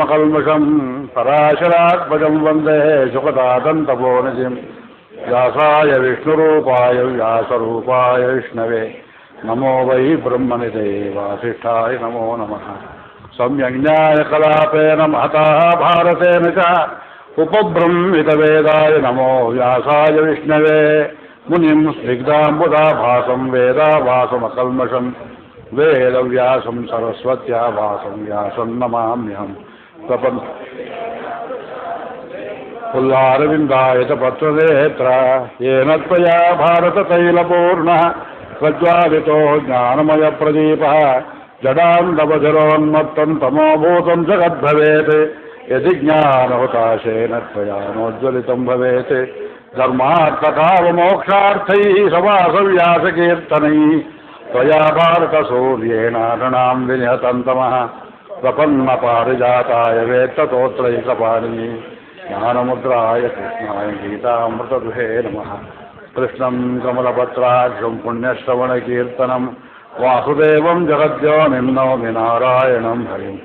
कल्मषं पराशरात्मजं वन्दे सुखदादन्तपोनिधिं व्यासाय विष्णुरूपाय व्यासरूपाय विष्णवे नमो वै ब्रह्मनिधे वासिष्ठाय नमो नमः। सम्यग्ज्ञायकलापेन महता भारतेन च उपब्रह्मितवेदाय नमो व्यासाय विष्णवे मुनिं स्निग्धाम्बुदाभासं वेदाभासमकल्मषं वेदव्यासं सरस्वत्या भासं व्यासं नमाम्यहम्। पुल्लारविन्दायतपत्रनेत्र येन त्वया भारततैलपूर्णः प्रज्वालितो ज्ञानमयप्रदीपः जडान्दवजरोन्मत्तं तमोभूतं जगद्भवेत् यदि ज्ञानहुताशेन त्वया नोज्ज्वलितं भवेत्। धर्मार्थकाममोक्षार्थैः समासव्यासकीर्तनैः त्वया भारतसूर्येण नृणां विनिहतं तमः प्रपन्नपारिजाताय वेत्ततोत्रैकपाणिनि ज्ञानमुद्राय कृष्णाय गीतामृतदुहे नमः। कृष्णं कमलपत्राक्षं पुण्यश्रवणकीर्तनं वासुदेवं जगद्योनिं नौमि नारायणं हरिं।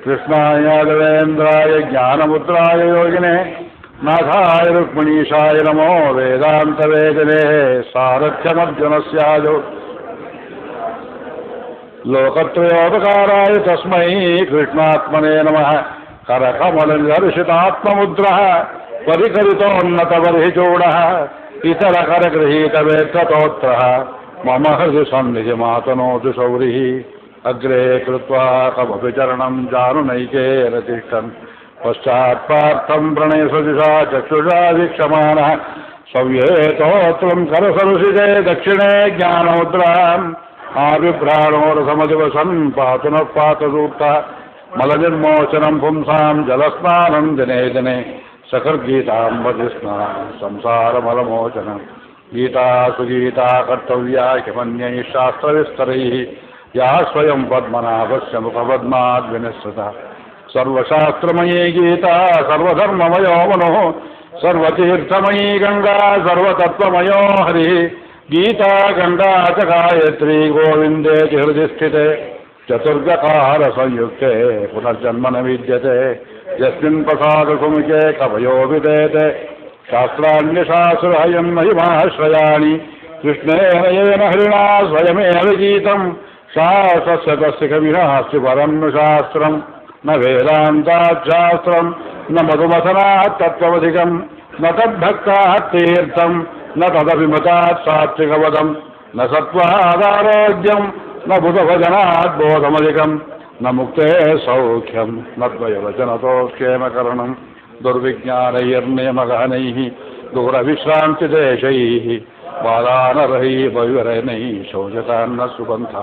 कृष्णाय यादवेन्द्राय ज्ञानमुद्राय योगिने नाथाय रुक्मिणीशाय नमो वेदान्तवेदिने सारथ्यमर्जुनस्यादौ लोकत्रयोपकाराय तस्मै कृष्णात्मने नमः। करकमलनिदर्शितात्ममुद्रः परिकरितोन्नतबर्हिचूडः इतरकरगृहीतवेत्रतोत्रः मम हृदि सन्निधिमातनोतु शौरिः। अग्रे कृत्वा कमपि चरणं जानुनैकेन तिष्ठन् पश्चात्पार्थं प्रणयसदिशा चक्षुषा वीक्षमाणः सव्येतोत्रं करसरुषिजे दक्षिणे ज्ञानमुद्राम् आविभ्राणोरसमदिवसन् पातु नः पातसूक्तः मलनिर्मोचनं पुंसां जलस्नानं दिने दिने सकृद्गीताम्बतिस्नानं संसारमलमोचनं। गीता सुगीता कर्तव्या किमन्यैः शास्त्रविस्तरैः या स्वयं पद्मनाभस्य मुखपद्माद्विनिसृता। सर्वशास्त्रमयी गीता सर्वधर्ममयो मनोः सर्वतीर्थमयी गंगा सर्वतत्त्वमयो हरिः। गीता गंगा च गायत्री गोविंदे हृदि स्थिते चतुर्गकार संयुक्ते पुनर्जन्म न विद्यते यस्मिन् प्रसाद सुमुखे कवयो विदेते। शास्त्राण्यशास्त्रहयं महिमाश्रयाणि कृष्णेन येन हरिणा स्वयमेव गीतं शास्त्रस्य तस्य कविनास्ति परं नु शास्त्रं न वेदान्ताच्छास्त्रं न मधुमथनात् तत्त्वमधिकं न तद्भक्तात् तीर्थं न तदभिमतात् सात्विकवदं न सत्त्वादारोग्यं न बुधभजनात् बोधमधिकं न मुक्ते सौख्यं न द्वयवचनतो क्षेमकरणं दुर्विज्ञानैर्नियमगहनैः दूरविश्रान्तिदेशैः बालानरैः वैवरैः शोचतान्न सुपन्था।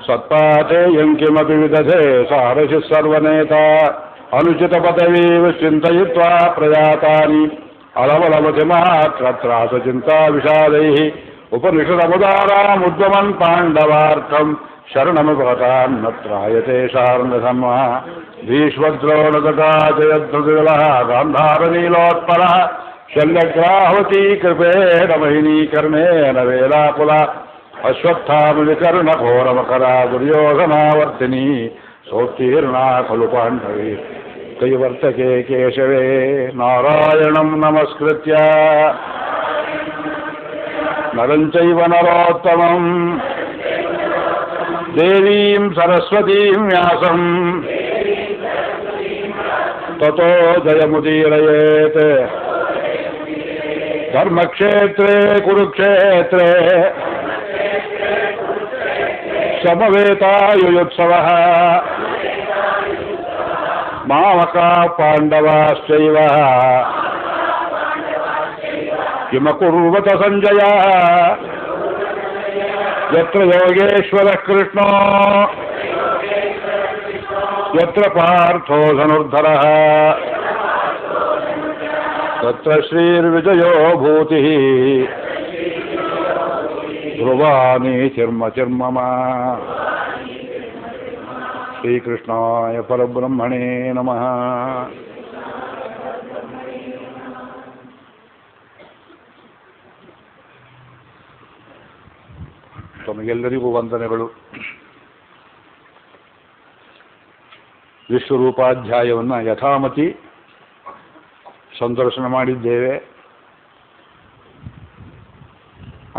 सत्पाते यं किमपि विदधे सारथिः सर्वनेता अनुचितपदवी चिन्तयित्वा प्रयातानि अलवलवतिमात्रत्रासचिन्ता विषादैः उपनिषदमुदारामुद्गमन् पाण्डवार्थं शरणमुपगतान्न त्रायते शार्ङ्गधर्मः। भीष्मद्रोणतटा जयद्रुतिगलः गान्धारनीलोत्पलः शल्यग्राहवती कृपेण महिनीकर्णेन वेलाकुला अश्वत्थामविकर्णघोरमकरा दुर्योधनावर्तिनी सोत्तीर्णा खलु पाण्डवे कैवर्तके केशवे नारायणं नमस्कृत्य नरं चैव नरोत्तमं देवीं सरस्वतीं व्यासं ततो जयमुदीरयेत्। धर्मक्षेत्रे कुरुक्षेत्रे समवेतायुयुत्सवः मामकाः पाण्डवाश्चैव किमकुर्वत सञ्जय यत्र योगेश्वरः कृष्णो यत्र पार्थो धनुर्धरः तत्र श्रीर्विजयो भूतिः ध्रुवानि चिर्मचिर्मम। श्रीकृष्णाय परब्रह्मणे नमः। ತಮಗೆಲ್ಲರಿಗೂ ವಂದನೆಗಳು. ವಿಶ್ವರೂಪಾಧ್ಯಾಯವನ್ನು ಯಥಾಮತಿ ಸಂದರ್ಶನ ಮಾಡಿದ್ದೇವೆ.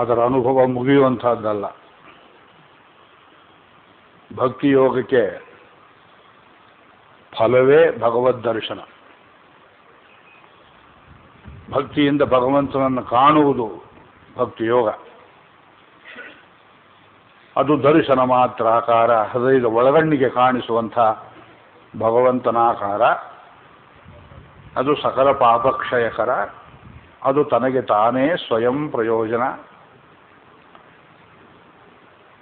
ಅದರ ಅನುಭವ ಮುಗಿಯುವಂತಹದ್ದಲ್ಲ. ಭಕ್ತಿಯೋಗಕ್ಕೆ ಫಲವೇ ಭಗವದ್ ದರ್ಶನ. ಭಕ್ತಿಯಿಂದ ಭಗವಂತನನ್ನು ಕಾಣುವುದು ಭಕ್ತಿಯೋಗ. ಅದು ದರ್ಶನ ಮಾತ್ರ ಆಕಾರ, ಹೃದಯದ ಒಳಗಣ್ಣಿಗೆ ಕಾಣಿಸುವಂಥ ಭಗವಂತನಾಕಾರ. ಅದು ಸಕಲ ಪಾಪಕ್ಷಯಕರ. ಅದು ತನಗೆ ತಾನೇ ಸ್ವಯಂ ಪ್ರಯೋಜನ.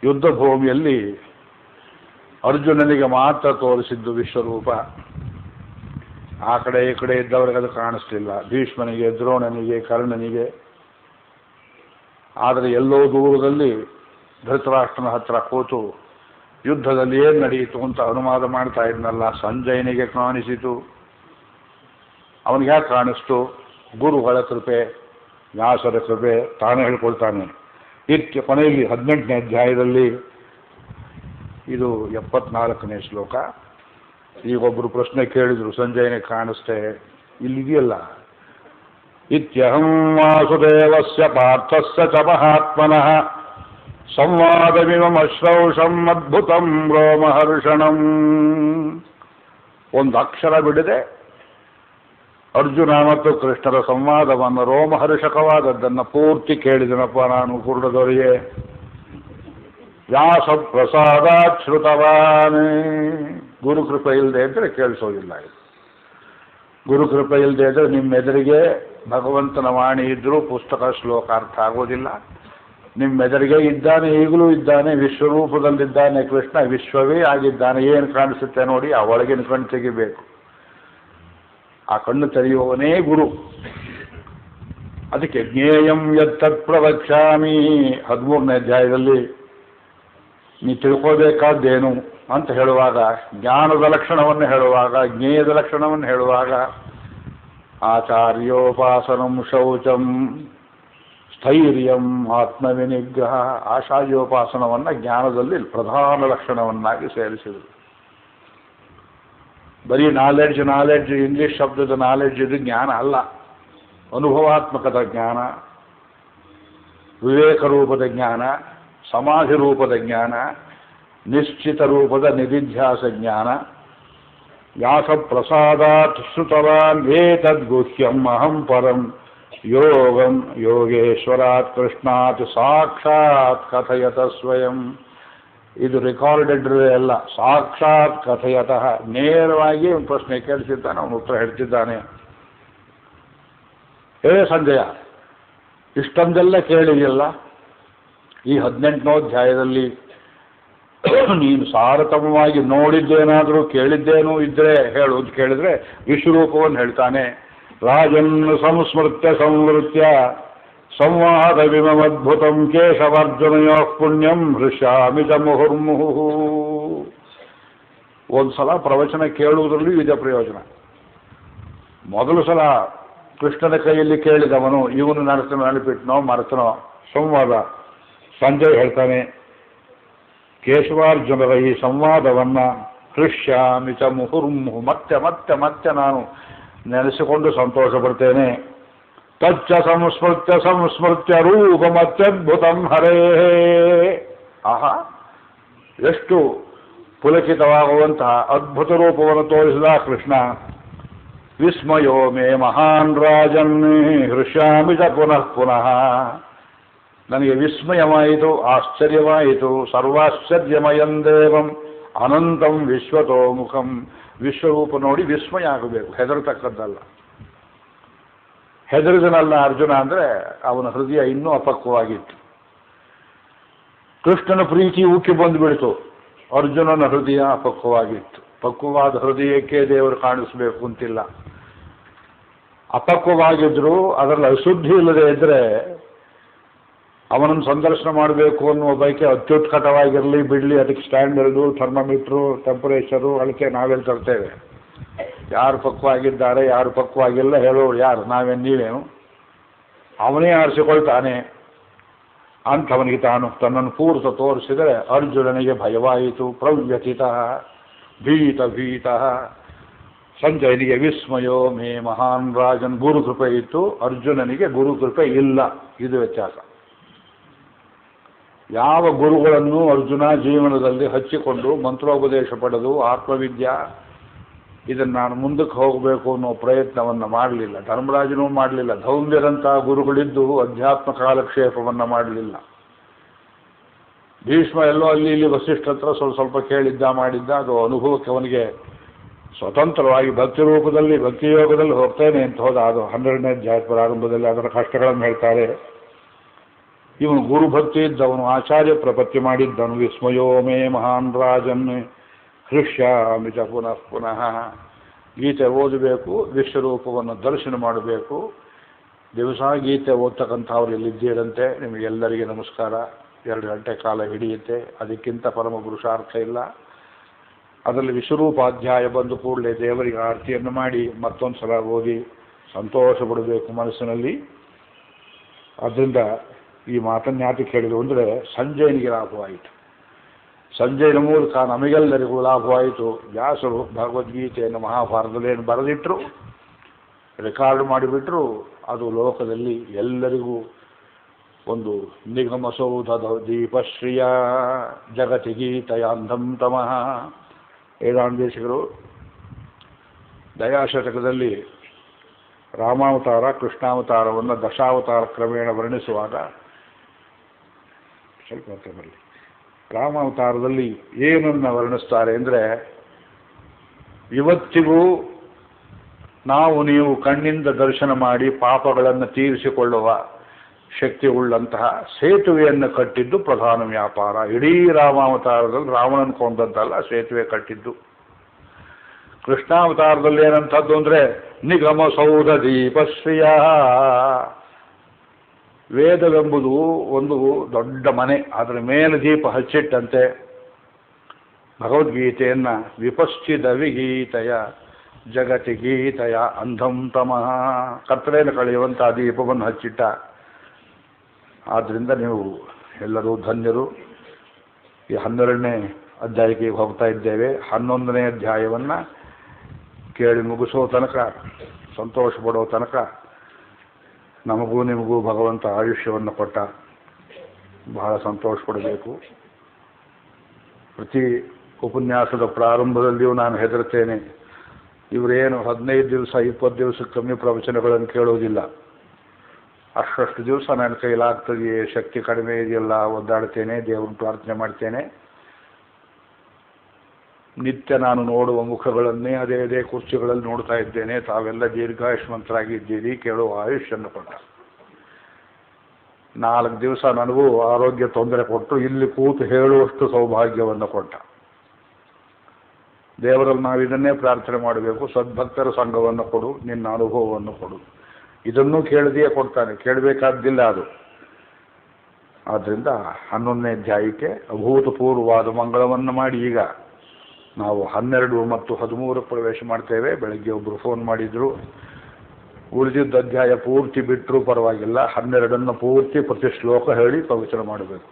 ಯುದ್ಧ ಭೂಮಿಯಲ್ಲಿ ಅರ್ಜುನನಿಗೆ ಮಾತ್ರ ತೋರಿಸಿದ್ದು ವಿಶ್ವರೂಪ. ಆ ಕಡೆ ಈ ಕಡೆ ಇದ್ದವರಿಗೆ ಅದು ಕಾಣಿಸ್ಲಿಲ್ಲ. ಭೀಷ್ಮನಿಗೆ, ದ್ರೋಣನಿಗೆ, ಕರ್ಣನಿಗೆ. ಆದರೆ ಎಲ್ಲೋ ದೂರದಲ್ಲಿ ಧೃತರಾಷ್ಟ್ರನ ಹತ್ರ ಕೂತು ಯುದ್ಧದಲ್ಲಿ ಏನು ನಡೆಯಿತು ಅಂತ ಅನುವಾದ ಮಾಡ್ತಾ ಇದ್ನಲ್ಲ, ಸಂಜಯನಿಗೆ ಕಾಣಿಸಿತು. ಅವನಿಗೆ ಯಾಕೆ ಕಾಣಿಸ್ತು? ಗುರುಗಳ ಕೃಪೆ, ವ್ಯಾಸರ ಕೃಪೆ. ತಾನೇ ಹೇಳ್ಕೊಳ್ತಾನೆ. ಕೊನೆಯಲ್ಲಿ 18ನೇ ಅಧ್ಯಾಯದಲ್ಲಿ, ಇದು 74ನೇ ಶ್ಲೋಕ. ಈಗೊಬ್ಬರು ಪ್ರಶ್ನೆ ಕೇಳಿದ್ರು, ಸಂಜಯನಿಗೆ ಕಾಣಿಸ್ತೆ, ಇಲ್ಲಿದೆಯಲ್ಲ, ಇತ್ಯಹಂ ವಾಸುದೇವಸ್ಯ ಪಾರ್ಥಸ್ಯ ಚ ಮಹಾತ್ಮನಃ ಸಂವಾದಮಿಮಶ್ರೌಷಂ ಅದ್ಭುತಂ ರೋಮಹರ್ಷಣಂ. ಒಂದು ಅಕ್ಷರ ಬಿಡದೆ ಅರ್ಜುನ ಮತ್ತು ಕೃಷ್ಣರ ಸಂವಾದವನ್ನು, ರೋಮಹರ್ಷಕವಾದದ್ದನ್ನು ಪೂರ್ತಿ ಕೇಳಿದನಪ್ಪ ನಾನು ಕುರುಡದೊರೆಯೇ. ವ್ಯಾಸ ಪ್ರಸಾದಾತ್ ಶ್ರುತವಾನ್. ಗುರುಕೃಪೆ ಇಲ್ಲದೆ ಇದ್ದರೆ ಕೇಳಿಸೋದಿಲ್ಲ. ಇದು ಗುರುಕೃಪೆ ಇಲ್ಲದೆ ಇದ್ದರೆ ನಿಮ್ಮೆದುರಿಗೆ ಭಗವಂತನ ವಾಣಿ ಇದ್ದರೂ ಪುಸ್ತಕ ಶ್ಲೋಕ ಅರ್ಥ ಆಗೋದಿಲ್ಲ. ನಿಮ್ಮೆದುರಿಗೆ ಇದ್ದಾನೆ, ಈಗಲೂ ಇದ್ದಾನೆ, ವಿಶ್ವರೂಪದಲ್ಲಿದ್ದಾನೆ ಕೃಷ್ಣ, ವಿಶ್ವವೇ ಆಗಿದ್ದಾನೆ. ಏನು ಕಾಣಿಸುತ್ತೆ ನೋಡಿ, ಆ ಒಳಗಿನ ಕಣ್ಣು ತೆಗಿಬೇಕು. ಆ ಕಣ್ಣು ತೆರೆಯುವವನೇ ಗುರು. ಅದಕ್ಕೆ ಜ್ಞೇಯಂ ಯತ್ತತ್ ಪ್ರವಕ್ಷ್ಯಾಮಿ 13ನೇ ಅಧ್ಯಾಯದಲ್ಲಿ ನೀ ತಿಳ್ಕೋಬೇಕಾದ್ದೇನು ಅಂತ ಹೇಳುವಾಗ, ಜ್ಞಾನದ ಲಕ್ಷಣವನ್ನು ಹೇಳುವಾಗ, ಜ್ಞೇಯದ ಲಕ್ಷಣವನ್ನು ಹೇಳುವಾಗ, ಆಚಾರ್ಯೋಪಾಸನಂ ಶೌಚಂ ಸ್ಥೈರ್ಯಂ ಆತ್ಮವಿನಿಗ್ರಹ, ಆಚಾರ್ಯೋಪಾಸನವನ್ನು ಜ್ಞಾನದಲ್ಲಿ ಪ್ರಧಾನ ಲಕ್ಷಣವನ್ನಾಗಿ ಸೇರಿಸಿದರು. ಬರೀ ನಾಲೆಡ್ಜ್ ಇಂಗ್ಲಿಷ್ ಶಬ್ದದ ನಾಲೆಡ್ಜ್ ಇದು ಜ್ಞಾನ ಅಲ್ಲ. ಅನುಭವಾತ್ಮಕದ ಜ್ಞಾನ, ವಿವೇಕ ರೂಪದ ಜ್ಞಾನ, ಸಮಾಧಿ ರೂಪದ ಜ್ಞಾನ, ನಿಶ್ಚಿತ ರೂಪದ ನಿಧಿಧ್ಯಾಸ ಜ್ಞಾನ. ವ್ಯಾಸ ಪ್ರಸಾದಾತ್ ಶ್ರುತವಾನ್ ಏತದ್ಗುಹ್ಯಂ ಅಹಂ ಪರಂ ಯೋಗಂ ಯೋಗೇಶ್ವರಾತ್ ಕೃಷ್ಣಾತ್ ಸಾಕ್ಷಾತ್ ಕಥಯತ ಸ್ವಯಂ. ಇದು ರೆಕಾರ್ಡೆಡ್ ಅಲ್ಲ, ಸಾಕ್ಷಾತ್ ಕಥಯತಃ. ನೇರವಾಗಿ ಒಂದು ಪ್ರಶ್ನೆ ಕೇಳಿಸಿದ್ದಾನೆ, ಅವನು ಉತ್ತರ ಹೇಳ್ತಿದ್ದಾನೆ. ಸಂಜಯ, ಇಷ್ಟೊಂದೆಲ್ಲ ಕೇಳಿದೆಯಲ್ಲ, ಈ 18ನೇ ಅಧ್ಯಾಯದಲ್ಲಿ ನೀನು ಸಾರತಮವಾಗಿ ನೋಡಿದ್ದೇನಾದರೂ ಕೇಳಿದ್ದೇನೂ ಇದ್ರೆ ಹೇಳು ಅಂತ ಕೇಳಿದ್ರೆ ವಿಶ್ವರೂಪವನ್ನು ಹೇಳ್ತಾನೆ. ರಾಜನ್ ಸಂಸ್ಮೃತ್ಯ ಸಂವೃತ್ಯ ಸಂವಾದವಿಮದ್ಭುತಂ ಕೇಶವಾರ್ಜುನಯೋ ಪುಣ್ಯಂ ಹೃಷ್ಯಾಮಿ ಚ ಮುಹುರ್ಮುಹು. ಒಂದು ಸಲ ಪ್ರವಚನ ಕೇಳುವುದರಲ್ಲೂ ಇದೆ ಪ್ರಯೋಜನ. ಮೊದಲು ಸಲ ಕೃಷ್ಣನ ಕೈಯಲ್ಲಿ ಕೇಳಿದವನು ಇವನು ನೆನಪಿಟ್ನೋ ಮರೆತನೋ ಸಂವಾದ. ಸಂಜಯ್ ಹೇಳ್ತಾನೆ, ಕೇಶವಾರ್ಜುನರ ಈ ಸಂವಾದವನ್ನು ಹೃಷ್ಯಾಮಿ ಚ ಮುಹುರ್ಮುಹು, ಮತ್ತೆ ಮತ್ತೆ ಮತ್ತೆ ನಾನು ನೆನೆಸಿಕೊಂಡು ಸಂತೋಷ ಪಡ್ತೇನೆ. ತಚ್ಚ ಸಂಸ್ಮೃತ್ಯ ಸಂಸ್ಮೃತ್ಯ ರೂಪಮತ್ಯದ್ಭುತಂ ಹರೇ. ಆಹಾ, ಎಷ್ಟು ಪುಲಕಿತವಾಗುವಂತಹ ಅದ್ಭುತ ರೂಪವನ್ನು ತೋರಿಸಿದ ಕೃಷ್ಣ. ವಿಸ್ಮಯೋ ಮೇ ಮಹಾನ್ ರಾಜನ್ ಹೃಷ್ಯಾಮಿ ಚ ಪುನಃ ಪುನಃ. ನನಗೆ ವಿಸ್ಮಯವಾಯಿತು, ಆಶ್ಚರ್ಯವಾಯಿತು. ಸರ್ವಾಶ್ಚರ್ಯಮಯಂ ದೇವಂ ಅನಂತಂ ವಿಶ್ವತೋಮುಖಂ. ವಿಶ್ವರೂಪ ನೋಡಿ ವಿಸ್ಮಯ ಆಗಬೇಕು, ಹೆದರತಕ್ಕದ್ದಲ್ಲ. ಹೆದರಿದನಲ್ಲ ಅರ್ಜುನ ಅಂದರೆ ಅವನ ಹೃದಯ ಇನ್ನೂ ಅಪಕ್ವವಾಗಿತ್ತು. ಕೃಷ್ಣನ ಪ್ರೀತಿ ಉಕ್ಕಿ ಬಂದುಬಿಡ್ತು, ಅರ್ಜುನನ ಹೃದಯ ಅಪಕ್ವವಾಗಿತ್ತು. ಪಕ್ವವಾದ ಹೃದಯಕ್ಕೆ ದೇವರು ಕಾಣಿಸಬೇಕು ಅಂತಿಲ್ಲ. ಅಪಕ್ವವಾಗಿದ್ರು, ಅದರಲ್ಲಿ ಅಶುದ್ಧಿ ಇಲ್ಲದೆ ಇದ್ದರೆ ಅವನನ್ನು ಸಂದರ್ಶನ ಮಾಡಬೇಕು ಅನ್ನುವ ಬಯಕೆ ಅತ್ಯುತ್ಕಟವಾಗಿರಲಿ ಬಿಡಲಿ, ಅದಕ್ಕೆ ಸ್ಟ್ಯಾಂಡರ್ಡು, ಥರ್ಮೋಮೀಟ್ರು, ಟೆಂಪರೇಚರು ಅಳತೆ ನಾವೆಲ್ಲಿ ತರ್ತೇವೆ. ಯಾರು ಪಕ್ವಾಗಿದ್ದಾರೆ ಯಾರು ಪಕ್ವಾಗಿಲ್ಲ ಹೇಳೋರು ಯಾರು? ನಾವೇನು ನೀವೇನು? ಅವನೇ ಆರಿಸಿಕೊಳ್ತಾನೆ. ಅಂಥವನಿಗೆ ತಾನು ತನ್ನನ್ನು ಪೂರ್ತ ತೋರಿಸಿದರೆ ಅರ್ಜುನನಿಗೆ ಭಯವಾಯಿತು. ಪ್ರವ್ಯಥಿತ, ಭೀತಃ ಸಂಜಯನಿಗೆ ವಿಸ್ಮಯೋ ಮೇ ಮಹಾನ್ ರಾಜನ್ ಗುರುಕೃಪೆ ಇತ್ತು, ಅರ್ಜುನನಿಗೆ ಗುರುಕೃಪೆ ಇಲ್ಲ. ಇದು ವ್ಯತ್ಯಾಸ. ಯಾವ ಗುರುಗಳನ್ನು ಅರ್ಜುನ ಜೀವನದಲ್ಲಿ ಹಚ್ಚಿಕೊಂಡು ಮಂತ್ರೋಪದೇಶ ಪಡೆದು ಆತ್ಮವಿದ್ಯಾ ಇದನ್ನು ನಾನು ಮುಂದಕ್ಕೆ ಹೋಗಬೇಕು ಅನ್ನೋ ಪ್ರಯತ್ನವನ್ನು ಮಾಡಲಿಲ್ಲ, ಧರ್ಮರಾಜನೂ ಮಾಡಲಿಲ್ಲ. ಧೌಮ್ಯರಂಥ ಗುರುಗಳಿದ್ದು ಅಧ್ಯಾತ್ಮ ಕಾಲಕ್ಷೇಪವನ್ನು ಮಾಡಲಿಲ್ಲ. ಭೀಷ್ಮ ಎಲ್ಲೋ ಅಲ್ಲಿ ಇಲ್ಲಿ ವಸಿಷ್ಠ ಹತ್ರ ಸ್ವಲ್ಪ ಕೇಳಿದ್ದ ಮಾಡಿದ್ದ, ಅದು ಅನುಭವಕ್ಕೆ ಅವನಿಗೆ ಸ್ವತಂತ್ರವಾಗಿ ಭಕ್ತಿ ರೂಪದಲ್ಲಿ ಭಕ್ತಿಯೋಗದಲ್ಲಿ ಹೋಗ್ತೇನೆ ಅಂತ ಹೋದ. ಅದು 12ನೇ ಅಧ್ಯಾಯ ಪ್ರಾರಂಭದಲ್ಲಿ ಅದರ ಕಷ್ಟಗಳನ್ನು ಹೇಳ್ತಾರೆ. ಇವನು ಗುರುಭಕ್ತಿ ಇದ್ದವನು, ಆಚಾರ್ಯ ಪ್ರಪತ್ತಿ ಮಾಡಿದ್ದವನು. ವಿಸ್ಮಯೋ ಮೇ ಮಹಾನ್ ರಾಜನ್ ಹೃಷ್ಯಾಮಿ ಚ ಪುನಃ ಪುನಃ. ಗೀತೆ ಓದಬೇಕು, ವಿಶ್ವರೂಪವನ್ನು ದರ್ಶನ ಮಾಡಬೇಕು. ದಿವಸ ಗೀತೆ ಓದ್ತಕ್ಕಂಥವ್ರು ಎಲ್ಲಿದ್ದೀರಂತೆ, ನಿಮಗೆಲ್ಲರಿಗೆ ನಮಸ್ಕಾರ. 2 ಗಂಟೆ ಕಾಲ ಹಿಡಿಯುತ್ತೆ, ಅದಕ್ಕಿಂತ ಪರಮ ಪುರುಷಾರ್ಥ ಇಲ್ಲ. ಅದರಲ್ಲಿ ವಿಶ್ವರೂಪಾಧ್ಯಾಯ ಬಂದು ಕೂಡಲೇ ದೇವರಿಗೆ ಆರತಿಯನ್ನು ಮಾಡಿ ಮತ್ತೊಂದು ಸಲ ಓದಿ ಸಂತೋಷ ಪಡಬೇಕು ಮನಸ್ಸಿನಲ್ಲಿ. ಆದ್ದರಿಂದ ಈ ಮಾತನ್ನು ಯಾತಕ್ಕೆ ಹೇಳಿದ್ರು ಅಂದರೆ, ಸಂಜಯನಿಗೆ ಲಾಭವಾಯಿತು. ಸಂಜಯನ ಮೂಲಕ ನಮಗೆಲ್ಲರಿಗೂ ಲಾಭವಾಯಿತು. ವ್ಯಾಸರು ಭಗವದ್ಗೀತೆಯನ್ನು ಮಹಾಭಾರತದಲ್ಲಿ ಬರೆದಿಟ್ಟರು, ರೆಕಾರ್ಡ್ ಮಾಡಿಬಿಟ್ರು. ಅದು ಲೋಕದಲ್ಲಿ ಎಲ್ಲರಿಗೂ ಒಂದು ನಿಗಮಸೌಧದ ದೀಪಶ್ರಿಯ ಜಗತಿ ಗೀತೆಯ ಅಂಧಂ ತಮಃ. ವೇದಾಂತೇಶಿಗರು ದಯಾಶತಕದಲ್ಲಿ ರಾಮಾವತಾರ ಕೃಷ್ಣಾವತಾರವನ್ನು ದಶಾವತಾರ ಕ್ರಮೇಣ ವರ್ಣಿಸುವಾಗ ಸ್ವಲ್ಪ ಹೊತ್ತು ಬರಲಿ. ರಾಮಾವತಾರದಲ್ಲಿ ಏನನ್ನು ವರ್ಣಿಸ್ತಾರೆ ಅಂದರೆ, ಇವತ್ತಿಗೂ ನಾವು ನೀವು ಕಣ್ಣಿಂದ ದರ್ಶನ ಮಾಡಿ ಪಾಪಗಳನ್ನು ತೀರಿಸಿಕೊಳ್ಳುವ ಶಕ್ತಿ ಉಳ್ಳಂತಹ ಸೇತುವೆಯನ್ನು ಕಟ್ಟಿದ್ದು ಪ್ರಧಾನ ವ್ಯಾಪಾರ. ಇಡೀ ರಾಮಾವತಾರದಲ್ಲಿ ರಾವಣನ ಕೊಂದಂತಲ್ಲ, ಸೇತುವೆ ಕಟ್ಟಿದ್ದು. ಕೃಷ್ಣಾವತಾರದಲ್ಲಿ ಏನಂಥದ್ದು ಅಂದರೆ, ನಿಗಮ ಸೌಧ ದೀಪಶ್ರಿಯ. ವೇದವೆಂಬುದು ಒಂದು ದೊಡ್ಡ ಮನೆ, ಅದರ ಮೇಲೆ ದೀಪ ಹಚ್ಚಿಟ್ಟಂತೆ. ಭಗವದ್ಗೀತೆಯನ್ನು ವಿಪಶ್ಚಿದ ವಿಗೀತೆಯ ಜಗತಿ ಗೀತೆಯ ಅಂಧಂ ತಮಃ, ಕತ್ತಲೆಯನ್ನು ಕಳೆಯುವಂಥ ದೀಪವನ್ನು ಹಚ್ಚಿಟ್ಟ. ಆದ್ದರಿಂದ ನೀವು ಎಲ್ಲರೂ ಧನ್ಯರು. ಈ 12ನೇ ಅಧ್ಯಾಯಕ್ಕೆ ಹೋಗ್ತಾ ಇದ್ದೇವೆ. 11ನೇ ಅಧ್ಯಾಯವನ್ನು ಕೇಳಿ ಮುಗಿಸೋ ತನಕ, ಸಂತೋಷ ಪಡೋ ತನಕ ನಮಗೂ ನಿಮಗೂ ಭಗವಂತ ಆಯುಷ್ಯವನ್ನು ಕೊಟ್ಟ. ಬಹಳ ಸಂತೋಷ ಪಡಬೇಕು. ಪ್ರತಿ ಉಪನ್ಯಾಸದ ಪ್ರಾರಂಭದಲ್ಲಿಯೂ ನಾನು ಹೆದರ್ತೇನೆ, ಇವರೇನು 15 ದಿವಸ 20 ದಿವಸಕ್ಕೆ ಕಮ್ಮಿ ಪ್ರವಚನಗಳನ್ನು ಕೇಳೋದಿಲ್ಲ. ಅಷ್ಟು ದಿವಸ ನನ್ನ ಕೈಲಾಗ್ತದೆಯೇ, ಶಕ್ತಿ ಕಡಿಮೆ ಇದೆಯಲ್ಲ, ಒದ್ದಾಡ್ತೇನೆ, ದೇವರನ್ನು ಪ್ರಾರ್ಥನೆ ಮಾಡ್ತೇನೆ. ನಿತ್ಯ ನಾನು ನೋಡುವ ಮುಖಗಳನ್ನೇ ಅದೇ ಕುರ್ಚಿಗಳಲ್ಲಿ ನೋಡ್ತಾ ಇದ್ದೇನೆ. ತಾವೆಲ್ಲ ದೀರ್ಘಾಯುಷ್ಮಂತರಾಗಿದ್ದೀರಿ, ಕೇಳುವ ಆಯುಷ್ಯನ್ನು ಕೊಟ್ಟ. 4 ದಿವಸ ನನಗೂ ಆರೋಗ್ಯ ತೊಂದರೆ ಕೊಟ್ಟು ಇಲ್ಲಿ ಕೂತು ಹೇಳುವಷ್ಟು ಸೌಭಾಗ್ಯವನ್ನು ಕೊಟ್ಟ. ದೇವರಲ್ಲಿ ನಾವು ಇದನ್ನೇ ಪ್ರಾರ್ಥನೆ ಮಾಡಬೇಕು, ಸದ್ಭಕ್ತರ ಸಂಘವನ್ನು ಕೊಡು, ನಿನ್ನ ಅನುಭವವನ್ನು ಕೊಡು. ಇದನ್ನೂ ಕೇಳದೆಯೇ ಕೊಡ್ತಾನೆ, ಕೇಳಬೇಕಾದ್ದಿಲ್ಲ ಅದು. ಆದ್ದರಿಂದ 11ನೇ ಅಧ್ಯಾಯಕ್ಕೆ ಅಭೂತಪೂರ್ವವಾದ ಮಂಗಳವನ್ನು ಮಾಡಿ ಈಗ ನಾವು 12 ಮತ್ತು 13 ಪ್ರವೇಶ ಮಾಡ್ತೇವೆ. ಬೆಳಗ್ಗೆ ಒಬ್ಬರು ಫೋನ್ ಮಾಡಿದ್ರು, ಉಳಿದಿದ್ದ ಅಧ್ಯಾಯ ಪೂರ್ತಿ ಬಿಟ್ಟರೂ ಪರವಾಗಿಲ್ಲ, 12ನ್ನು ಪೂರ್ತಿ ಪ್ರತಿ ಶ್ಲೋಕ ಹೇಳಿ ಪ್ರವಚನ ಮಾಡಬೇಕು.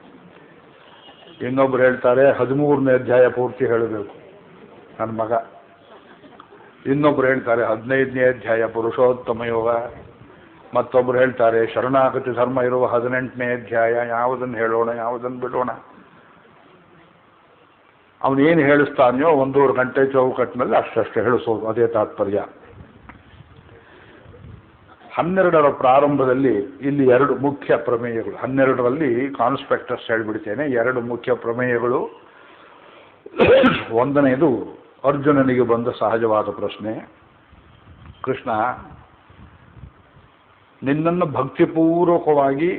ಇನ್ನೊಬ್ರು ಹೇಳ್ತಾರೆ 13ನೇ ಅಧ್ಯಾಯ ಪೂರ್ತಿ ಹೇಳಬೇಕು, ನನ್ನ ಮಗ. ಇನ್ನೊಬ್ರು ಹೇಳ್ತಾರೆ 15ನೇ ಅಧ್ಯಾಯ ಪುರುಷೋತ್ತಮ ಯೋಗ. ಮತ್ತೊಬ್ರು ಹೇಳ್ತಾರೆ ಶರಣಾಗತಿ ಧರ್ಮ ಇರುವ 18ನೇ ಅಧ್ಯಾಯ. ಯಾವುದನ್ನು ಹೇಳೋಣ, ಯಾವುದನ್ನು ಬಿಡೋಣ? ಅವನೇನು ಹೇಳಿಸ್ತಾನೆಯೋ 1.5 ಗಂಟೆ ಚೌಕಟ್ಟಿನಲ್ಲಿ ಅಷ್ಟೇ ಹೇಳಿಸೋದು, ಅದೇ ತಾತ್ಪರ್ಯ. 12ರ ಪ್ರಾರಂಭದಲ್ಲಿ ಇಲ್ಲಿ 2 ಮುಖ್ಯ ಪ್ರಮೇಯಗಳು. 12ರಲ್ಲಿ ಕಾನ್ಸ್ಪೆಕ್ಟಸ್ ಹೇಳಿಬಿಡ್ತೇನೆ. 2 ಮುಖ್ಯ ಪ್ರಮೇಯಗಳು. ಒಂದನೆಯದು ಅರ್ಜುನನಿಗೆ ಬಂದ ಸಹಜವಾದ ಪ್ರಶ್ನೆ, ಕೃಷ್ಣ, ನಿನ್ನನ್ನು ಭಕ್ತಿಪೂರ್ವಕವಾಗಿ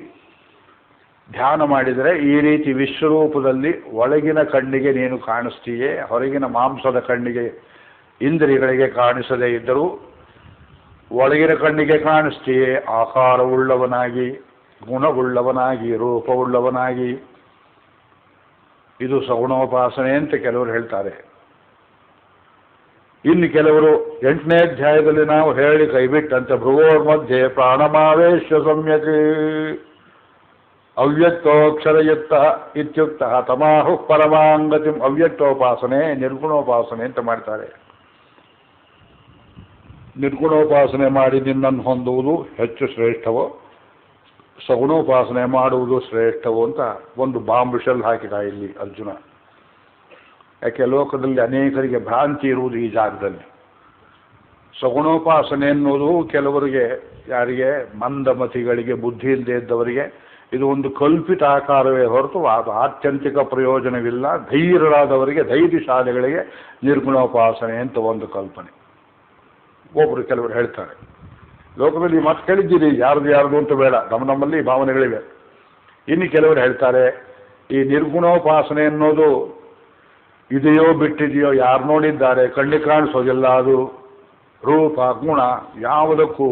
ಧ್ಯಾನ ಮಾಡಿದರೆ ಈ ರೀತಿ ವಿಶ್ವರೂಪದಲ್ಲಿ ಒಳಗಿನ ಕಣ್ಣಿಗೆ ನೀನು ಕಾಣಿಸ್ತೀಯೇ, ಹೊರಗಿನ ಮಾಂಸದ ಕಣ್ಣಿಗೆ ಇಂದ್ರಿಯಗಳಿಗೆ ಕಾಣಿಸದೇ ಇದ್ದರೂ ಒಳಗಿನ ಕಣ್ಣಿಗೆ ಕಾಣಿಸ್ತೀಯೇ, ಆಕಾರವುಳ್ಳವನಾಗಿ, ಗುಣವುಳ್ಳವನಾಗಿ, ರೂಪವುಳ್ಳವನಾಗಿ. ಇದು ಸಗುಣೋಪಾಸನೆ ಅಂತ ಕೆಲವರು ಹೇಳ್ತಾರೆ. ಇನ್ನು ಕೆಲವರು 8ನೇ ಅಧ್ಯಾಯದಲ್ಲಿ ನಾವು ಹೇಳಿ ಕೈಬಿಟ್ಟಂತೆ ಭೃಗೋರ್ ಮಧ್ಯೆ ಪ್ರಾಣಮಾವೇಶ ಸಮ್ಯಕ್, ಅವ್ಯಕ್ತೋಕ್ಷರಯುಕ್ತ ಇತ್ಯುಕ್ತ ತಮಾಹು ಪರಮಾಂಗತಿ. ಅವ್ಯಕ್ತೋಪಾಸನೆ ನಿರ್ಗುಣೋಪಾಸನೆ ಅಂತ ಮಾಡ್ತಾರೆ. ನಿರ್ಗುಣೋಪಾಸನೆ ಮಾಡಿ ನಿನ್ನನ್ನು ಹೊಂದುವುದು ಹೆಚ್ಚು ಶ್ರೇಷ್ಠವೋ, ಸಗುಣೋಪಾಸನೆ ಮಾಡುವುದು ಶ್ರೇಷ್ಠವೋ ಅಂತ ಒಂದು ಬಾಂಬ್ ಶೆಲ್ ಹಾಕಿದ ಇಲ್ಲಿ ಅರ್ಜುನ. ಯಾಕೆ ಲೋಕದಲ್ಲಿ ಅನೇಕರಿಗೆ ಭ್ರಾಂತಿ ಇರುವುದು ಈ ಜಾಗದಲ್ಲಿ. ಸಗುಣೋಪಾಸನೆ ಎನ್ನುವುದು ಕೆಲವರಿಗೆ, ಯಾರಿಗೆ ಮಂದಮತಿಗಳಿಗೆ, ಬುದ್ಧಿ ಇಲ್ಲದೆ ಇದ್ದವರಿಗೆ ಇದು ಒಂದು ಕಲ್ಪಿತ ಆಕಾರವೇ ಹೊರತು ಅದು ಆತ್ಯಂತಿಕ ಪ್ರಯೋಜನವಿಲ್ಲ. ಧೈರ್ಯರಾದವರಿಗೆ, ಧೈರ್ಯಶಾಲಿಗಳಿಗೆ ನಿರ್ಗುಣೋಪಾಸನೆ ಅಂತ ಒಂದು ಕಲ್ಪನೆ. ಒಬ್ಬರು ಕೆಲವರು ಹೇಳ್ತಾರೆ. ಲೋಕದಲ್ಲಿ ಮತ್ತೆ ಕೇಳಿದ್ದೀರಿ, ಯಾರ್ದು ಅಂತ ಬೇಡ, ನಮ್ಮಲ್ಲಿ ಭಾವನೆಗಳಿವೆ. ಇನ್ನು ಕೆಲವರು ಹೇಳ್ತಾರೆ, ಈ ನಿರ್ಗುಣೋಪಾಸನೆ ಅನ್ನೋದು ಇದೆಯೋ ಬಿಟ್ಟಿದೆಯೋ, ಯಾರು ನೋಡಿದ್ದಾರೆ, ಕಣ್ಣಿಗೆ ಕಾಣಿಸೋದಿಲ್ಲ. ಅದು ರೂಪ ಗುಣ ಯಾವುದಕ್ಕೂ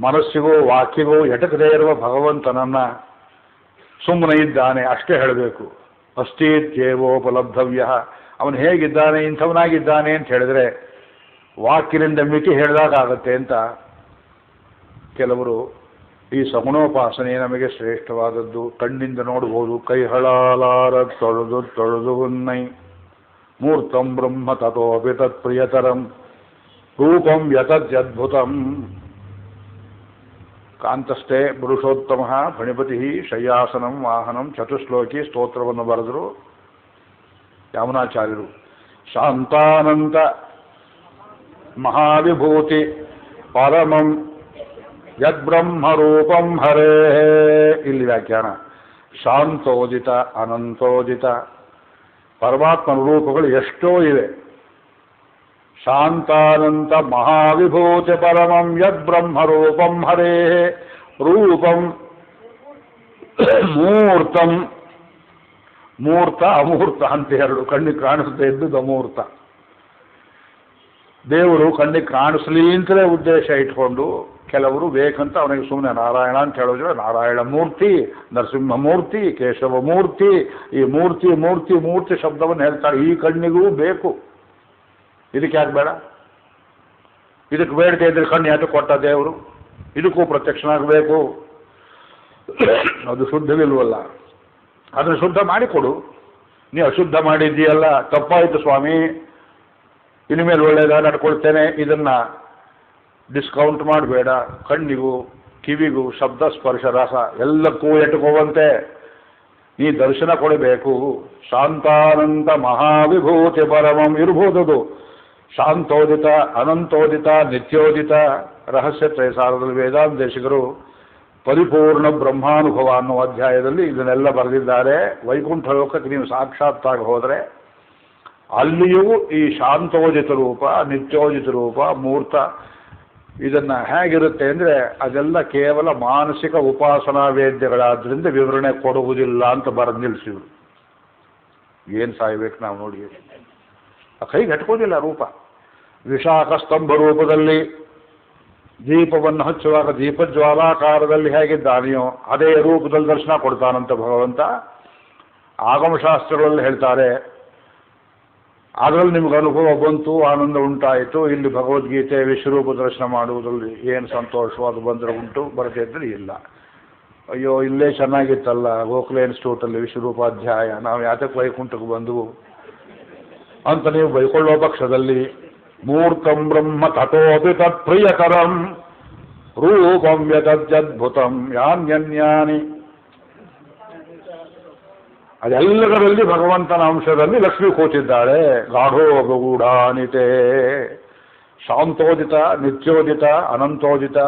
ಮನಸ್ಸಿಗೋ ವಾಕ್ಯಗೋ ಎಟಕದೇ ಇರುವ ಭಗವಂತನನ್ನ ಸುಮ್ಮನೆ ಇದ್ದಾನೆ ಅಷ್ಟೇ ಹೇಳಬೇಕು. ಅಸ್ತಿತ್ವೇವೋಪಲಬ್ಧವ್ಯ, ಅವನು ಹೇಗಿದ್ದಾನೆ, ಇಂಥವನಾಗಿದ್ದಾನೆ ಅಂತ ಹೇಳಿದ್ರೆ ವಾಕ್ಯದಿಂದ ಮಿತಿ ಹೇಳಿದಾಗತ್ತೆ ಅಂತ ಕೆಲವರು. ಈ ಸಗುಣೋಪಾಸನೆ ನಮಗೆ ಶ್ರೇಷ್ಠವಾದದ್ದು. ಕಣ್ಣಿಂದ ನೋಡ್ಬೋದು. ಕೈ ಹಳಾಲಾರ ತೊಳೆದು ತೊಳೆದು ಉನ್ನೈ ಮೂರ್ತಂ ಬ್ರಹ್ಮ ತಥೋಪಿ ತತ್ಪ್ರಿಯತರಂ ರೂಪಂ ಯತದ್ಯದ್ಭುತಂ. ಕಾಂತಸ್ಥೆ ಪುರುಷೋತ್ತಮ ಫಣಿಪತಿ ಶಯ್ಯಾಸನಂ ವಾಹನಂ ಚತುಶ್ಲೋಕಿ ಸ್ತೋತ್ರವನ್ನು ಬರೆದರು ಯಾಮನಾಚಾರ್ಯರು. ಶಾಂತಾನಂತ ಮಹಾವಿಭೂತಿ ಪರಮಂ ಯದ್ಬ್ರಹ್ಮರೂಪಂ ಹರೇ. ಇಲ್ಲಿ ವ್ಯಾಖ್ಯಾನ. ಶಾಂತೋದಿತ ಅನಂತೋದಿತ ಪರಮಾತ್ಮನ ರೂಪಗಳು ಎಷ್ಟೋ ಇವೆ. ಶಾಂತಾನಂತ ಮಹಾವಿಭೂತಿ ಪರಮಂ ಯದ್ಬ್ರಹ್ಮರೂಪಂ ಹರೇ ರೂಪಂ ಮೂರ್ತಂ. ಮೂರ್ತ ಅಮೂರ್ತ ಅಂತ ಎರಡು. ಕಣ್ಣಿಗೆ ಕಾಣಿಸದೇ ಇದ್ದುದು ಅಮೂರ್ತ. ದೇವರು ಕಣ್ಣಿಗೆ ಕಾಣಿಸ್ಲಿ ಅಂತಲೇ ಉದ್ದೇಶ ಇಟ್ಕೊಂಡು ಕೆಲವರು ಬೇಕಂತ ಅವನಿಗೆ ಸುಮ್ಮನೆ ನಾರಾಯಣ ಅಂತ ಹೇಳೋದ್ರೆ ನಾರಾಯಣ ಮೂರ್ತಿ, ನರಸಿಂಹ ಮೂರ್ತಿ, ಕೇಶವ ಮೂರ್ತಿ, ಈ ಮೂರ್ತಿ ಮೂರ್ತಿ ಮೂರ್ತಿ ಶಬ್ದವನ್ನು ಹೇಳ್ತಾರೆ. ಈ ಕಣ್ಣಿಗೂ ಬೇಕು. ಇದಕ್ಕೆ ಯಾಕೆ ಬೇಡ? ಇದಕ್ಕೆ ಬೇಡದೆ ಇದ್ರೆ ಕಣ್ಣು ಯಾಕೆ ಕೊಟ್ಟ ದೇವರು? ಇದಕ್ಕೂ ಪ್ರತ್ಯಕ್ಷನಾಗಬೇಕು. ಅದು ಶುದ್ಧವಿಲ್ವಲ್ಲ. ಅದನ್ನು ಶುದ್ಧ ಮಾಡಿಕೊಡು. ನೀ ಅಶುದ್ಧ ಮಾಡಿದ್ದೀಯಲ್ಲ, ತಪ್ಪಾಯಿತು ಸ್ವಾಮಿ, ಇನ್ಮೇಲೆ ಒಳ್ಳೆಯದ ನಡ್ಕೊಳ್ತೇನೆ, ಇದನ್ನ ಡಿಸ್ಕೌಂಟ್ ಮಾಡಬೇಡ. ಕಣ್ಣಿಗೂ ಕಿವಿಗೂ ಶಬ್ದ ಸ್ಪರ್ಶ ರಸ ಎಲ್ಲಕ್ಕೂ ಎಟ್ಕೋವಂತೆ ನೀ ದರ್ಶನ ಕೊಡಬೇಕು. ಶಾಂತಾನಂತ ಮಹಾವಿಭೂತಿ ಪರಮಂ ಇರ್ಬೋದದು. ಶಾಂತೋದಿತ, ಅನಂತೋದಿತ, ನಿತ್ಯೋದಿತ. ರಹಸ್ಯ ತ್ರಯಸಾರದಲ್ಲಿ ವೇದಾಂತ ದೇಶಿಕರು ಪರಿಪೂರ್ಣ ಬ್ರಹ್ಮಾನುಭವ ಅನ್ನುವ ಅಧ್ಯಾಯದಲ್ಲಿ ಇದನ್ನೆಲ್ಲ ಬರೆದಿದ್ದಾರೆ. ವೈಕುಂಠ ಲೋಕಕ್ಕೆ ನೀವು ಸಾಕ್ಷಾತ್ತಾಗಿ ಹೋದರೆ ಅಲ್ಲಿಯೂ ಈ ಶಾಂತೋದಿತ ರೂಪ, ನಿತ್ಯೋದಿತ ರೂಪ, ಮೂರ್ತ ಇದನ್ನ ಹೇಗಿರುತ್ತೆ ಅಂದರೆ ಅದೆಲ್ಲ ಕೇವಲ ಮಾನಸಿಕ ಉಪಾಸನಾ ವೇದ್ಯಗಳಾದ್ರಿಂದ ವಿವರಣೆ ಕೊಡುವುದಿಲ್ಲ ಅಂತ ಬರೆದು ನಿಲ್ಲಿಸಿದ್ರು. ಏನು ಸಾಯ್ಬೇಕು ನಾವು ನೋಡಿ. ಆ ಕೈಗೆ ಹಟ್ಕೋದಿಲ್ಲ ರೂಪ. ವಿಶಾಖ ಸ್ತಂಭ ರೂಪದಲ್ಲಿ ದೀಪವನ್ನು ಹಚ್ಚುವಾಗ ದೀಪಜ್ವಾಲಾಕಾರದಲ್ಲಿ ಹೇಗಿದ್ದಾನೆಯೋ ಅದೇ ರೂಪದಲ್ಲಿ ದರ್ಶನ ಕೊಡ್ತಾನಂತ ಭಗವಂತ. ಆಗಮಶಾಸ್ತ್ರಗಳಲ್ಲಿ ಹೇಳ್ತಾರೆ. ಅದರಲ್ಲಿ ನಿಮ್ಗೆ ಅನುಭವ ಬಂತು, ಆನಂದ ಉಂಟಾಯಿತು. ಇಲ್ಲಿ ಭಗವದ್ಗೀತೆ ವಿಶ್ವರೂಪ ದರ್ಶನ ಮಾಡುವುದರಲ್ಲಿ ಏನು ಸಂತೋಷವೋ ಅದು ಬಂದರೆ ಉಂಟು, ಬರದೇ ಇದ್ರೆ ಇಲ್ಲ. ಅಯ್ಯೋ ಇಲ್ಲೇ ಚೆನ್ನಾಗಿತ್ತಲ್ಲ ಗೋಖಲೆ ಇನ್ಸ್ಟಿಟ್ಯೂಟಲ್ಲಿ ವಿಶ್ವರೂಪಾಧ್ಯಾಯ, ನಾವು ಯಾತಕ್ಕೆ ವೈಕುಂಠಕ್ಕೆ ಬಂದವು ಅಂತ ನೀವು ಬೈಕೊಳ್ಳೋ ಪಕ್ಷದಲ್ಲಿ ಮೂರ್ತಂ ಬ್ರಹ್ಮ ತಥೋಪಿ ತತ್ಪ್ರಿಯಕರಂ ರೂಪಂ ಯತದ್ಯದ್ಭುತಂ ಯಾನ್ಯನ್ಯಾನಿ. ಅದೆಲ್ಲದರಲ್ಲಿ ಭಗವಂತನ ಅಂಶದಲ್ಲಿ ಲಕ್ಷ್ಮಿ ಕೂತಿದ್ದಾಳೆ. ಗಾಢೋಗೂಢಾನಿತೆ. ಶಾಂತೋದಿತ, ನಿತ್ಯೋದಿತ, ಅನಂತೋದಿತ,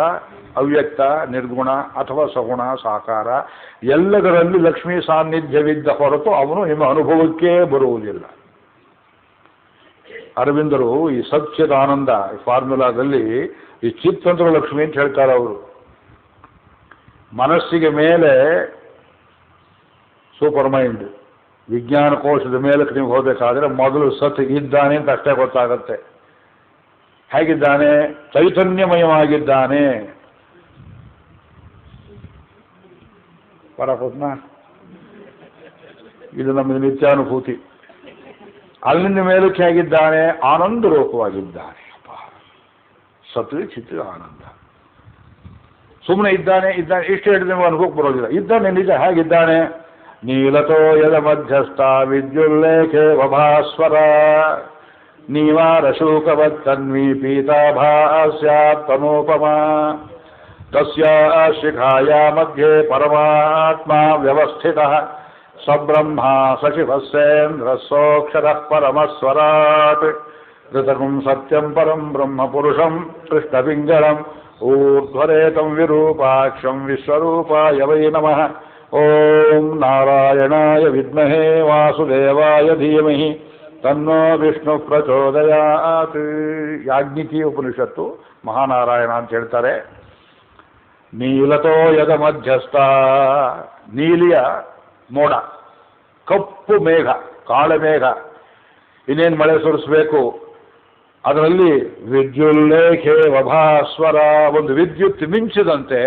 ಅವ್ಯಕ್ತ, ನಿರ್ಗುಣ ಅಥವಾ ಸಗುಣ, ಸಾಕಾರ ಎಲ್ಲದರಲ್ಲಿ ಲಕ್ಷ್ಮೀ ಸಾನ್ನಿಧ್ಯವಿದ್ದ ಹೊರತು ಅವನು ನಿಮ್ಮ ಅನುಭವಕ್ಕೇ ಬರುವುದಿಲ್ಲ. ಅರವಿಂದರು ಈ ಸತ್ಯದ ಆನಂದ ಫಾರ್ಮುಲಾದಲ್ಲಿ ಈ ಚಿತ್ತಂತ್ರ ಲಕ್ಷ್ಮಿ ಅಂತ ಹೇಳ್ತಾರೆ ಅವರು. ಮನಸ್ಸಿಗೆ ಮೇಲೆ ಸೂಪರ್ ಮೈಂಡ್, ವಿಜ್ಞಾನ ಕೋಶದ ಮೇಲಕ್ಕೆ ನೀವು ಹೋಗಬೇಕಾದ್ರೆ ಮೊದಲು ಸತ್ ಇದ್ದಾನೆ ಅಂತ ಅಷ್ಟೇ ಗೊತ್ತಾಗತ್ತೆ. ಹೇಗಿದ್ದಾನೆ? ಚೈತನ್ಯಮಯವಾಗಿದ್ದಾನೆ. ಪರಪತ್ನ ಇದು ನಮಗೆ ನಿತ್ಯಾನುಭೂತಿ. ಅಲ್ಲಿಂದ ಮೇಲಕ್ಕೆ ಹೇಗಿದ್ದಾನೆ? ಆನಂದ ರೂಪವಾಗಿದ್ದಾನೆ. ಸತ್ ಚಿತ್ರ ಆನಂದ. ಸುಮ್ಮನೆ ಇದ್ದಾನೆ ಇಷ್ಟು ಹೇಳಿದ್ರೆ ನೀವು ಅನುಭವಕ್ಕೆ ಬರೋದಿಲ್ಲ. ಇದ್ದಾನೆ ನಿಜ, ಹೇಗಿದ್ದಾನೆ? ನೀಲತೋ ಯದ ಮಧ್ಯಸ್ಥ ವಿದ್ಯುಲ್ಲೇಖೆ ವಭಾಸ್ವರ ನೀವಾರ ಶೂಕವತ್ತನ್ವಿ ಪೀತಾಭಾಸ್ಯಾತ್ ತನೋಪಮಾ ತಸ್ಯ ಶಿಖಾಯ ಮಧ್ಯೆ ಪರಮಾತ್ಮ ವ್ಯವಸ್ಥಿತಃ ಸಬ್ರಹ್ಮ ಸಚಿವಸ್ಸೇಂದ್ರ ಸೋಕ್ಷರಃ ಪರಮಸ್ವರಾಟ್ ಋತಕಂ ಸತ್ಯಂ ಪರಂ ಬ್ರಹ್ಮ ಪುರುಷಂ ಕೃಷ್ಣಪಿಂಗಳಂ ಊರ್ಧ್ವರೇತಂ ವಿರೂಪಾಕ್ಷಂ ವಿಶ್ವರೂಪಾಯ ವೈ ನಮಃ. ಓಂ ನಾರಾಯಣಾಯ ವಿದ್ಮಹೇ ವಾಸುದೇವಾಯ ಧೀಮಹಿ ತನ್ನೋ ವಿಷ್ಣು ಪ್ರಚೋದಯಾತ್. ಯಾಜ್ಞಿಕೀ ಉಪನಿಷತ್ತು ಮಹಾನಾರಾಯಣ ಅಂತ ಹೇಳ್ತಾರೆ. ನೀಲತೋ ಯದ ಮಧ್ಯಸ್ಥ, ನೀಲಿಯ ಮೋಡ, ಕಪ್ಪು ಮೇಘ, ಕಾಳಮೇಘ, ಇನ್ನೇನು ಮಳೆ ಸುರಿಸಬೇಕು. ಅದರಲ್ಲಿ ವಿದ್ಯುಲ್ಲೇಖೆ ವಭಾಸ್ವರ, ಒಂದು ವಿದ್ಯುತ್ ಮಿಂಚಿದಂತೆ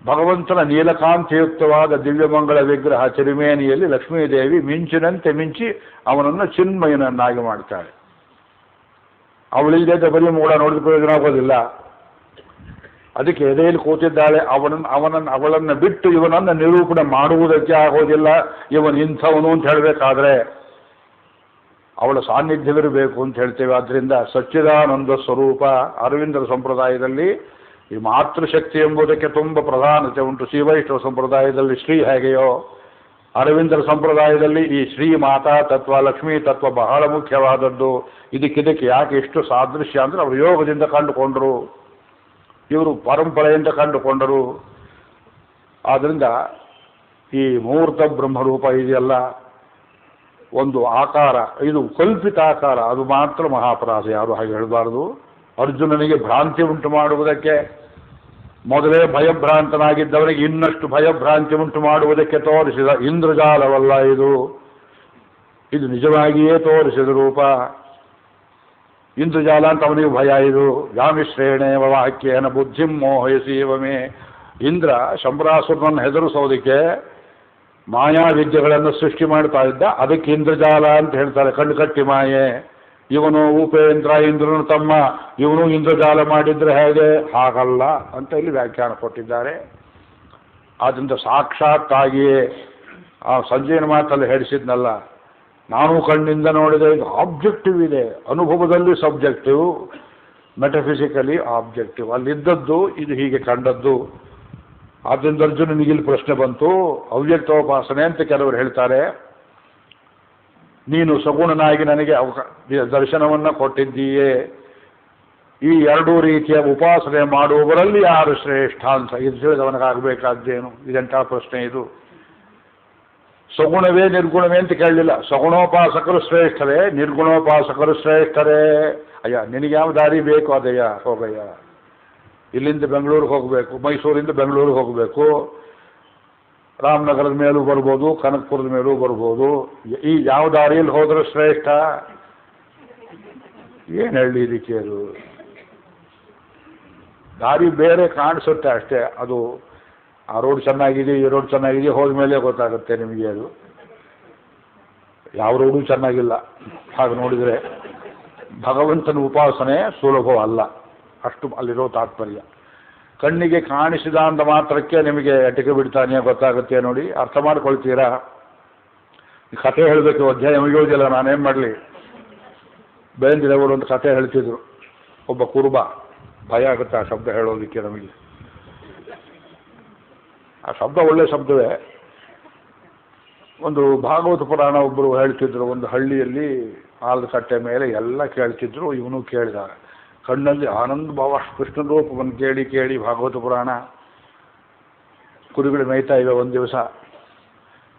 ಭಗವಂತನ ನೀಲಕಾಂತಿಯುಕ್ತವಾದ ದಿವ್ಯಮಂಗಳ ವಿಗ್ರಹ ಚಿರುಮೇನಿಯಲ್ಲಿ ಲಕ್ಷ್ಮೀದೇವಿ ಮಿಂಚಿನಂತೆ ಮಿಂಚಿ ಅವನನ್ನು ಚಿನ್ಮಯನನ್ನಾಗಿ ಮಾಡ್ತಾಳೆ. ಅವಳಿಲ್ಲದೆ ಬರೀ ಮೋಡ ನೋಡಿದ ಪ್ರಯೋಜನ ಆಗೋದಿಲ್ಲ. ಅದಕ್ಕೆ ಎದೆಯಲ್ಲಿ ಕೂತಿದ್ದಾಳೆ. ಅವಳನ್ನು ಬಿಟ್ಟು ಇವನನ್ನು ನಿರೂಪಣೆ ಮಾಡುವುದಕ್ಕೆ ಆಗೋದಿಲ್ಲ. ಇವನು ಇಂಥವನು ಅಂತ ಹೇಳಬೇಕಾದ್ರೆ ಅವಳ ಸಾನ್ನಿಧ್ಯವಿರಬೇಕು ಅಂತ ಹೇಳ್ತೇವೆ. ಆದ್ದರಿಂದ ಸಚ್ಚಿದಾನಂದ ಸ್ವರೂಪ ಅರವಿಂದರ ಸಂಪ್ರದಾಯದಲ್ಲಿ ಈ ಮಾತೃಶಕ್ತಿ ಎಂಬುದಕ್ಕೆ ತುಂಬ ಪ್ರಾಧಾನ್ಯತೆ ಉಂಟು. ಶ್ರೀವೈಷ್ಣವ ಸಂಪ್ರದಾಯದಲ್ಲಿ ಶ್ರೀ ಹೇಗೆಯೋ, ಅರವಿಂದರ ಸಂಪ್ರದಾಯದಲ್ಲಿ ಈ ಶ್ರೀ ಮಾತಾ ತತ್ವ, ಲಕ್ಷ್ಮೀ ತತ್ವ ಬಹಳ ಮುಖ್ಯವಾದದ್ದು. ಇದಕ್ಕೆ ಯಾಕೆ ಇಷ್ಟು ಸಾದೃಶ್ಯ ಅಂದರೆ ಅವರು ಯೋಗದಿಂದ ಕಂಡುಕೊಂಡರು, ಇವರು ಪರಂಪರೆಯಿಂದ ಕಂಡುಕೊಂಡರು. ಆದ್ದರಿಂದ ಈ ಮುಹೂರ್ತ ಬ್ರಹ್ಮರೂಪ ಇದೆಯಲ್ಲ, ಒಂದು ಆಕಾರ, ಇದು ಕಲ್ಪಿತ ಆಕಾರ, ಅದು ಮಾತ್ರ ಮಹಾಪರಾಧ. ಯಾರು ಹಾಗೆ ಹೇಳಬಾರದು. ಅರ್ಜುನನಿಗೆ ಭ್ರಾಂತಿ ಉಂಟು ಮಾಡುವುದಕ್ಕೆ, ಮೊದಲೇ ಭಯಭ್ರಾಂತನಾಗಿದ್ದವನಿಗೆ ಇನ್ನಷ್ಟು ಭಯಭ್ರಾಂತಿ ಉಂಟು ಮಾಡುವುದಕ್ಕೆ ತೋರಿಸಿದ ಇಂದ್ರಜಾಲವಲ್ಲ ಇದು. ಇದು ನಿಜವಾಗಿಯೇ ತೋರಿಸಿದ ರೂಪ. ಇಂದ್ರಜಾಲ ಅಂತ ಅವನಿಗೆ ಭಯ. ಇದು ವ್ಯಾಮಿಶ್ರೇಣೇವ ವಾಕ್ಯೇನ ಬುದ್ಧಿಂ ಮೋಹಯಸೀವಮೇ. ಇಂದ್ರ ಶಂಬರಾಸುರನನ್ನು ಹೆದರಿಸೋದಕ್ಕೆ ಮಾಯಾವಿದ್ಯೆಗಳನ್ನು ಸೃಷ್ಟಿ ಮಾಡ್ತಾ ಇದ್ದ. ಅದಕ್ಕೆ ಇಂದ್ರಜಾಲ ಅಂತ ಹೇಳ್ತಾರೆ, ಕಣ್ಣು ಕಟ್ಟಿ ಮಾಯೆ. ಇವನು ಉಪೇಂದ್ರ, ಇಂದ್ರನು ತಮ್ಮ, ಇವನು ಇಂದ್ರಜಾಲ ಮಾಡಿದ್ರೆ ಹೇಗೆ? ಹಾಗಲ್ಲ ಅಂತ ಇಲ್ಲಿ ವ್ಯಾಖ್ಯಾನ ಕೊಟ್ಟಿದ್ದಾರೆ. ಆದ್ದರಿಂದ ಸಾಕ್ಷಾತ್ತಾಗಿಯೇ ಆ ಸಂಜಯನ ಮಾತಲ್ಲಿ ಹೇಳಿಸಿದ್ನಲ್ಲ, ನಾನು ಕಣ್ಣಿಂದ ನೋಡಿದೆ. ಇದು ಆಬ್ಜೆಕ್ಟಿವ್ ಇದೆ, ಅನುಭವದಲ್ಲಿ ಸಬ್ಜೆಕ್ಟಿವ್, ಮೆಟಫಿಸಿಕಲಿ ಆಬ್ಜೆಕ್ಟಿವ್. ಅಲ್ಲಿದ್ದದ್ದು ಇದು ಹೀಗೆ ಕಂಡದ್ದು. ಆದ್ದರಿಂದ ಅರ್ಜುನನಿಗೆ ಇಲ್ಲಿ ಪ್ರಶ್ನೆ ಬಂತು. ಅವ್ಯಕ್ತೋಪಾಸನೆ ಅಂತ ಕೆಲವರು ಹೇಳ್ತಾರೆ. ನೀನು ಸಗುಣನಾಗಿ ನನಗೆ ದರ್ಶನವನ್ನು ಕೊಟ್ಟಿದ್ದೀಯೇ. ಈ ಎರಡೂ ರೀತಿಯ ಉಪಾಸನೆ ಮಾಡುವವರಲ್ಲಿ ಯಾರು ಶ್ರೇಷ್ಠ ಅಂತ ಇದು ತಿಳಿದವನಿಗಾಗಬೇಕಾದ್ದೇನು? ಇದೆಂಥ ಪ್ರಶ್ನೆ ಇದು. ಸಗುಣವೇ ನಿರ್ಗುಣವೇ ಅಂತ ಕೇಳಲಿಲ್ಲ. ಸಗುಣೋಪಾಸಕರು ಶ್ರೇಷ್ಠರೇ, ನಿರ್ಗುಣೋಪಾಸಕರು ಶ್ರೇಷ್ಠರೇ. ಅಯ್ಯ, ನಿನಗೆ ಯಾವ ದಾರಿ ಬೇಕು ಅದಯ್ಯ, ಹೋಗಯ್ಯ. ಇಲ್ಲಿಂದ ಬೆಂಗಳೂರಿಗೆ ಹೋಗಬೇಕು, ಮೈಸೂರಿಂದ ಬೆಂಗಳೂರಿಗೆ ಹೋಗಬೇಕು, ರಾಮನಗರದ ಮೇಲೂ ಬರ್ಬೋದು, ಕನಕಪುರದ ಮೇಲೂ ಬರ್ಬೋದು. ಈ ಯಾವ ದಾರಿಯಲ್ಲಿ ಹೋದ್ರೆ ಶ್ರೇಷ್ಠ? ಏನು ಹೇಳಿ ಇದಕ್ಕೆ? ಅದು ದಾರಿ ಬೇರೆ ಕಾಣಿಸುತ್ತೆ ಅಷ್ಟೇ. ಅದು ಆ ರೋಡ್ ಚೆನ್ನಾಗಿದೆ, ಈ ರೋಡ್ ಚೆನ್ನಾಗಿದೆ, ಹೋದ್ಮೇಲೆ ಗೊತ್ತಾಗುತ್ತೆ ನಿಮಗೆ. ಅದು ಯಾವ ರೋಡು ಚೆನ್ನಾಗಿಲ್ಲ. ಹಾಗೆ ನೋಡಿದರೆ ಭಗವಂತನ ಉಪಾಸನೆ ಸುಲಭವಲ್ಲ, ಅಷ್ಟು ಅಲ್ಲಿರೋ ತಾತ್ಪರ್ಯ. ಕಣ್ಣಿಗೆ ಕಾಣಿಸಿದ ಅಂದ ಮಾತ್ರಕ್ಕೆ ನಿಮಗೆ ಅಟಿಕೆ ಬಿಡ್ತಾನೆ ಗೊತ್ತಾಗುತ್ತೆ ನೋಡಿ. ಅರ್ಥ ಮಾಡ್ಕೊಳ್ತೀರಾ? ಈ ಕಥೆ ಹೇಳಬೇಕು, ಅಧ್ಯಾಯ ಮುಗಿಯೋದಿಲ್ಲ, ನಾನೇನು ಮಾಡಲಿ. ಬೇಂದ್ರೆಯವರು ಒಂದು ಕಥೆ ಹೇಳ್ತಿದ್ರು. ಒಬ್ಬ ಕುರುಬ, ಭಯ ಆಗುತ್ತೆ ಆ ಶಬ್ದ ಹೇಳೋದಕ್ಕೆ ನಮಗೆ. ಆ ಶಬ್ದ ಒಳ್ಳೆ ಶಬ್ದವೇ. ಒಂದು ಭಾಗವತ ಪುರಾಣ ಒಬ್ಬರು ಹೇಳ್ತಿದ್ರು. ಒಂದು ಹಳ್ಳಿಯಲ್ಲಿ ಆಲದ ಕಟ್ಟೆ ಮೇಲೆ ಎಲ್ಲ ಕೇಳ್ತಿದ್ರು. ಇವನು ಕೇಳಿದ. ಕಣ್ಣಲ್ಲಿ ಆನಂದ ಭಾವ, ಕೃಷ್ಣ ರೂಪವನ್ನು ಕೇಳಿ ಕೇಳಿ ಭಾಗವತ ಪುರಾಣ. ಕುರಿಗಳು ಮೇಯ್ತಾ ಇವೆ. ಒಂದು ದಿವಸ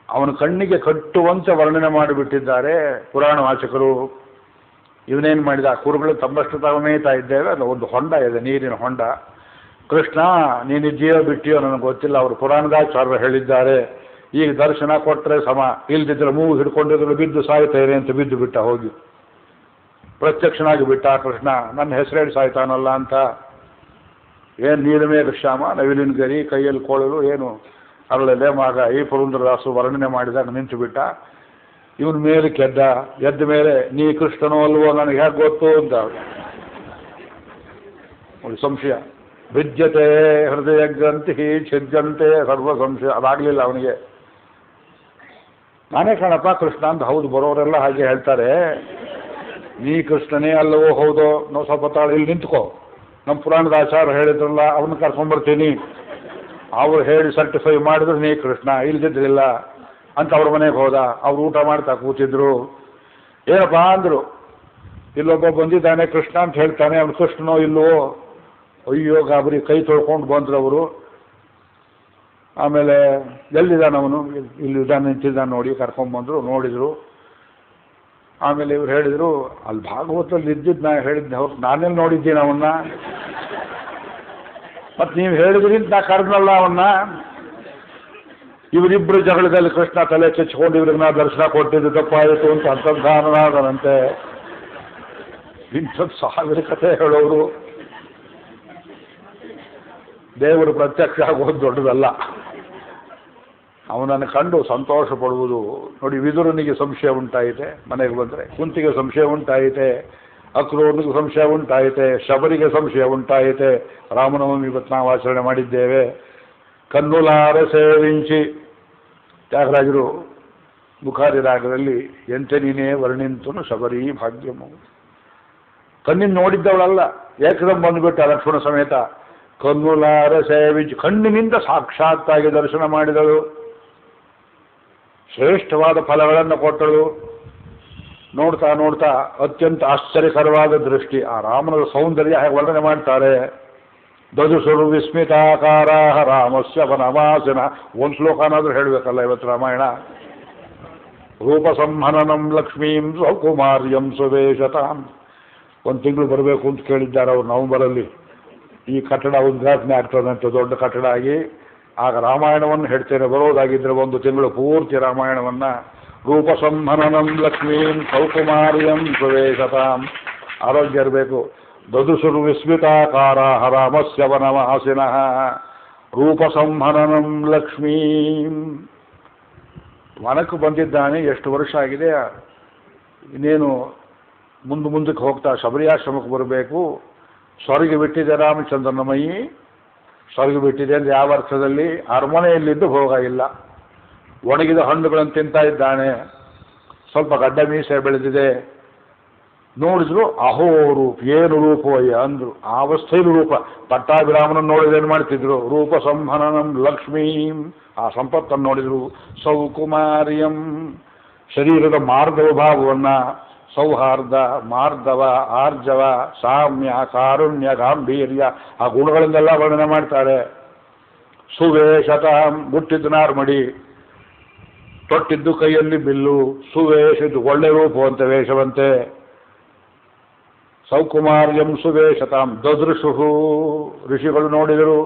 ಅವನ ಕಣ್ಣಿಗೆ ಕಟ್ಟುವಂತೆ ವರ್ಣನೆ ಮಾಡಿಬಿಟ್ಟಿದ್ದಾರೆ ಪುರಾಣ ವಾಚಕರು. ಇವನೇನು ಮಾಡಿದ? ಕುರುಗಳು ತಮ್ಮಷ್ಟು ತಾವು ಮೇಯ್ತಾ ಇದ್ದೇವೆ, ಅದು ಒಂದು ಹೊಂಡ ಇದೆ, ನೀರಿನ ಹೊಂಡ. ಕೃಷ್ಣ, ನೀನು ಜೀವ ಬಿಟ್ಟಿಯೋ ನನಗೆ ಗೊತ್ತಿಲ್ಲ, ಅವರು ಪುರಾಣದಾಚಾರ್ಯರು ಹೇಳಿದ್ದಾರೆ, ಈಗ ದರ್ಶನ ಕೊಟ್ಟರೆ ಸಮ, ಇಲ್ದಿದ್ರೆ ಮೂಗು ಹಿಡ್ಕೊಂಡಿದ್ರು ಬಿದ್ದು ಸಾಯ್ತೇನೆ ಅಂತ ಬಿದ್ದು ಬಿಟ್ಟ. ಹೋಗಿ ಪ್ರತ್ಯಕ್ಷನಾಗಿ ಬಿಟ್ಟ ಕೃಷ್ಣ. ನನ್ನ ಹೆಸರೇಳಿ ಸಾಯ್ತಾನಲ್ಲ ಅಂತ. ಏನು ನೀಲಮೇಘ ಶ್ಯಾಮ, ನವಿಲಿನ ಗರಿ, ಕೈಯಲ್ಲಿ ಕೋಳಲು, ಏನು ಅರಳಲೆ ಮಗ, ಈ ಪುರಂದರದಾಸರು ವರ್ಣನೆ ಮಾಡಿದಾಗ ನಿಂತು ಬಿಟ್ಟ. ಇವನ ಮೇಲೆ ಕೆದ್ದ. ಎದ್ದ ಮೇಲೆ ನೀ ಕೃಷ್ಣನೋ ಅಲ್ವೋ ನನಗೆ ಹೇಗೆ ಗೊತ್ತು ಅಂತ ಒಂದು ಸಂಶಯ. ಭಿದ್ಯತೆ ಹೃದಯ ಗ್ರಂಥಿ ಛಿದ್ಯಂತೆ ಸರ್ವ ಸಂಶಯ. ಅದಾಗಲಿಲ್ಲ ಅವನಿಗೆ. ನಾನೇ ಕಣಪ್ಪ ಕೃಷ್ಣ ಅಂತ. ಹೌದು, ಬರೋರೆಲ್ಲ ಹಾಗೆ ಹೇಳ್ತಾರೆ. ನೀ ಕೃಷ್ಣನೇ ಅಲ್ಲವೋ ಹೌದೋ? ನಾವು ಸ್ವಲ್ಪ ತಾಳು ಇಲ್ಲಿ ನಿಂತ್ಕೋ, ನಮ್ಮ ಪುರಾಣದ ಆಚಾರ ಹೇಳಿದ್ರಲ್ಲ ಅವನ್ನ ಕರ್ಕೊಂಡ್ಬರ್ತೀನಿ, ಅವ್ರು ಹೇಳಿ ಸರ್ಟಿಫೈ ಮಾಡಿದ್ರು ನೀ ಕೃಷ್ಣ, ಇಲ್ದಿದ್ರಿಲ್ಲ ಅಂತ ಅವ್ರ ಮನೆಗೆ ಹೋದ. ಅವ್ರು ಊಟ ಮಾಡ್ತಾ ಕೂತಿದ್ರು. ಏನಪ್ಪ ಅಂದರು. ಇಲ್ಲೊಬ್ಬ ಬಂದಿದ್ದಾನೆ ಕೃಷ್ಣ ಅಂತ ಹೇಳ್ತಾನೆ, ಅವ್ನು ಕೃಷ್ಣನೋ ಇಲ್ಲವೋ? ಅಯ್ಯೋ ಗಾಬರಿ, ಕೈ ತೊಳ್ಕೊಂಡು ಬಂದ್ರು ಅವರು. ಆಮೇಲೆ ಎಲ್ಲಿದ್ದಾನವನು? ಇಲ್ಲಿದ್ದಾನೆ, ನಿಂತಿದ್ದಾನೆ ನೋಡಿ. ಕರ್ಕೊಂಡ್ಬಂದರು, ನೋಡಿದರು. ಆಮೇಲೆ ಇವ್ರು ಹೇಳಿದರು, ಅಲ್ಲಿ ಭಾಗವತಲ್ಲಿ ಇದ್ದಿದ್ದು ನಾ ಹೇಳಿದ್ದೆ, ಅವ್ರು ನಾನೆಲ್ಲಿ ನೋಡಿದ್ದೀನಿ ಅವನ್ನ? ಮತ್ತು ನೀವು ಹೇಳಿದ್ರಿ ಅಂತ ನಾ ಕರೆದ್ನಲ್ಲ ಅವನ್ನ. ಇವರಿಬ್ಬರು ಜಗಳದಲ್ಲಿ ಕೃಷ್ಣ ತಲೆ ಕೆಚ್ಕೊಂಡು ಇವ್ರಿಗೆ ನಾ ದರ್ಶನ ಕೊಟ್ಟಿದ್ದು ತಪ್ಪಾಯಿತು ಅಂತ ಅಂತರ್ಧಾನನಾದನಂತೆ. ಇಂಥದ್ದು 1000 ಕಥೆ ಹೇಳೋರು. ದೇವರು ಪ್ರತ್ಯಕ್ಷ ಆಗೋದು ದೊಡ್ಡದಲ್ಲ. ಅವನನ್ನು ಕಂಡು ಸಂತೋಷ ಪಡುವುದು. ನೋಡಿ, ವಿದುರನಿಗೆ ಸಂಶಯ ಉಂಟಾಯಿತೆ ಮನೆಗೆ ಬಂದರೆ, ಕುಂತಿಗೆ ಸಂಶಯ ಉಂಟಾಯಿತೆ, ಅಕ್ರೂರನಿಗೆ ಸಂಶಯ ಉಂಟಾಯಿತೆ, ಶಬರಿಗೆ ಸಂಶಯ ಉಂಟಾಯಿತೆ. ರಾಮನವಮಿ ಇವತ್ತು ನಾವು ಆಚರಣೆ ಮಾಡಿದ್ದೇವೆ. ಕನ್ನುಲಾರ ಸೇವಿಂಚಿ ತ್ಯಾಗರಾಜರು ಬುಖಾರಿ ರಾಗದಲ್ಲಿ ಎಂತೆ ನೀನೇ ವರ್ಣಿಂತನು ಶಬರಿ ಭಾಗ್ಯಮು. ಕಣ್ಣಿನ ನೋಡಿದ್ದವಳಲ್ಲ, ಏಕದಂ ಬಂದುಬಿಟ್ಟ ಲಕ್ಷ್ಮಣ ಸಮೇತ. ಕನ್ನುಲಾರ ಸೇವಿಂಚಿ, ಕಣ್ಣಿನಿಂದ ಸಾಕ್ಷಾತ್ತಾಗಿ ದರ್ಶನ ಮಾಡಿದಳು. ಶ್ರೇಷ್ಠವಾದ ಫಲಗಳನ್ನು ಕೊಟ್ಟಳು. ನೋಡ್ತಾ ನೋಡ್ತಾ ಅತ್ಯಂತ ಆಶ್ಚರ್ಯಕರವಾದ ದೃಷ್ಟಿ. ಆ ರಾಮನ ಸೌಂದರ್ಯ ಹೇಗೆ ವರ್ಣನೆ ಮಾಡ್ತಾರೆ. ದದುಸುರು ವಿಸ್ಮಿತಾಕಾರ ರಾಮಸ್ಯ ವನವಾಸಿನ. ಒಂದು ಶ್ಲೋಕನಾದ್ರೂ ಹೇಳಬೇಕಲ್ಲ ಇವತ್ತು ರಾಮಾಯಣ. ರೂಪ ಸಂಹನನಂ ಲಕ್ಷ್ಮೀಂ ಸೌಕುಮಾರ್ಯಂ ಸುವೇಶತಾಂ. 1 ತಿಂಗಳು ಬರಬೇಕು ಅಂತ ಕೇಳಿದ್ದಾರೆ ಅವರು ನವೆಂಬರಲ್ಲಿ. ಈ ಕಟ್ಟಡ ಉದ್ಘಾಟನೆ ಆಗ್ತದಂತೆ, ದೊಡ್ಡ ಕಟ್ಟಡ ಆಗಿ. ಆಗ ರಾಮಾಯಣವನ್ನು ಹೇಳ್ತೇನೆ, ಬರೋದಾಗಿದ್ದರೆ 1 ತಿಂಗಳು ಪೂರ್ತಿ ರಾಮಾಯಣವನ್ನು. ರೂಪ ಸಂಹನನಂ ಲಕ್ಷ್ಮೀಂ ಸೌಕುಮಾರ್ಯಂ ಸುವೇಶತಾಂ. ಆರೋಗ್ಯ ಇರಬೇಕು. ದದುಸುರು ವಿಸ್ಮಿತಾಕಾರ ರಾಮಸ್ಯ ವನವಾಸಿನಃ. ರೂಪ ಸಂಹನನಂ ಲಕ್ಷ್ಮೀಂ. ವನಕ್ಕೆ ಬಂದಿದ್ದಾನೆ, ಎಷ್ಟು ವರ್ಷ ಆಗಿದೆ, ಇನ್ನೇನು ಮುಂದಕ್ಕೆ ಹೋಗ್ತಾ ಶಬರಿಯಾಶ್ರಮಕ್ಕೆ ಬರಬೇಕು. ಸ್ವರ್ಗ ಬಿಟ್ಟಿದೆ ರಾಮಚಂದ್ರನ ಮೈ. ಸ್ವರ್ಗ ಬಿಟ್ಟಿದೆ ಅಂದರೆ ಯಾವ ಅರ್ಥದಲ್ಲಿ? ಅರಮನೆಯಲ್ಲಿದ್ದು ಭೋಗ ಇಲ್ಲ. ಒಣಗಿದ ಹಣ್ಣುಗಳನ್ನು ತಿಂತಾ ಇದ್ದಾನೆ. ಸ್ವಲ್ಪ ಗಡ್ಡ ಮೀಸೆ ಬೆಳೆದಿದೆ. ನೋಡಿದ್ರು ಅಹೋ ರೂಪ, ಏನು ರೂಪವಯ್ಯ ಅಂದ್ರು. ಆ ಅವಸ್ಥೆಯಲ್ಲಿ ರೂಪ. ಪಟ್ಟಾಭಿರಾಮನನ್ನು ನೋಡಿದೇನು ಮಾಡ್ತಿದ್ರು? ರೂಪ ಸಂಹನನಂ ಲಕ್ಷ್ಮೀಂ. ಆ ಸಂಪತ್ತನ್ನು ನೋಡಿದ್ರು. ಸೌಕುಮಾರ್ಯಂ, ಶರೀರದ ಮಾರ್ಧವ ಭಾವವನ್ನು, ಸೌಹಾರ್ದ, ಮಾರ್ಧವ, ಆರ್ಜವ, ಸಾಮ್ಯ, ಕಾರುಣ್ಯ, ಗಾಂಭೀರ್ಯ, ಆ ಗುಣಗಳಿಂದೆಲ್ಲ ವರ್ಣನೆ ಮಾಡ್ತಾರೆ. ಸುವೇಶತಾಂ, ಮುಟ್ಟಿದ್ದು ನಾರ್ಮಡಿ, ತೊಟ್ಟಿದ್ದು ಕೈಯಲ್ಲಿ ಬಿಲ್ಲು. ಸುವೇಶದ್ದು ಒಳ್ಳೆ ರೂಪವಂತೆ, ವೇಷವಂತೆ. ಸೌಕುಮಾರ್ಯಂ ಸುವೇಶತಾಂ. ದದೃಶುಹು, ಋಷಿಗಳು ನೋಡಿದರು.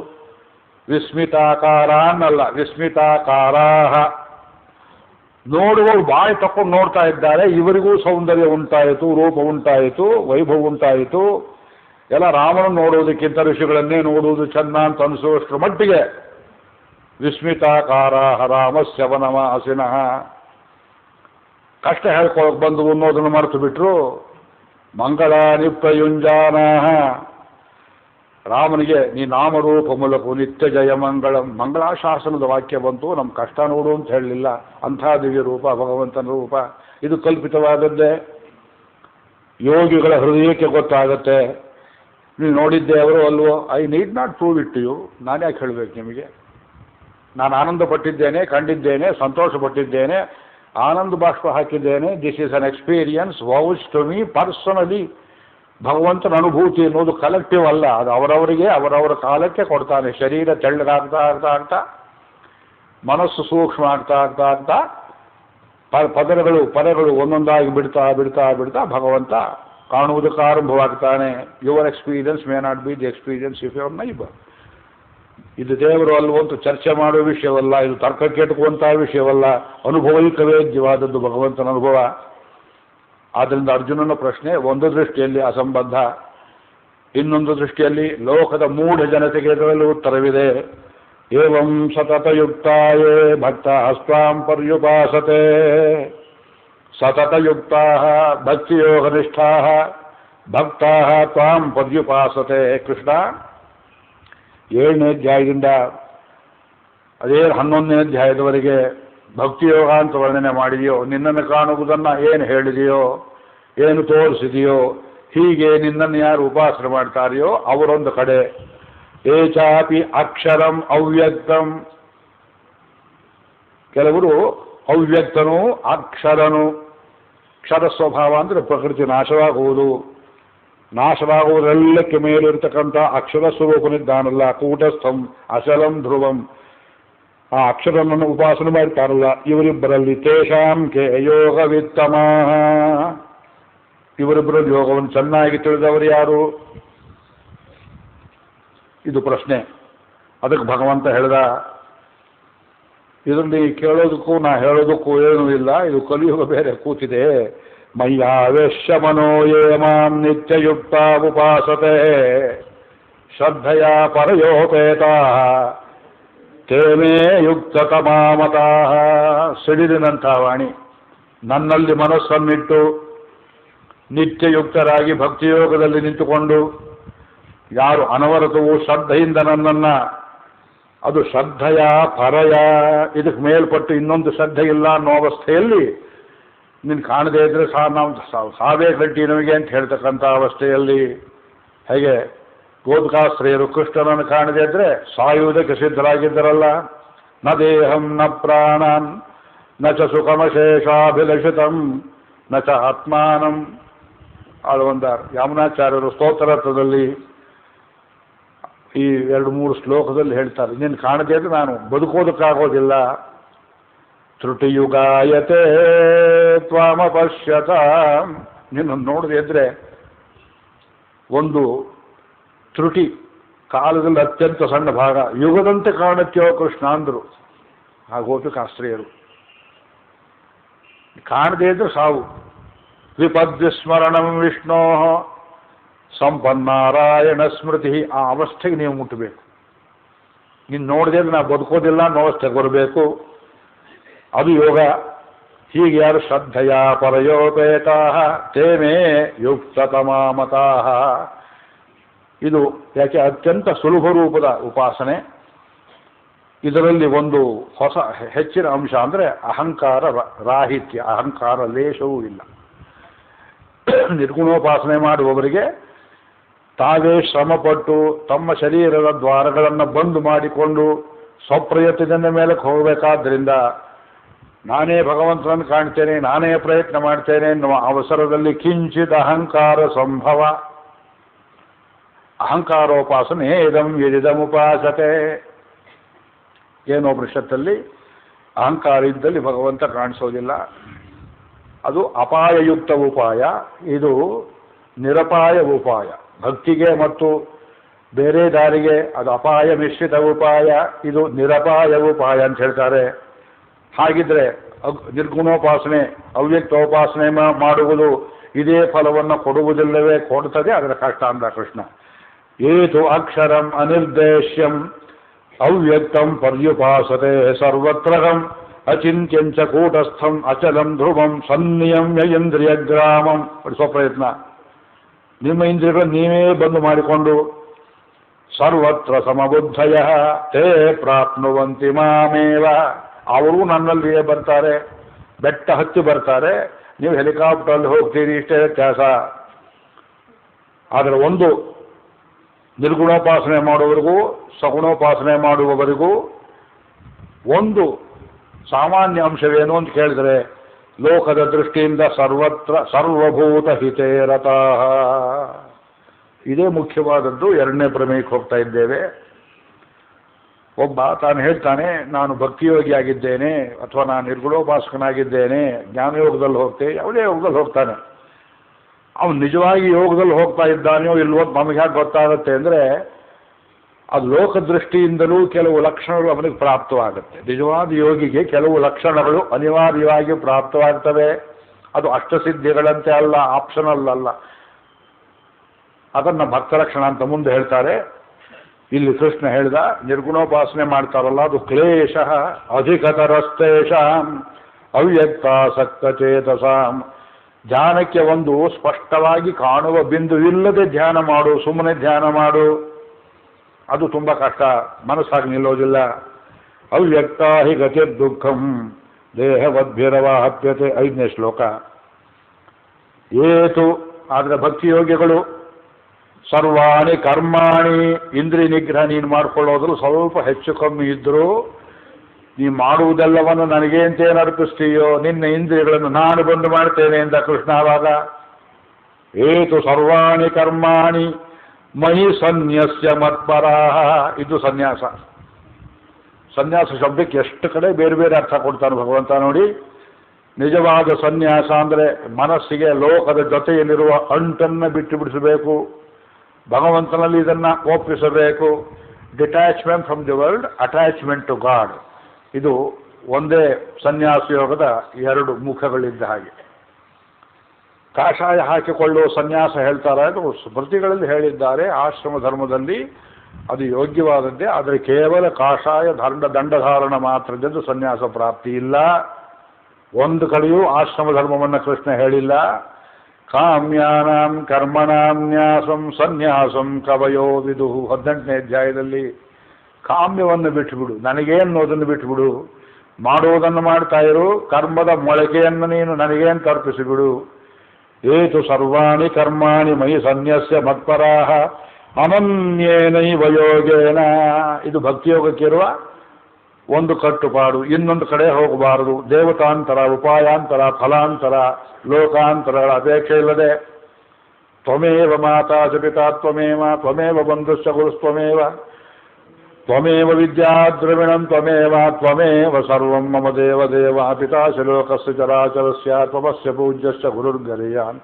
ವಿಸ್ಮಿತಾಕಾರ ಅನ್ನಲ್ಲ, ವಿಸ್ಮಿತಾಕಾರಾಹ. ನೋಡುವವರು ಬಾಯಿ ತಕೊಂಡು ನೋಡ್ತಾ ಇದ್ದಾರೆ. ಇವರಿಗೂ ಸೌಂದರ್ಯ ಉಂಟಾಯಿತು, ರೂಪ ಉಂಟಾಯಿತು, ವೈಭವ ಉಂಟಾಯಿತು. ಎಲ್ಲ ರಾಮನನ್ನು ನೋಡುವುದಕ್ಕಿಂತ ಋಷಿಗಳನ್ನೇ ನೋಡುವುದು ಚೆನ್ನ ಅಂತ ಅನಿಸುವಷ್ಟರ ಮಟ್ಟಿಗೆ ವಿಸ್ಮಿತಾಕಾರ ರಾಮಸ್ಯ ವನವಾಸಿನಃ. ಕಷ್ಟ ಹೇಳ್ಕೊಳಕ್ ಬಂದು ಅನ್ನೋದನ್ನು ಮರೆತು ಬಿಟ್ರು. ಮಂಗಳಾನಿ ಪ್ರಯುಂಜಾನಃ. ರಾಮನಿಗೆ ನೀ ನಾಮರೂಪ ಮೂಲಕ ನಿತ್ಯ ಜಯ ಮಂಗಳಂ. ಮಂಗಳಾಶಾಸನದ ವಾಕ್ಯ ಬಂತು, ನಮ್ಮ ಕಷ್ಟ ನೋಡು ಅಂತ ಹೇಳಲಿಲ್ಲ. ಅಂಥ ದಿವ್ಯ ರೂಪ ಭಗವಂತನ ರೂಪ. ಇದು ಕಲ್ಪಿತವಾದದ್ದೇ. ಯೋಗಿಗಳ ಹೃದಯಕ್ಕೆ ಗೊತ್ತಾಗತ್ತೆ. ನೀವು ನೋಡಿದ್ದೆ ಅವರು ಅಲ್ವೋ? I need not prove it to you. ನಾನು ಯಾಕೆ ಹೇಳಬೇಕು ನಿಮಗೆ? ನಾನು ಆನಂದ ಪಟ್ಟಿದ್ದೇನೆ, ಕಂಡಿದ್ದೇನೆ, ಸಂತೋಷ ಪಟ್ಟಿದ್ದೇನೆ, ಆನಂದ ಬಾಷ್ಪ ಹಾಕಿದ್ದೇನೆ. This is an experience vouch to me personally. ಭಗವಂತನ ಅನುಭೂತಿ ಅನ್ನೋದು ಕಲೆಕ್ಟಿವ್ ಅಲ್ಲ, ಅದು ಅವರವರಿಗೆ ಅವರವರ ಕಾಲಕ್ಕೆ ಕೊಡ್ತಾನೆ. ಶರೀರ ತೆಳ್ಳಗಾಗ್ತಾ ಆಗ್ತಾ ಆಗ್ತಾ, ಮನಸ್ಸು ಸೂಕ್ಷ್ಮ ಆಗ್ತಾ ಆಗ್ತಾ ಆಗ್ತಾ, ಪದಗಳು ಒಂದೊಂದಾಗಿ ಬಿಡ್ತಾ ಬಿಡ್ತಾ ಬಿಡ್ತಾ ಭಗವಂತ ಕಾಣುವುದಕ್ಕೆ ಆರಂಭವಾಗ್ತಾನೆ. Your experience may not be the experience if your neighbour. ಇದು ದೇವರು ಅಲ್ವಂತೂ ಚರ್ಚೆ ಮಾಡುವ ವಿಷಯವಲ್ಲ, ಇದು ತರ್ಕಕ್ಕೆ ಎಟುಕುವಂತಹ ವಿಷಯವಲ್ಲ. ಅನುಭವೈಕವೇದ್ಯವಾದದ್ದು ಭಗವಂತನ ಅನುಭವ. ಆದ್ದರಿಂದ ಅರ್ಜುನನ ಪ್ರಶ್ನೆ ಒಂದು ದೃಷ್ಟಿಯಲ್ಲಿ ಅಸಂಬದ್ಧ, ಇನ್ನೊಂದು ದೃಷ್ಟಿಯಲ್ಲಿ ಲೋಕದ ಮೂಢ ಜನತೆಗೆ ಇದರಲ್ಲಿ ಉತ್ತರವಿದೆ. ಏವಂ ಸತತಯುಕ್ತಾಯೇ ಭಕ್ತ ಸ್ವಾಂ ಪರ್ಯುಪಾಸತೆ. ಸತತಯುಕ್ತಾ ಭಕ್ತಿಯೋಗನಿಷ್ಠಾ ಭಕ್ತಾ ತ್ವಾಂ ಪರ್ಯುಪಾಸತೆ. ಕೃಷ್ಣ, 7ನೇ ಅಧ್ಯಾಯದಿಂದ ಅದೇ 11ನೇ ಅಧ್ಯಾಯದವರೆಗೆ ಭಕ್ತಿಯೋಗ ಅಂತ ವರ್ಣನೆ ಮಾಡಿದೆಯೋ, ನಿನ್ನನ್ನು ಕಾಣುವುದನ್ನು ಏನು ಹೇಳಿದೆಯೋ, ಏನು ತೋರಿಸಿದೆಯೋ, ಹೀಗೆ ನಿನ್ನನ್ನು ಯಾರು ಉಪಾಸನೆ ಮಾಡ್ತಾರೆಯೋ ಅವರೊಂದು ಕಡೆ. ಏಚಾಪಿ ಅಕ್ಷರಂ ಅವ್ಯಕ್ತಂ, ಕೆಲವರು ಅವ್ಯಕ್ತನು ಅಕ್ಷರನು. ಕ್ಷರ ಸ್ವಭಾವ ಅಂದರೆ ಪ್ರಕೃತಿ ನಾಶವಾಗುವುದು, ನಾಶವಾಗುವುದೆಲ್ಲಕ್ಕೆ ಮೇಲಿರ್ತಕ್ಕಂಥ ಅಕ್ಷರ ಸ್ವರೂಪನಿದ್ದಾನಲ್ಲ, ಕೂಟಸ್ಥಂ ಅಚಲಂ ಧ್ರುವಂ, ಆ ಅಕ್ಷರನನ್ನು ಉಪಾಸನೆ ಮಾಡ್ತಾರಲ್ಲ ಇವರಿಬ್ಬರಲ್ಲಿ. ತೇಷಾಂ ಕೆ ಯೋಗವಿತ್ತಮ, ಇವರಿಬ್ಬರಲ್ಲಿ ಯೋಗವನ್ನು ಚೆನ್ನಾಗಿ ತಿಳಿದವರು ಯಾರು? ಇದು ಪ್ರಶ್ನೆ. ಅದಕ್ಕೆ ಭಗವಂತ ಹೇಳ್ದ, ಇದರಲ್ಲಿ ಕೇಳೋದಕ್ಕೂ ನಾ ಹೇಳೋದಕ್ಕೂ ಏನೂ ಇಲ್ಲ, ಇದು ಕಲಿಯುಗ ಬೇರೆ ಕೂತಿದೆ. ಮಯ್ಯಾವೇಶ್ಯ ಮನೋಯೇ ಮಾಂ ನಿತ್ಯಯುಕ್ತ ಉಪಾಸತೆ ಶ್ರದ್ಧೆಯ ಪರಯೋಪೇತ ತೇಮೇ ಯುಕ್ತತಮಾಮತಾ. ಸಿಡಿಲಿನಂಥ ವಾಣಿ, ನನ್ನಲ್ಲಿ ಮನಸ್ಸನ್ನಿಟ್ಟು ನಿತ್ಯಯುಕ್ತರಾಗಿ ಭಕ್ತಿಯೋಗದಲ್ಲಿ ನಿಂತುಕೊಂಡು ಯಾರು ಅನವರತವೂ ಶ್ರದ್ಧೆಯಿಂದ ನನ್ನನ್ನು, ಅದು ಶ್ರದ್ಧೆಯ ಪರಯ, ಇದಕ್ಕೆ ಮೇಲ್ಪಟ್ಟು ಇನ್ನೊಂದು ಶ್ರದ್ಧೆ ಇಲ್ಲ ಅನ್ನೋ ಅವಸ್ಥೆಯಲ್ಲಿ ನೀನು ಕಾಣದೇ ಇದ್ರೆ ನಾವು ಸಾವೇ ಗಟ್ಟಿ ನಮಗೆ ಅಂತ ಹೇಳ್ತಕ್ಕಂಥ ಅವಸ್ಥೆಯಲ್ಲಿ, ಹೇಗೆ ಗೋಪಿಕಾಶ್ರಯರು ಕೃಷ್ಣನನ್ನು ಕಾಣದೇ ಇದ್ರೆ ಸಾಯುವುದಕ್ಕೆ ಸಿದ್ಧರಾಗಿದ್ದರಲ್ಲ. ನ ದೇಹಂ ನ ಪ್ರಾಣಾನ್ ನ ಚ ಸುಖಮಶೇಷಾಭಿಲಷಿತಂ ನ ಚ ಆತ್ಮಾನಂ. ಆಳ್ವಂದಾರ್ ಯಾಮನಾಚಾರ್ಯರು ಸ್ತೋತ್ರದಲ್ಲಿ ಈ 2-3 ಶ್ಲೋಕದಲ್ಲಿ ಹೇಳ್ತಾರೆ, ನೀನು ಕಾಣದೇ ಇದ್ರೆ ನಾನು ಬದುಕೋದಕ್ಕಾಗೋದಿಲ್ಲ. ತ್ರುಟಿಯುಗಾಯತೆ ತ್ವಾಮಪಶ್ಯತ, ನೀನು ನೋಡದೇ ಇದ್ರೆ ಒಂದು ತ್ರುಟಿ, ಕಾಲದಲ್ಲಿ ಅತ್ಯಂತ ಸಣ್ಣ ಭಾಗ, ಯುಗದಂತೆ ಕಾಣುತ್ತೆಯೋ ಕೃಷ್ಣ ಅಂದರು ಆ ಗೋಪಿಕಾಶ್ರಯರು. ಕಾಣದೇ ಇದ್ರೆ ಸಾವು. ವಿಪದ್ವಿಸ್ಮರಣಂ ವಿಷ್ಣೋ ಸಂಪನ್ನಾರಾಯಣ ಸ್ಮೃತಿ, ಆ ಅವಸ್ಥೆಗೆ ನೀವು ಮುಟ್ಟಬೇಕು. ನೀನು ನೋಡದೆ ಅಂದ್ರೆ ನಾ ಬದುಕೋದಿಲ್ಲ ಅನ್ನೋ ಅವಸ್ಥೆಗೆ ಬರಬೇಕು, ಅದು ಯೋಗ. ಹೀಗೆ ಯಾರು ಶ್ರದ್ಧೆಯ ಪರಯೋಪೇತಾ ತೇಮೇ ಯುಕ್ತತಮಾಮತಾ. ಇದು ಯಾಕೆ ಅತ್ಯಂತ ಸುಲಭ ರೂಪದ ಉಪಾಸನೆ. ಇದರಲ್ಲಿ ಒಂದು ಹೊಸ ಹೆಚ್ಚಿನ ಅಂಶ ಅಂದರೆ ಅಹಂಕಾರ ರಾಹಿತ್ಯ, ಅಹಂಕಾರ ಲೇಷವೂ ಇಲ್ಲ. ನಿರ್ಗುಣೋಪಾಸನೆ ಮಾಡುವವರಿಗೆ ತಾವೇ ಶ್ರಮಪಟ್ಟು ತಮ್ಮ ಶರೀರದ ದ್ವಾರಗಳನ್ನು ಬಂದು ಮಾಡಿಕೊಂಡು ಸ್ವಪ್ರಯತ್ನದಿಂದ ಮೇಲಕ್ಕೆ ಹೋಗಬೇಕಾದ್ರಿಂದ ನಾನೇ ಭಗವಂತನನ್ನು ಕಾಣ್ತೇನೆ, ನಾನೇ ಪ್ರಯತ್ನ ಮಾಡ್ತೇನೆ ಎನ್ನುವ ಅವಸರದಲ್ಲಿ ಕಿಂಚಿತ್ ಅಹಂಕಾರ ಸಂಭವ. ಅಹಂಕಾರೋಪಾಸನೆ ಇದಂ ಯದಿದಮುಪಾಸತೆ. ಏನೋ ಪೃಷ್ಠದಲ್ಲಿ ಅಹಂಕಾರ ಇದ್ದಲ್ಲಿ ಭಗವಂತ ಕಾಣಿಸೋದಿಲ್ಲ. ಅದು ಅಪಾಯಯುಕ್ತ ಉಪಾಯ, ಇದು ನಿರಪಾಯ ಉಪಾಯ. ಭಕ್ತಿಗೆ ಮತ್ತು ಬೇರೆ ದಾರಿಗೆ ಅದು ಅಪಾಯ ಮಿಶ್ರಿತ ಉಪಾಯ, ಇದು ನಿರಪಾಯ ಉಪಾಯ ಅಂತ ಹೇಳ್ತಾರೆ. ಹಾಗಿದ್ರೆ ನಿರ್ಗುಣೋಪಾಸನೆ ಅವ್ಯಕ್ತೋಪಾಸನೆ ಮಾಡುವುದು ಇದೇ ಫಲವನ್ನು ಕೊಡುವುದಿಲ್ಲವೇ? ಕೊಡುತ್ತದೆ, ಅದರ ಕಷ್ಟ ಅಂದ ಕೃಷ್ಣ. ಏತು ಅಕ್ಷರಂ ಅನಿರ್ದೇಶ್ಯಂ ಅವ್ಯಕ್ತಂ ಪರ್ಯುಪಾಸತೆ ಸರ್ವತ್ರಗಂ ಅಚಿಂತ್ಯಂಚ ಕೂಟಸ್ಥಂ ಅಚಲಂ ಧ್ರುವಂ ಸನ್ನಿಯಮ್ಯ ಇಂದ್ರಿಯಗ್ರಾಮಂ. ಸ್ವಪ್ರಯತ್ನ, ನಿಮ್ಮ ಇಂದ್ರಿಯಗಳನ್ನು ನೀವೇ ಬಂದು ಮಾಡಿಕೊಂಡು ಸರ್ವತ್ರ ಸಮಬುದ್ಧಯ ತೇ ಪ್ರಾಪ್ನುವಂತಿ ಮಾಮೇವ. ಅವರು ನನ್ನಲ್ಲಿಯೇ ಬರ್ತಾರೆ, ಬೆಟ್ಟ ಹತ್ತಿ ಬರ್ತಾರೆ, ನೀವು ಹೆಲಿಕಾಪ್ಟರಲ್ಲಿ ಹೋಗ್ತೀರಿ, ಇಷ್ಟೇ ವ್ಯತ್ಯಾಸ. ಆದರೆ ಒಂದು ನಿರ್ಗುಣೋಪಾಸನೆ ಮಾಡುವವರಿಗೂ ಸಗುಣೋಪಾಸನೆ ಮಾಡುವವರಿಗೂ ಒಂದು ಸಾಮಾನ್ಯ ಅಂಶವೇನು ಅಂತ ಕೇಳಿದರೆ, ಲೋಕದ ದೃಷ್ಟಿಯಿಂದ ಸರ್ವತ್ರ ಸರ್ವಭೂತ ಹಿತೇ ರತಃ. ಇದೇ ಮುಖ್ಯವಾದದ್ದು. 2ನೇ ಪ್ರಮೇಯಕ್ಕೆ ಹೋಗ್ತಾ ಇದ್ದೇವೆ. ಒಬ್ಬ ತಾನು ಹೇಳ್ತಾನೆ, ನಾನು ಭಕ್ತಿಯೋಗಿಯಾಗಿದ್ದೇನೆ ಅಥವಾ ನಾನು ನಿರ್ಗುಣೋಪಾಸಕನಾಗಿದ್ದೇನೆ, ಜ್ಞಾನಯೋಗದಲ್ಲಿ ಹೋಗ್ತೇನೆ, ಯಾವುದೇ ಯೋಗದಲ್ಲಿ ಹೋಗ್ತಾನೆ. ಅವನು ನಿಜವಾಗಿ ಯೋಗದಲ್ಲಿ ಹೋಗ್ತಾ ಇದ್ದಾನೆಯೋ ಇಲ್ವೋ ನಮಗೆ ಹೇಗೆ ಗೊತ್ತಾಗುತ್ತೆ ಅಂದರೆ, ಅದು ಲೋಕದೃಷ್ಟಿಯಿಂದಲೂ ಕೆಲವು ಲಕ್ಷಣಗಳು ಅವನಿಗೆ ಪ್ರಾಪ್ತವಾಗುತ್ತೆ. ನಿಜವಾದ ಯೋಗಿಗೆ ಕೆಲವು ಲಕ್ಷಣಗಳು ಅನಿವಾರ್ಯವಾಗಿ ಪ್ರಾಪ್ತವಾಗ್ತವೆ. ಅದು ಅಷ್ಟಸಿದ್ಧಿಗಳಂತೆ ಅಲ್ಲ, ಆಪ್ಷನಲ್ ಅಲ್ಲ. ಅದನ್ನು ಭಕ್ತಲಕ್ಷಣ ಅಂತ ಮುಂದೆ ಹೇಳ್ತಾರೆ. ಇಲ್ಲಿ ಕೃಷ್ಣ ಹೇಳಿದ, ನಿರ್ಗುಣೋಪಾಸನೆ ಮಾಡ್ತಾರಲ್ಲ ಅದು ಕ್ಲೇಶ ಅಧಿಕತರಸ್ತೇಷಾಂ ಅವ್ಯಕ್ತಾಸಕ್ತಚೇತಸಾಂ. ಧ್ಯಾನಕ್ಕೆ ಒಂದು ಸ್ಪಷ್ಟವಾಗಿ ಕಾಣುವ ಬಿಂದು ಇಲ್ಲದೆ ಧ್ಯಾನ ಮಾಡು, ಸುಮ್ಮನೆ ಧ್ಯಾನ ಮಾಡು. ಅದು ತುಂಬ ಕಷ್ಟ, ಮನಸ್ಸಾಗಿ ನಿಲ್ಲೋದಿಲ್ಲ. ಅವ್ಯಕ್ತ ಹಿ ಗತಿ ದುಃಖಂ ದೇಹವದ್ಭಿರವ ಹಪ್ಯತೆ 5ನೇ ಶ್ಲೋಕ. ಏತು ಆದರೆ ಭಕ್ತಿಯೋಗ್ಯಗಳು ಸರ್ವಾಣಿ ಕರ್ಮಾಣಿ ಇಂದ್ರಿಯ ನಿಗ್ರಹ ನೀನು ಮಾಡಿಕೊಳ್ಳೋದ್ರು ಸ್ವಲ್ಪ ಹೆಚ್ಚು ಕಮ್ಮಿ ಇದ್ದರೂ ನೀ ಮಾಡುವುದೆಲ್ಲವನ್ನು ನನಗೆ ಅಂತೇನು ಅರ್ಪಿಸ್ತೀಯೋ, ನಿನ್ನ ಇಂದ್ರಿಯಗಳನ್ನು ನಾನು ಬಂದು ಮಾಡ್ತೇನೆ ಎಂದ ಕೃಷ್ಣ. ಆವಾಗ ಏತು ಸರ್ವಾಣಿ ಕರ್ಮಾಣಿ ಮಹಿ ಸನ್ಯಸ್ಯ ಮತ್ಪರಾಹ. ಇದು ಸನ್ಯಾಸ. ಸನ್ಯಾಸ ಶಬ್ದಕ್ಕೆ ಎಷ್ಟು ಕಡೆ ಬೇರೆ ಬೇರೆ ಅರ್ಥ ಕೊಡ್ತಾನೆ ಭಗವಂತ ನೋಡಿ. ನಿಜವಾದ ಸನ್ಯಾಸ ಅಂದರೆ ಮನಸ್ಸಿಗೆ ಲೋಕದ ಜೊತೆಯಲ್ಲಿರುವ ಅಂಟನ್ನು ಬಿಟ್ಟು ಬಿಡಿಸಬೇಕು, ಭಗವಂತನಲ್ಲಿ ಇದನ್ನು ಒಪ್ಪಿಸಬೇಕು. Detachment from the world, attachment to God. ಇದು ಒಂದೇ ಸನ್ಯಾಸ ಯೋಗದ 2 ಮುಖಗಳಿದ್ದ ಹಾಗೆ. ಕಾಷಾಯ ಹಾಕಿಕೊಳ್ಳುವ ಸನ್ಯಾಸ ಹೇಳ್ತಾರೆ, ಅದು ಸ್ಮೃತಿಗಳಲ್ಲಿ ಹೇಳಿದ್ದಾರೆ. ಆಶ್ರಮ ಧರ್ಮದಲ್ಲಿ ಅದು ಯೋಗ್ಯವಾದದ್ದೇ, ಆದರೆ ಕೇವಲ ಕಾಷಾಯ ದಂಡಧಾರಣ ಮಾತ್ರದಿಂದ ಸನ್ಯಾಸ ಪ್ರಾಪ್ತಿ ಇಲ್ಲ. ಒಂದು ಕಡೆಯೂ ಆಶ್ರಮ ಧರ್ಮವನ್ನು ಕೃಷ್ಣ ಹೇಳಿಲ್ಲ. ಕಾಮ್ಯಾನಾಂ ಕರ್ಮಣಾಂ ನ್ಯಾಸಂ ಸನ್ಯಾಸಂ ಕವಯೋ ವಿದು 18ನೇ ಅಧ್ಯಾಯದಲ್ಲಿ ಕಾಮ್ಯವನ್ನು ಬಿಟ್ಟುಬಿಡು, ನನಗೇನೋದನ್ನು ಬಿಟ್ಟುಬಿಡು, ಮಾಡುವುದನ್ನು ಮಾಡ್ತಾ ಇರು, ಕರ್ಮದ ಮೊಳಕೆಯನ್ನು ನೀನು ನನಗೇನು ತರ್ಪಿಸಿಬಿಡು. ಏತು ಸರ್ವಾಣಿ ಕರ್ಮಾಣಿ ಮಯಿ ಸನ್ಯಸ್ಯ ಮತ್ಪರಾಹ ಅನನ್ಯೇನೈವ ಯೋಗೇನ. ಇದು ಭಕ್ತಿಯೋಗಕ್ಕಿರುವ ಒಂದು ಕಟ್ಟುಪಾಡು. ಇನ್ನೊಂದು ಕಡೆ ಹೋಗಬಾರದು. ದೇವತಾಂತರ, ಉಪಾಯಾಂತರ, ಫಲಾಂತರ, ಲೋಕಾಂತರಗಳ ಅಪೇಕ್ಷೆ ಇಲ್ಲದೆ ತ್ವಮೇವ ಮಾತಾ ಚ ಪಿತಾ ತ್ವಮೇವ ತ್ವಮೇವ ಬಂಧುಶ್ಚ ಗುರುಸ್ತ್ವಮೇವ ತ್ವಮೇವ ವಿದ್ಯಾ ದ್ರವಿಣಂ ತ್ವಮೇವ ತ್ವಮೇವ ಸರ್ವಂ ಮಮ ದೇವ ದೇವ ಪಿತಾ ಚ ಲೋಕಸ್ಯ ಚರಾಚರಸ್ಯ ತ್ವಮಸ್ಯ ಪೂಜ್ಯಶ್ಚ ಗುರುರ್ಗರೀಯಾನ್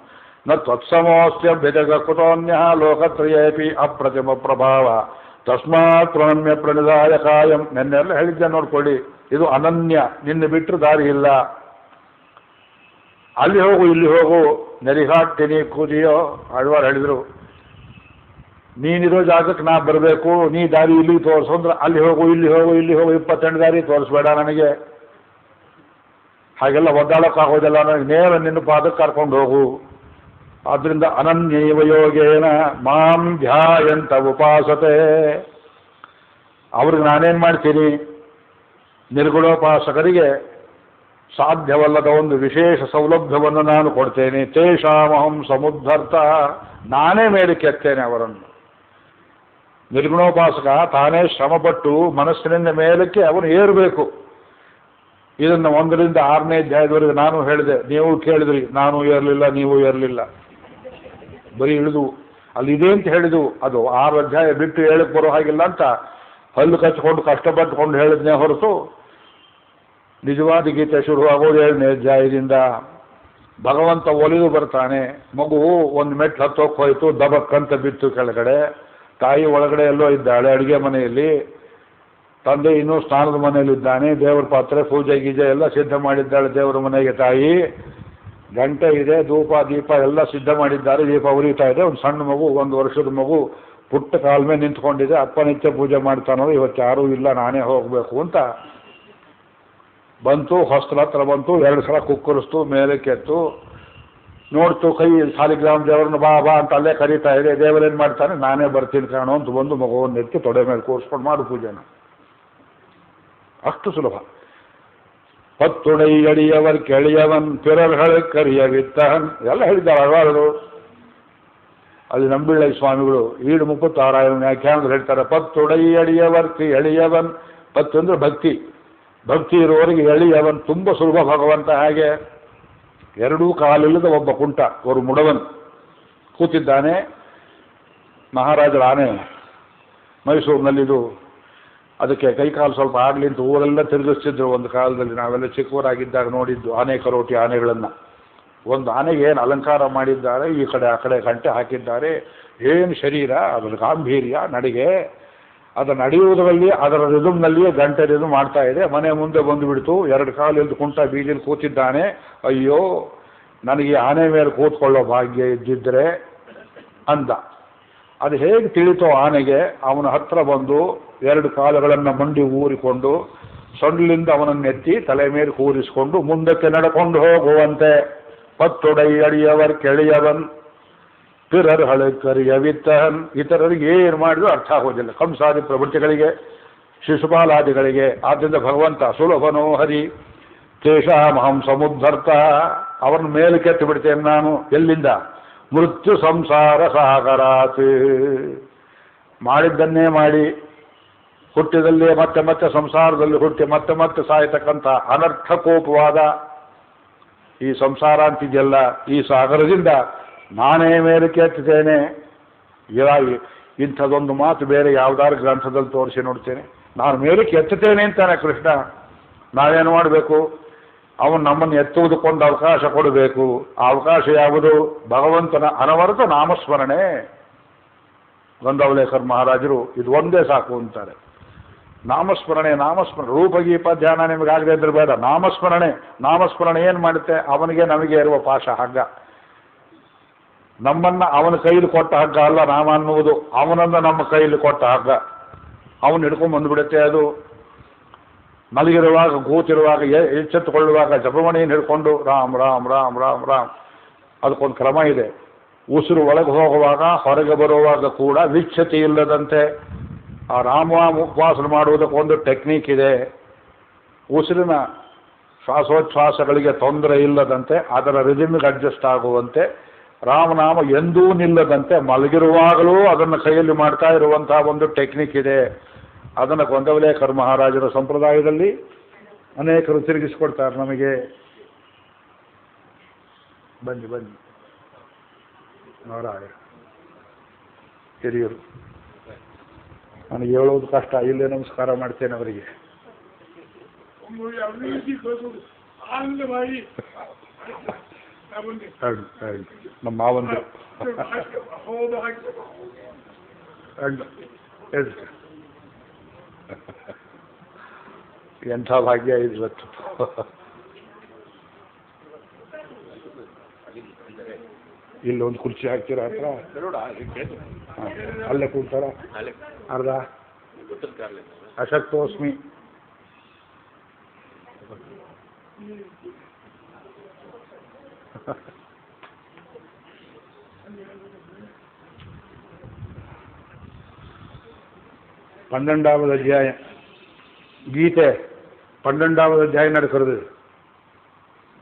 ನ ತ್ವತ್ಸಮೋಸ್ಯ ಭ್ಯಜಗ ಕುತೋನ್ಯಃ ಲೋಕತ್ರಯೇಪಿ ಅಪ್ರತಿಮ ಪ್ರಭಾವ ತಸ್ಮಾತ್ ಪ್ರಣಮ್ಯ ಪ್ರಣಿಧಾಯ ಕಾಯಂ. ನೆನ್ನೆಲ್ಲ ಹೇಳಿದ್ದೆ ನೋಡ್ಕೊಳ್ಳಿ. ಇದು ಅನನ್ಯ, ನಿನ್ನ ಬಿಟ್ಟರೆ ದಾರಿ ಇಲ್ಲ. ಅಲ್ಲಿ ಹೋಗು ಇಲ್ಲಿ ಹೋಗು ನೆರಿಹಾಡ್ತೀನಿ ಕೂದಿಯೋ ಆಳ್ವಾರ್ ಹೇಳಿದರು. ನೀನಿರೋ ಜಾಗಕ್ಕೆ ನಾ ಬರಬೇಕು, ನೀ ದಾರಿ ಇಲ್ಲಿ ತೋರಿಸೋದ್ರೆ ಅಲ್ಲಿ ಹೋಗು ಇಲ್ಲಿ ಹೋಗು ಇಲ್ಲಿ ಹೋಗು 28 ದಾರಿ ತೋರಿಸ್ಬೇಡ ನನಗೆ. ಹಾಗೆಲ್ಲ ಒದ್ದಾಡೋಕ್ಕಾಗೋದಿಲ್ಲ, ನನಗೆ ನೇರ ನಿನ್ನ ಪಾದಕ್ಕೆ ಕರ್ಕೊಂಡು ಹೋಗು. ಆದ್ದರಿಂದ ಅನನ್ಯೈವ ಯೋಗೇನ ಮಾಂ ಧ್ಯಾಯಂತ ಉಪಾಸತೆ. ಅವ್ರಿಗೆ ನಾನೇನು ಮಾಡ್ತೀನಿ, ನಿರ್ಗುಣೋಪಾಸಕರಿಗೆ ಸಾಧ್ಯವಲ್ಲದ ಒಂದು ವಿಶೇಷ ಸೌಲಭ್ಯವನ್ನು ನಾನು ಕೊಡ್ತೇನೆ. ತೇಷಾಮಹಂ ಸಮುದ್ಧರ್ಥ, ನಾನೇ ಮೇಲಕ್ಕೆ ಎತ್ತೇನೆ ಅವರನ್ನು. ನಿರ್ಗುಣೋಪಾಸಕ ತಾನೇ ಶ್ರಮಪಟ್ಟು ಮನಸ್ಸಿನಿಂದ ಮೇಲಕ್ಕೆ ಅವನು ಏರಬೇಕು. ಇದನ್ನು 1ರಿಂದ 6ನೇ ಅಧ್ಯಾಯದವರೆಗೆ ನಾನು ಹೇಳಿದೆ, ನೀವು ಕೇಳಿದ್ರಿ. ನಾನು ಏರಲಿಲ್ಲ, ನೀವು ಏರಲಿಲ್ಲ, ಬರೀ ಇಳಿದು ಅಲ್ಲಿ ಇದೆ ಅಂತ ಹೇಳಿದ್ವು. ಅದು 6 ಅಧ್ಯಾಯ ಬಿಟ್ಟು ಹೇಳಕ್ಕೆ ಬರೋ ಹಾಗಿಲ್ಲ ಅಂತ ಹಲ್ಲು ಕಚ್ಕೊಂಡು ಕಷ್ಟಪಟ್ಟುಕೊಂಡು ಹೇಳಿದ್ನೇ ಹೊರತು ನಿಜವಾದ ಗೀತೆ ಶುರುವಾಗೋದು 7ನೇ ಅಧ್ಯಾಯದಿಂದ. ಭಗವಂತ ಒಲಿದು ಬರ್ತಾನೆ. ಮಗು ಒಂದು ಮೆಟ್ಟು ಹತ್ತೋಕೆ ಹೋಯಿತು, ದಬಕ್ಕಂತ ಬಿತ್ತು ಕೆಳಗಡೆ. ತಾಯಿ ಒಳಗಡೆ ಎಲ್ಲೋ ಇದ್ದಾಳೆ ಅಡುಗೆ ಮನೆಯಲ್ಲಿ, ತಂದೆ ಇನ್ನೂ ಸ್ನಾನದ ಮನೆಯಲ್ಲಿದ್ದಾನೆ. ದೇವರ ಪಾತ್ರೆ ಪೂಜೆ ಗೀಜೆ ಎಲ್ಲ ಸಿದ್ಧ ಮಾಡಿದ್ದಾಳೆ ದೇವರ ಮನೆಗೆ ತಾಯಿ. ಗಂಟೆ ಇದೆ, ಧೂಪ ದೀಪ ಎಲ್ಲ ಸಿದ್ಧ ಮಾಡಿದ್ದಾರೆ, ದೀಪ ಉರಿತಾ ಇದೆ. ಒಂದು ಸಣ್ಣ ಮಗು, 1 ವರ್ಷದ ಮಗು ಪುಟ್ಟ ಕಾಲ ಮೇಲೆ ನಿಂತ್ಕೊಂಡಿದೆ. ಅಪ್ಪ ನಿತ್ಯ ಪೂಜೆ ಮಾಡ್ತಾನೋ, ಇವತ್ತು ಯಾರೂ ಇಲ್ಲ, ನಾನೇ ಹೋಗಬೇಕು ಅಂತ ಬಂತು. ಹೊಸ್ತರ ಹತ್ರ ಬಂತು, 2 ಸಲ ಕುಕ್ಕರಿಸ್ತು, ಮೇಲೆ ಕೆತ್ತು ನೋಡ್ತು. ಕೈ ಸಾಲಿಗ್ರಾಮ ದೇವರನ್ನು ಬಾ ಬಾ ಅಂತ ಅಲ್ಲೇ ಕರೀತಾ ಇದೆ. ದೇವರೇನು ಮಾಡ್ತಾನೆ, ನಾನೇ ಬರ್ತೀನಿ ಕಾಣೋ ಅಂತ ಬಂದು ಮಗುವನ್ನು ಎತ್ತಿ ತೊಡೆ ಮೇಲೆ ಕೂರಿಸ್ಕೊಂಡು ಮಾಡು ಪೂಜೆನ. ಅಷ್ಟು ಸುಲಭ. ಪತ್ತುಡೈ ಅಡಿಯವರ್ ಕೆಳಿಯವನ್ ಪಿರರ್ಹಳೆ ಕರಿಯವಿತ್ತಹನ್ ಎಲ್ಲ ಹೇಳಿದ್ದಾರೆ ಅಳವಾರರು. ಅಲ್ಲಿ ನಂಬಿಳ್ಳೈ ಸ್ವಾಮಿಗಳು 736 ವ್ಯಾಖ್ಯಾನದಲ್ಲಿ ಹೇಳ್ತಾರೆ. ಪತ್ತುಡೈ ಅಡಿಯವರ್ ಎಳಿಯವನ್. ಪತ್ತು ಅಂದರೆ ಭಕ್ತಿ. ಭಕ್ತಿ ಇರುವವರಿಗೆ ಎಳಿಯವನ್ ತುಂಬ ಸುಲಭ ಭಗವಂತ. ಹಾಗೆ 2 ಕಾಲಿಲ್ಲದ ಒಬ್ಬ ಕುಂಟ, ಅವರು ಮುಡವನ್ ಕೂತಿದ್ದಾನೆ. ಮಹಾರಾಜರ ಆನೆ ಮೈಸೂರಿನಲ್ಲಿದು. ಅದಕ್ಕೆ ಕೈಕಾಲು ಸ್ವಲ್ಪ ಆಗಲಿ ಅಂತ ಊರೆಲ್ಲ ತಿರುಗಿಸ್ತಿದ್ರು ಒಂದು ಕಾಲದಲ್ಲಿ. ನಾವೆಲ್ಲ ಚಿಕ್ಕವರಾಗಿದ್ದಾಗ ನೋಡಿದ್ದು ಆನೆ ಕರೋಟಿ ಆನೆಗಳನ್ನು. ಒಂದು ಆನೆಗೆ ಏನು ಅಲಂಕಾರ ಮಾಡಿದ್ದಾರೆ, ಈ ಕಡೆ ಆ ಕಡೆ ಗಂಟೆ ಹಾಕಿದ್ದಾರೆ. ಏನು ಶರೀರ, ಅದರ ಗಾಂಭೀರ್ಯ, ನಡಿಗೆ, ಅದು ನಡೆಯುವುದರಲ್ಲಿ ಅದರ ರಿದಮ್ನಲ್ಲಿಯೇ ಗಂಟೆ ರಿದಮ್ ಮಾಡ್ತಾ ಇದೆ. ಮನೆ ಮುಂದೆ ಬಂದುಬಿಡ್ತು. 2 ಕಾಲು ಎದ್ದು ಕುಂಟ ಬೀದಿಲಿ ಕೂತಿದ್ದಾನೆ. ಅಯ್ಯೋ, ನನಗೆ ಆನೆ ಮೇಲೆ ಕೂತ್ಕೊಳ್ಳೋ ಭಾಗ್ಯ ಇದ್ದಿದ್ರೆ ಅಂದ. ಅದು ಹೇಗೆ ತಿಳಿತೋ ಆನೆಗೆ, ಅವನ ಹತ್ರ ಬಂದು 2 ಕಾಲುಗಳನ್ನು ಮಂಡಿ ಊರಿಕೊಂಡು ಸೊಂಡಿಲಿಂದ ಅವನನ್ನೆತ್ತಿ ತಲೆ ಮೇಲೆ ಕೂರಿಸಿಕೊಂಡು ಮುಂದಕ್ಕೆ ನಡ್ಕೊಂಡು ಹೋಗುವಂತೆ. ಪತ್ತೊಡೈ ಅಡಿಯವರ್ ಕೆಳಿಯವನ್. ಪಿರರ್ ಹಳಕರಿಯವಿತ್ತಹನ್, ಇತರರಿಗೆ ಏನು ಮಾಡಿದ್ರು ಅರ್ಥ ಆಗೋದಿಲ್ಲ. ಕಂಸಾದಿ ಪ್ರವೃತ್ತಿಗಳಿಗೆ, ಶಿಶುಪಾಲಾದಿಗಳಿಗೆ. ಆದ್ದರಿಂದ ಭಗವಂತ ಸುಲಭನೋ ಹರಿ ತೇಷಾಮಹಂ ಸಮುದ್ಧರ್ತ, ಅವರನ್ನು ಮೇಲೆ ಕೆತ್ತು ಬಿಡ್ತೇನೆ ನಾನು. ಎಲ್ಲಿಂದ? ಮೃತ್ಯು ಸಂಸಾರ ಸಾಗರಾತ್. ಮಾಡಿದ್ದನ್ನೇ ಮಾಡಿ ಹುಟ್ಟಿದಲ್ಲೇ ಮತ್ತೆ ಮತ್ತೆ ಸಂಸಾರದಲ್ಲಿ ಹುಟ್ಟಿ ಮತ್ತೆ ಮತ್ತೆ ಸಾಯತಕ್ಕಂಥ ಅನರ್ಥಕೋಪವಾದ ಈ ಸಂಸಾರ ಅಂತಿದೆಯಲ್ಲ, ಈ ಸಾಗರದಿಂದ ನಾನೇ ಮೇಲೆ ಕೆತ್ತುತ್ತೇನೆ. ಇಂಥದೊಂದು ಮಾತು ಬೇರೆ ಯಾವುದಾದ್ರು ಗ್ರಂಥದಲ್ಲಿ ತೋರಿಸಿ ನೋಡ್ತೇನೆ. ನಾನು ಮೇಲೆ ಕೆತ್ತುತ್ತೇನೆ ಅಂತಾನೆ ಕೃಷ್ಣ. ನಾವೇನು ಮಾಡಬೇಕು? ಅವನು ನಮ್ಮನ್ನು ಎತ್ತುವುದಕ್ಕೊಂದು ಅವಕಾಶ ಕೊಡಬೇಕು. ಆ ಅವಕಾಶ ಯಾವುದು? ಭಗವಂತನ ಅನವರತ ನಾಮಸ್ಮರಣೆ. ಗಂಧವಲೇಕರ್ ಮಹಾರಾಜರು ಇದು ಒಂದೇ ಸಾಕು ಅಂತಾರೆ. ನಾಮಸ್ಮರಣೆ, ನಾಮಸ್ಮರಣೆ. ರೂಪಗೀಪ ಧ್ಯಾನ ನಿಮಗಾಗದೇ ಇದ್ರೆ ಬೇಡ. ನಾಮಸ್ಮರಣೆ. ನಾಮಸ್ಮರಣೆ ಏನು ಮಾಡುತ್ತೆ? ಅವನಿಗೆ ನಮಗೆ ಇರುವ ಪಾಶ ಹಗ್ಗ. ನಮ್ಮನ್ನ ಅವನ ಕೈಲಿ ಕೊಟ್ಟ ಹಗ್ಗ ಅಲ್ಲ ನಾಮ ಅನ್ನುವುದು, ಅವನನ್ನು ನಮ್ಮ ಕೈಲಿ ಕೊಟ್ಟ ಹಗ್ಗ. ಅವನು ಹಿಡ್ಕೊಂಡು ಬಂದುಬಿಡುತ್ತೆ ಅದು. ಮಲಗಿರುವಾಗ, ಕೂತಿರುವಾಗ, ಎಚ್ಚೆತ್ತುಕೊಳ್ಳುವಾಗ ಜಪಮಣಿಯನ್ನು ಹಿಡ್ಕೊಂಡು ರಾಮ್ ರಾಮ್ ರಾಮ್ ರಾಮ್ ರಾಮ್. ಅದಕ್ಕೊಂದು ಕ್ರಮ ಇದೆ. ಉಸಿರು ಒಳಗೆ ಹೋಗುವಾಗ, ಹೊರಗೆ ಬರುವಾಗ ಕೂಡ ವಿಚ್ಛತಿ ಇಲ್ಲದಂತೆ ಆ ರಾಮವಾಮ ಉಪವಾಸ ಮಾಡುವುದಕ್ಕೊಂದು ಟೆಕ್ನಿಕ್ ಇದೆ. ಉಸಿರಿನ ಶ್ವಾಸೋಚ್ಛ್ವಾಸಗಳಿಗೆ ತೊಂದರೆ ಇಲ್ಲದಂತೆ, ಅದರ ರಿದಿಮಿಗೆ ಅಡ್ಜಸ್ಟ್ ಆಗುವಂತೆ, ರಾಮನಾಮ ಎಂದೂ ನಿಲ್ಲದಂತೆ ಮಲಗಿರುವಾಗಲೂ ಅದನ್ನು ಕೈಯಲ್ಲಿ ಮಾಡ್ತಾ ಇರುವಂತಹ ಒಂದು ಟೆಕ್ನಿಕ್ ಇದೆ. ಅದನ್ನು ಗೊಂದವಲೇಕರ್ ಮಹಾರಾಜರ ಸಂಪ್ರದಾಯದಲ್ಲಿ ಅನೇಕರು ತಿರುಗಿಸಿಕೊಡ್ತಾರೆ ನಮಗೆ. ಬನ್ನಿ ಬನ್ನಿ ನಾರಾಯಣ ಹಿರಿಯರು. ನನಗೆ ಹೇಳೋದು ಕಷ್ಟ, ಇಲ್ಲೇ ನಮಸ್ಕಾರ ಮಾಡ್ತೇನೆ ಅವರಿಗೆ. ನಮ್ಮ ಮಾವಂದರು ಎಂಥ ಭಾಗ್ಯ ಇವತ್ತು. ಇಲ್ಲೊಂದು ಕುರ್ಚಿ ಹಾಕ್ತೀರ ಹತ್ರ, ಅಲ್ಲೇ ಕೂಡ್ತಾರ ಅರ್ಧ. ಅಶಕ್ತೋಸ್ಮಿ. பன்னெண்டாவது அத்தியாயம் கீதை. 12வது அத்தியாயம் நடக்கிறது.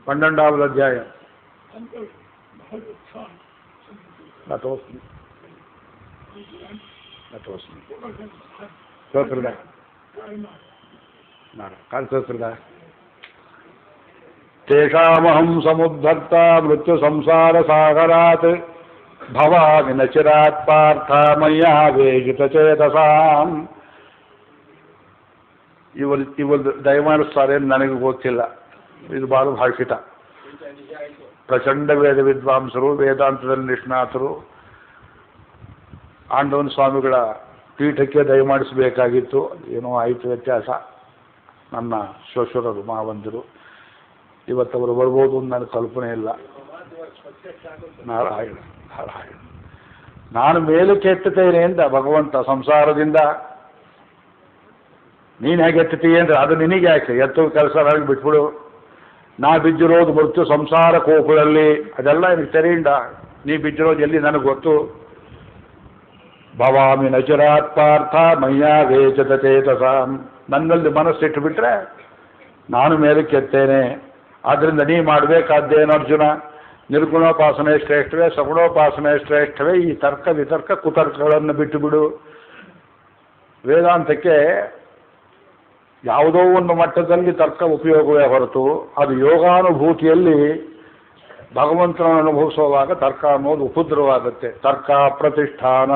12வது அத்தியாயம். சோத்திரதா கால் சோத்திரதா. தேஷாமஹம் சமுத்தர்த்தா மிருத்யு சம்சார சாகராத் ಭವಾಮಿ ನ ಚಿರಾತ್ ಪಾರ್ಥ ಮಯ್ಯ ವೇಗಿತ ಚೇತಸಾಂ. ಇವರು ದಯಮಾಡಿಸ್ತಾರೆ ನನಗೆ ಗೊತ್ತಿಲ್ಲ. ಇದು ಬಾಳು ಭಾಷಿತ. ಪ್ರಚಂಡ ವೇದ ವಿದ್ವಾಂಸರು, ವೇದಾಂತದಲ್ಲಿ ನಿಷ್ಣಾತರು, ಆಂಡವನ ಸ್ವಾಮಿಗಳ ಪೀಠಕ್ಕೆ ದಯಮಾಡಿಸಬೇಕಾಗಿತ್ತು. ಏನೋ ಆಯಿತು ವ್ಯತ್ಯಾಸ. ನನ್ನ ಶ್ವಶುರರು ಮಾವಂದಿರು ಇವತ್ತವರು ಬರ್ಬೋದು ಅಂತ ನನಗೆ ಕಲ್ಪನೆ ಇಲ್ಲ. ನಾರಾಯಣ ನಾರಾಯಣ. ನಾನು ಮೇಲಕ್ಕೆ ಎತ್ತುತ್ತೇನೆ ಅಂತ ಭಗವಂತ ಸಂಸಾರದಿಂದ. ನೀನು ಹೇಗೆ ಎತ್ತುತ್ತೀಯ ಅಂದರೆ ಅದು ನಿನಗೆ ಯಾಕೆ? ಎತ್ತುವ ಕೆಲಸ ನನಗೆ ಬಿಟ್ಬಿಡು. ನಾ ಬಿದ್ದಿರೋದು ಮೃತ್ಯು ಸಂಸಾರ ಕೋಪದಲ್ಲಿ, ಅದೆಲ್ಲ ನಿನಗೆ ತೆರೆಯಿಂದ. ನೀ ಬಿದ್ದಿರೋದು ಎಲ್ಲಿ ನನಗೆ ಗೊತ್ತು. ಭವಾಮಿ ನಚಿರಾತ್ ಪಾರ್ಥ ಮಯ್ಯ ವೇಚತ ಚೇತಸಾಂ. ನನ್ನಲ್ಲಿ ಮನಸ್ಸಿಟ್ಟು ಬಿಟ್ರೆ ನಾನು ಮೇಲಕ್ಕೆ ಎತ್ತೇನೆ. ಆದ್ದರಿಂದ ನೀ ಮಾಡಬೇಕಾದ್ದೇನು ಅರ್ಜುನ? ನಿರ್ಗುಣೋಪಾಸನೆ ಶ್ರೇಷ್ಠವೇ, ಸಗುಣೋಪಾಸನೆ ಶ್ರೇಷ್ಠವೇ? ಈ ತರ್ಕ ವಿತರ್ಕ ಕುತರ್ಕಗಳನ್ನು ಬಿಟ್ಟು ಬಿಡು. ವೇದಾಂತಕ್ಕೆ ಯಾವುದೋ ಒಂದು ಮಟ್ಟದಲ್ಲಿ ತರ್ಕ ಉಪಯೋಗವೇ ಹೊರತು ಅದು ಯೋಗಾನುಭೂತಿಯಲ್ಲಿ ಭಗವಂತನನ್ನು ಅನುಭವಿಸುವಾಗ ತರ್ಕ ಅನ್ನೋದು ಉಪದ್ರವಾಗುತ್ತೆ. ತರ್ಕ ಪ್ರತಿಷ್ಠಾನ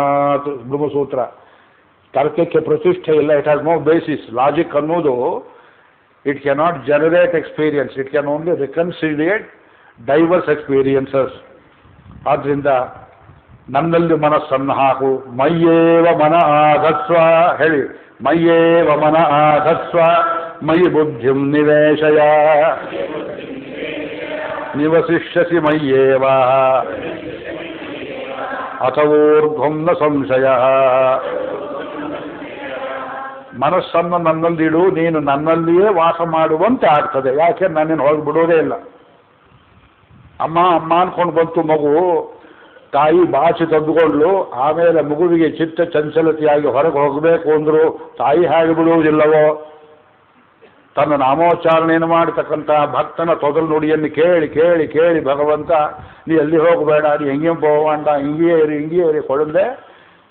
ಬ್ರಹ್ಮಸೂತ್ರ. ತರ್ಕಕ್ಕೆ ಪ್ರತಿಷ್ಠೆ ಇಲ್ಲ. It has no basis. Logic ಅನ್ನೋದು it cannot generate experience. It can only reconciliate diverse experiences. ಆದ್ದರಿಂದ ನನ್ನಲ್ಲಿ ಮನಸ್ಸನ್ನು ಹಾಕು. ಮಯ್ಯೇವ ಮನ ಆಧತ್ವ ಹೇಳಿ. ಮಯ್ಯೇವ ಮನ ಆಧತ್ವ ಮಯಿ ಬುದ್ಧಿಂ ನಿವೇಶಯ ನಿವಸಿಷ್ಯಸಿ ಮಯ್ಯೇವ ಅಥವೋರ್ಧ್ವಂ ನ ಸಂಶಯ. ಮನಸ್ಸನ್ನು ನನ್ನಲ್ಲಿಡು, ನೀನು ನನ್ನಲ್ಲಿಯೇ ವಾಸ ಮಾಡುವಂತೆ ಆಗ್ತದೆ. ಯಾಕೆ? ನನ್ನನ್ನು ಹೊರಗೆ ಬಿಡೋದೇ ಇಲ್ಲ. ಅಮ್ಮ ಅಮ್ಮ ಅನ್ಕೊಂಡು ಬಂತು ಮಗು, ತಾಯಿ ಬಾಚಿ ತಂದುಕೊಂಡ್ಲು. ಆಮೇಲೆ ಮಗುವಿಗೆ ಚಿತ್ತ ಚಂಚಲತೆಯಾಗಿ ಹೊರಗೆ ಹೋಗಬೇಕು ಅಂದರು. ತಾಯಿ ಹೇಗೆ ಬಿಡುವುದಿಲ್ಲವೋ, ತನ್ನ ನಾಮೋಚ್ಚಾರಣೆಯನ್ನು ಮಾಡತಕ್ಕಂಥ ಭಕ್ತನ ತೊದಲು ನುಡಿಯನ್ನು ಕೇಳಿ ಕೇಳಿ ಕೇಳಿ ಭಗವಂತ ನೀ ಎಲ್ಲಿ ಹೋಗಬೇಡ, ನೀ ಹೆಂಗೆಂ போவாண்ட, ಹಿಂಗೇ ಇರಿ ಕೊಡಂದೆ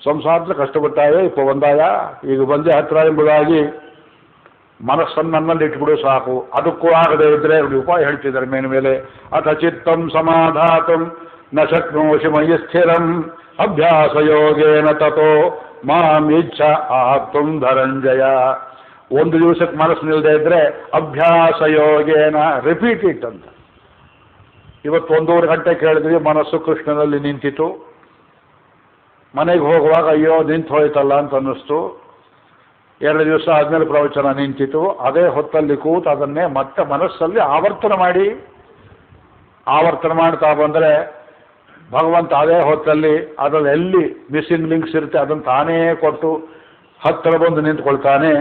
ಸಂಸಾರದಲ್ಲಿ ಕಷ್ಟಪಟ್ಟಾಯೇ ಇಪ್ಪ ಬಂದಾಯ, ಈಗ ಬಂದೆ ಹತ್ರ ಎಂಬುದಾಗಿ ಮನಸ್ಸನ್ನು ನನ್ನಲ್ಲಿ ಇಟ್ಬಿಡು ಸಾಕು. ಅದಕ್ಕೂ ಆಗದೆ ಇದ್ರೆ ಉಪಾಯ ಹೇಳ್ತಿದ್ದಾರೆ ಮೇಲೆ. ಅಥ ಚಿತ್ತಂ ಸಮಾಧಾತುಂ ನ ಶಕ್ನೋಷಿ ಮಯಿ ಸ್ಥಿರಂ ಅಭ್ಯಾಸ ಯೋಗೇನ ತಥೋ ಮಾಂ ಇಚ್ಛ ಆಪ್ತುಂ ಧನಂಜಯ. ಒಂದು ದಿವಸಕ್ಕೆ ಮನಸ್ಸು ನಿಲ್ಲದೆ ಇದ್ರೆ ಅಭ್ಯಾಸ ಯೋಗೇನ ರಿಪೀಟ್ ಇಟ್ ಅಂತ. ಇವತ್ತು 1.5 ಗಂಟೆ ಕೇಳಿದ್ವಿ, ಮನಸ್ಸು ಕೃಷ್ಣನಲ್ಲಿ ನಿಂತಿತು. ಮನೆಗೆ ಹೋಗುವಾಗ ಅಯ್ಯೋ ನಿಂತು ಹೋಯ್ತಲ್ಲ ಅಂತ ಅನ್ನಿಸ್ತು. 2 ದಿವಸ ಆದಮೇಲೆ ಪ್ರವಚನ ನಿಂತಿತು. ಅದೇ ಹೊತ್ತಲ್ಲಿ ಕೂತು ಅದನ್ನೇ ಮತ್ತೆ ಮನಸ್ಸಲ್ಲಿ ಆವರ್ತನ ಮಾಡ್ತಾ ಬಂದರೆ ಭಗವಂತ ಅದೇ ಹೊತ್ತಲ್ಲಿ ಅದರಲ್ಲಿ ಎಲ್ಲಿ ಮಿಸ್ಸಿಂಗ್ ಲಿಂಕ್ಸ್ ಇರುತ್ತೆ ಅದನ್ನು ತಾನೇ ಕೊಟ್ಟು ಹತ್ತಿರ ಬಂದು ನಿಂತ್ಕೊಳ್ತಾನೆ.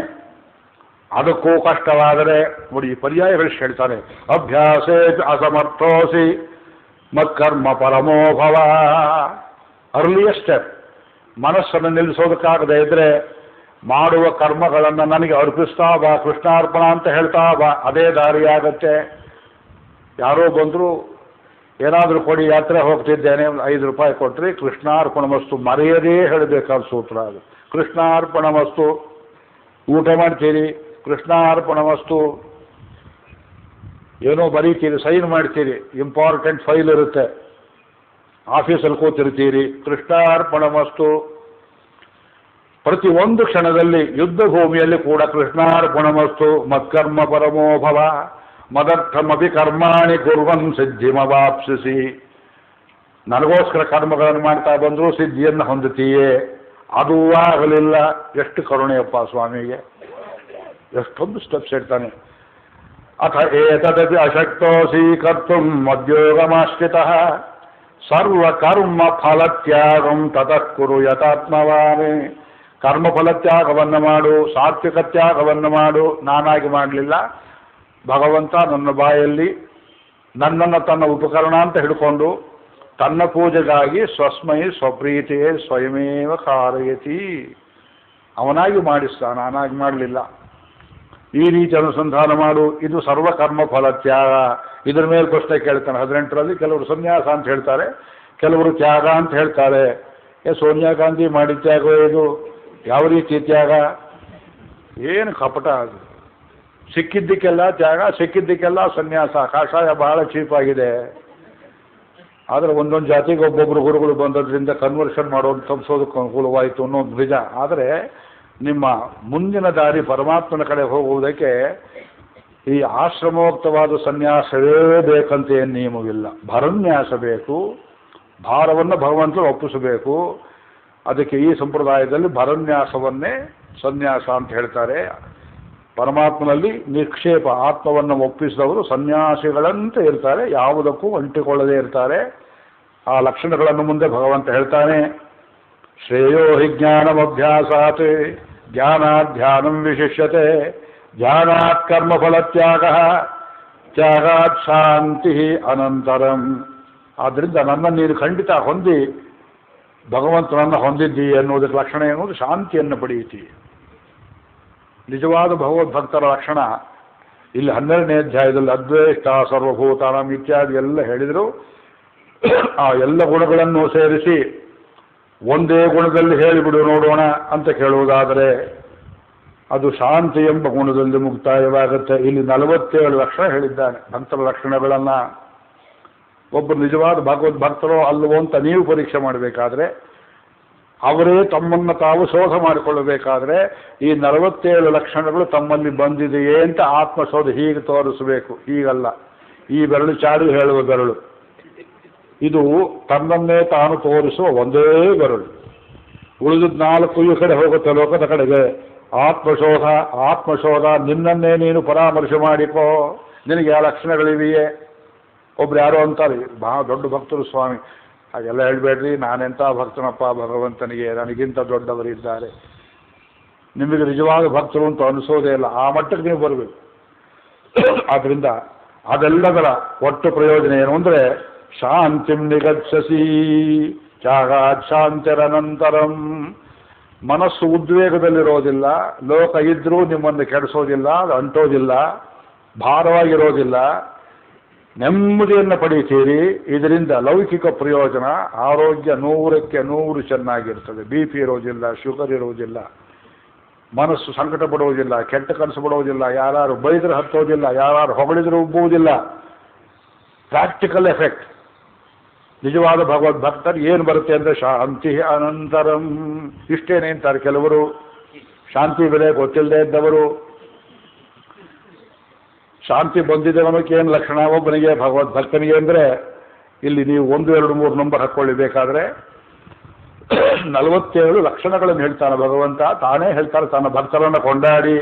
ಅದಕ್ಕೂ ಕಷ್ಟವಾದರೆ ನೋಡಿ ಈ ಪರ್ಯಾಯಗಳು ಹೇಳ್ತಾನೆ. ಅಭ್ಯಾಸೇ ಅಸಮರ್ಥೋಸಿ ಮತ್ಕರ್ಮ ಪರಮೋಭವ. ಅರ್ಲಿಯಸ್ಟ್ ಸ್ಟೆಪ್, ಮನಸ್ಸನ್ನು ನಿಲ್ಲಿಸೋದಕ್ಕಾಗದೇ ಇದ್ರೆ ಮಾಡುವ ಕರ್ಮಗಳನ್ನು ನನಗೆ ಅರ್ಪಿಸ್ತಾ ಬಾ, ಕೃಷ್ಣಾರ್ಪಣ ಅಂತ ಹೇಳ್ತಾ ಬಾ, ಅದೇ ದಾರಿಯಾಗತ್ತೆ. ಯಾರೋ ಬಂದರು, ಏನಾದರೂ ಕೊಡಿ, ಯಾತ್ರೆ ಹೋಗ್ತಿದ್ದೇನೆ, 5 ರೂಪಾಯಿ ಕೊಟ್ರಿ, ಕೃಷ್ಣಾರ್ಪಣ ವಸ್ತು ಮರೆಯದೇ ಹೇಳಬೇಕಾದ ಸೂತ್ರ ಅದು. ಕೃಷ್ಣಾರ್ಪಣ ವಸ್ತು. ಊಟ ಮಾಡ್ತೀರಿ, ಕೃಷ್ಣಾರ್ಪಣ ವಸ್ತು. ಏನೋ ಬರೀತೀರಿ, ಸೈನ್ ಮಾಡ್ತೀರಿ, ಇಂಪಾರ್ಟೆಂಟ್ ಫೈಲ್ ಇರುತ್ತೆ, ಆಫೀಸಲ್ಲಿ ಕೂತಿರ್ತೀರಿ, ಕೃಷ್ಣಾರ್ಪಣ ವಸ್ತು. ಪ್ರತಿ ಒಂದು ಕ್ಷಣದಲ್ಲಿ ಯುದ್ಧ ಭೂಮಿಯಲ್ಲಿ ಕೂಡ ಕೃಷ್ಣಾರ್ಪಣ ವಸ್ತು. ಮತ್ಕರ್ಮ ಪರಮೋಭವ ಮದರ್ಥಮಪಿ ಕರ್ಮಾಣಿ ಕುರ್ವನ್ ಸಿದ್ಧಿಮವಾಪ್ಸಿಸಿ. ನನಗೋಸ್ಕರ ಕರ್ಮಗಳನ್ನು ಮಾಡ್ತಾ ಬಂದರೂ ಸಿದ್ಧಿಯನ್ನು ಹೊಂದುತ್ತೀಯೇ, ಅದೂ ಆಗಲಿಲ್ಲ. ಎಷ್ಟು ಕರುಣೆಯಪ್ಪ ಸ್ವಾಮಿಗೆ, ಎಷ್ಟೊಂದು ಸ್ಟೆಪ್ಸ್ ಹೇಳ್ತಾನೆ. ಅಥ ಏತದಪಿ ಅಶಕ್ತೋಸಿ ಕರ್ತುಂ ಮದ್ಯೋಗಮಾಶ್ರಿತಃ ಸರ್ವಕರ್ಮ ಫಲತ್ಯಾಗಂ ತತಃ ಕುರು ಯತಾತ್ಮವಾನೇ. ಕರ್ಮಫಲತ್ಯಾಗವನ್ನು ಮಾಡು, ಸಾತ್ವಿಕ ತ್ಯಾಗವನ್ನು ಮಾಡು. ನಾನಾಗಿ ಮಾಡಲಿಲ್ಲ, ಭಗವಂತ ನನ್ನ ಬಾಯಲ್ಲಿ ನನ್ನನ್ನು ತನ್ನ ಉಪಕರಣ ಅಂತ ಹಿಡ್ಕೊಂಡು ತನ್ನ ಪೂಜೆಗಾಗಿ ಸ್ವಸ್ಮೈ ಸ್ವಪ್ರೀತಿಯೇ ಸ್ವಯಮೇವ ಕಾರಯತಿ. ಅವನಾಗಿ ಮಾಡಿಸ್ತಾ, ನಾನಾಗಿ ಮಾಡಲಿಲ್ಲ. ಈ ರೀತಿ ಅನುಸಂಧಾನ ಮಾಡು. ಇದು ಸರ್ವಕರ್ಮ ಫಲತ್ಯಾಗ. ಇದರ ಮೇಲೆ ಪ್ರಶ್ನೆ ಕೇಳ್ತಾನೆ 18ರಲ್ಲಿ. ಕೆಲವರು ಸನ್ಯಾಸ ಅಂತ ಹೇಳ್ತಾರೆ, ಕೆಲವರು ತ್ಯಾಗ ಅಂತ ಹೇಳ್ತಾರೆ. ಸೋನಿಯಾ ಗಾಂಧಿ ಮಾಡಿದ ತ್ಯಾಗ ಇದು? ಯಾವ ರೀತಿ ತ್ಯಾಗ? ಏನು ಕಪಟ ಅದು. ಸಿಕ್ಕಿದ್ದಕ್ಕೆಲ್ಲ ತ್ಯಾಗ, ಸಿಕ್ಕಿದ್ದಕ್ಕೆಲ್ಲ ಸನ್ಯಾಸ. ಕಾಷಾಯ ಬಹಳ ಚೀಪಾಗಿದೆ. ಆದರೆ ಒಂದೊಂದು ಜಾತಿಗೆ ಒಬ್ಬೊಬ್ಬರು ಗುರುಗಳು ಬಂದದ್ರಿಂದ ಕನ್ವರ್ಷನ್ ಮಾಡೋದು ತಪ್ಪಿಸೋದಕ್ಕೆ ಅನುಕೂಲವಾಯಿತು ಅನ್ನೋದು ನಿಜ. ಆದರೆ ನಿಮ್ಮ ಮುಂದಿನ ದಾರಿ ಪರಮಾತ್ಮನ ಕಡೆ ಹೋಗುವುದಕ್ಕೆ ಈ ಆಶ್ರಮೋಕ್ತವಾದ ಸನ್ಯಾಸವೇ ಬೇಕಂತ ಏನು ನಿಯಮವಿಲ್ಲ. ಭರನ್ಯಾಸ ಬೇಕು. ಭಾರವನ್ನು ಭಗವಂತರು ಒಪ್ಪಿಸಬೇಕು. ಅದಕ್ಕೆ ಈ ಸಂಪ್ರದಾಯದಲ್ಲಿ ಭರನ್ಯಾಸವನ್ನೇ ಸನ್ಯಾಸ ಅಂತ ಹೇಳ್ತಾರೆ. ಪರಮಾತ್ಮನಲ್ಲಿ ನಿಕ್ಷೇಪ, ಆತ್ಮವನ್ನು ಒಪ್ಪಿಸಿದವರು ಸನ್ಯಾಸಿಗಳಂತೆ ಇರ್ತಾರೆ, ಯಾವುದಕ್ಕೂ ಅಂಟಿಕೊಳ್ಳದೇ ಇರ್ತಾರೆ. ಆ ಲಕ್ಷಣಗಳನ್ನು ಮುಂದೆ ಭಗವಂತ ಹೇಳ್ತಾನೆ. ಶ್ರೇಯೋ ಹಿ ಜ್ಞಾನಮಭ್ಯಾಸಾತ್ ಜ್ಞಾನಾತ್ ಧ್ಯಾನಂ ವಿಶಿಷ್ಯತೆ ಧ್ಯಾನಾತ್ ಕರ್ಮಫಲತ್ಯಾಗ ತ್ಯಾಗಾತ್ ಶಾಂತಿ ಅನಂತರಂ. ಆದ್ದರಿಂದ ನನ್ನ ನೀನು ಖಂಡಿತ ಹೊಂದಿ ಭಗವಂತನನ್ನು ಹೊಂದಿದ್ದೀ ಎನ್ನುವುದಕ್ಕೆ ಲಕ್ಷಣ ಎನ್ನುವುದು ಶಾಂತಿಯನ್ನು ಪಡೆಯುತ್ತೀ. ನಿಜವಾದ ಭಗವದ್ಭಕ್ತರ ಲಕ್ಷಣ ಇಲ್ಲಿ 12ನೇ ಅಧ್ಯಾಯದಲ್ಲಿ ಅದ್ವೇಷ್ಟ ಸರ್ವಭೂತಾನಾಂ ಇತ್ಯಾದಿ ಎಲ್ಲ ಹೇಳಿದರು. ಆ ಎಲ್ಲ ಗುಣಗಳನ್ನು ಸೇರಿಸಿ ಒಂದೇ ಗುಣದಲ್ಲಿ ಹೇಳಿಬಿಡು ನೋಡೋಣ ಅಂತ ಕೇಳುವುದಾದರೆ ಅದು ಶಾಂತಿ ಎಂಬ ಗುಣದಲ್ಲಿ ಮುಕ್ತಾಯವಾಗುತ್ತೆ. ಇಲ್ಲಿ 47 ಲಕ್ಷಣ ಹೇಳಿದ್ದಾನೆ ಭಕ್ತರ ಲಕ್ಷಣಗಳನ್ನು. ಒಬ್ಬರು ನಿಜವಾದ ಭಗವದ್ಭಕ್ತರೋ ಅಲ್ಲವೋ ಅಂತ ನೀವು ಪರೀಕ್ಷೆ ಮಾಡಬೇಕಾದ್ರೆ, ಅವರೇ ತಮ್ಮನ್ನು ತಾವು ಶೋಧ ಮಾಡಿಕೊಳ್ಳಬೇಕಾದ್ರೆ ಈ 47 ಲಕ್ಷಣಗಳು ತಮ್ಮಲ್ಲಿ ಬಂದಿದೆಯೇ ಅಂತ ಆತ್ಮಶೋಧ ಹೀಗೆ ತೋರಿಸಬೇಕು. ಹೀಗಲ್ಲ, ಈ ಬೆರಳು ಚಾಡಿ ಹೇಳುವ ಬೆರಳು. ಇದು ತನ್ನನ್ನೇ ತಾನು ತೋರಿಸುವ ಒಂದೇ ಬೆರಳು. ಉಳಿದದ್ದು 4 ಈ ಕಡೆ ಹೋಗುತ್ತೆ, ಲೋಕದ ಕಡೆಗೆ. ಆತ್ಮಶೋಧ ನಿನ್ನನ್ನೇ ನೀನು ಪರಾಮರ್ಶೆ ಮಾಡಿಕೋ. ನಿನಗೆ ಯಾವ ಲಕ್ಷಣಗಳಿವೆಯೇ? ಒಬ್ರು ಯಾರೋ ಅಂತಾರೆ, ಬಹಳ ದೊಡ್ಡ ಭಕ್ತರು ಸ್ವಾಮಿ, ಹಾಗೆಲ್ಲ ಹೇಳ್ಬೇಡ್ರಿ, ನಾನೆಂಥ ಭಕ್ತನಪ್ಪ ಭಗವಂತನಿಗೆ, ನನಗಿಂತ ದೊಡ್ಡವರಿದ್ದಾರೆ. ನಿಮಗೆ ನಿಜವಾದ ಭಕ್ತರು ಅಂತ ಅನಿಸೋದೇ ಇಲ್ಲ. ಆ ಮಟ್ಟಕ್ಕೆ ನೀವು ಬರಬೇಕು. ಆದ್ದರಿಂದ ಅದೆಲ್ಲದರ ಒಟ್ಟು ಪ್ರಯೋಜನ ಏನು ಅಂದರೆ ಶಾಂತಿಂ ನಿಗತ್ಸಸಿ. ತ್ಯಾಗಾತ್ ಶಾಂತಿರನಂತರಂ. ಮನಸ್ಸು ಉದ್ವೇಗದಲ್ಲಿರೋದಿಲ್ಲ, ಲೋಕ ಇದ್ರೂ ನಿಮ್ಮನ್ನು ಕೆಡಿಸೋದಿಲ್ಲ, ಅದು ಅಂಟೋದಿಲ್ಲ, ಭಾರವಾಗಿರೋದಿಲ್ಲ, ನೆಮ್ಮದಿಯನ್ನು ಪಡೀತೀರಿ. ಇದರಿಂದ ಲೌಕಿಕ ಪ್ರಯೋಜನ, ಆರೋಗ್ಯ 100ಕ್ಕೆ 100 ಚೆನ್ನಾಗಿರ್ತದೆ. BP ಇರೋದಿಲ್ಲ, ಶುಗರ್ ಇರೋದಿಲ್ಲ, ಮನಸ್ಸು ಸಂಕಟ ಪಡುವುದಿಲ್ಲ, ಕೆಟ್ಟ ಕನಸು ಪಡುವುದಿಲ್ಲ, ಯಾರು ಬೈದ್ರೆ ಹತ್ತೋದಿಲ್ಲ, ಯಾರು ಹೊಗಳಿದ್ರೆ ಉಬ್ಬುವುದಿಲ್ಲ. Practical effect. ನಿಜವಾದ ಭಗವದ್ಭಕ್ತರು ಏನು ಬರುತ್ತೆ ಅಂದರೆ ಶಾಂತಿ ಅನಂತರಂ. ಇಷ್ಟೇನೆ ಅಂತಾರೆ ಕೆಲವರು. ಶಾಂತಿ ಬೆಲೆ ಗೊತ್ತಿಲ್ಲದೆ ಇದ್ದವರು. ಶಾಂತಿ ಬಂದಿದ್ದವನಕ್ಕೆ ಏನು ಲಕ್ಷಣ ಒಬ್ಬನಿಗೆ ಭಗವದ್ಭಕ್ತನಿಗೆ ಅಂದರೆ, ಇಲ್ಲಿ ನೀವು 1, 2, 3 ನಂಬರ್ ಹಾಕ್ಕೊಳ್ಳಿ ಬೇಕಾದರೆ 47 ಲಕ್ಷಣಗಳನ್ನು ಹೇಳ್ತಾನೆ ಭಗವಂತ. ತಾನೇ ಹೇಳ್ತಾರೆ ತನ್ನ ಭಕ್ತರನ್ನು ಕೊಂಡಾಡಿ.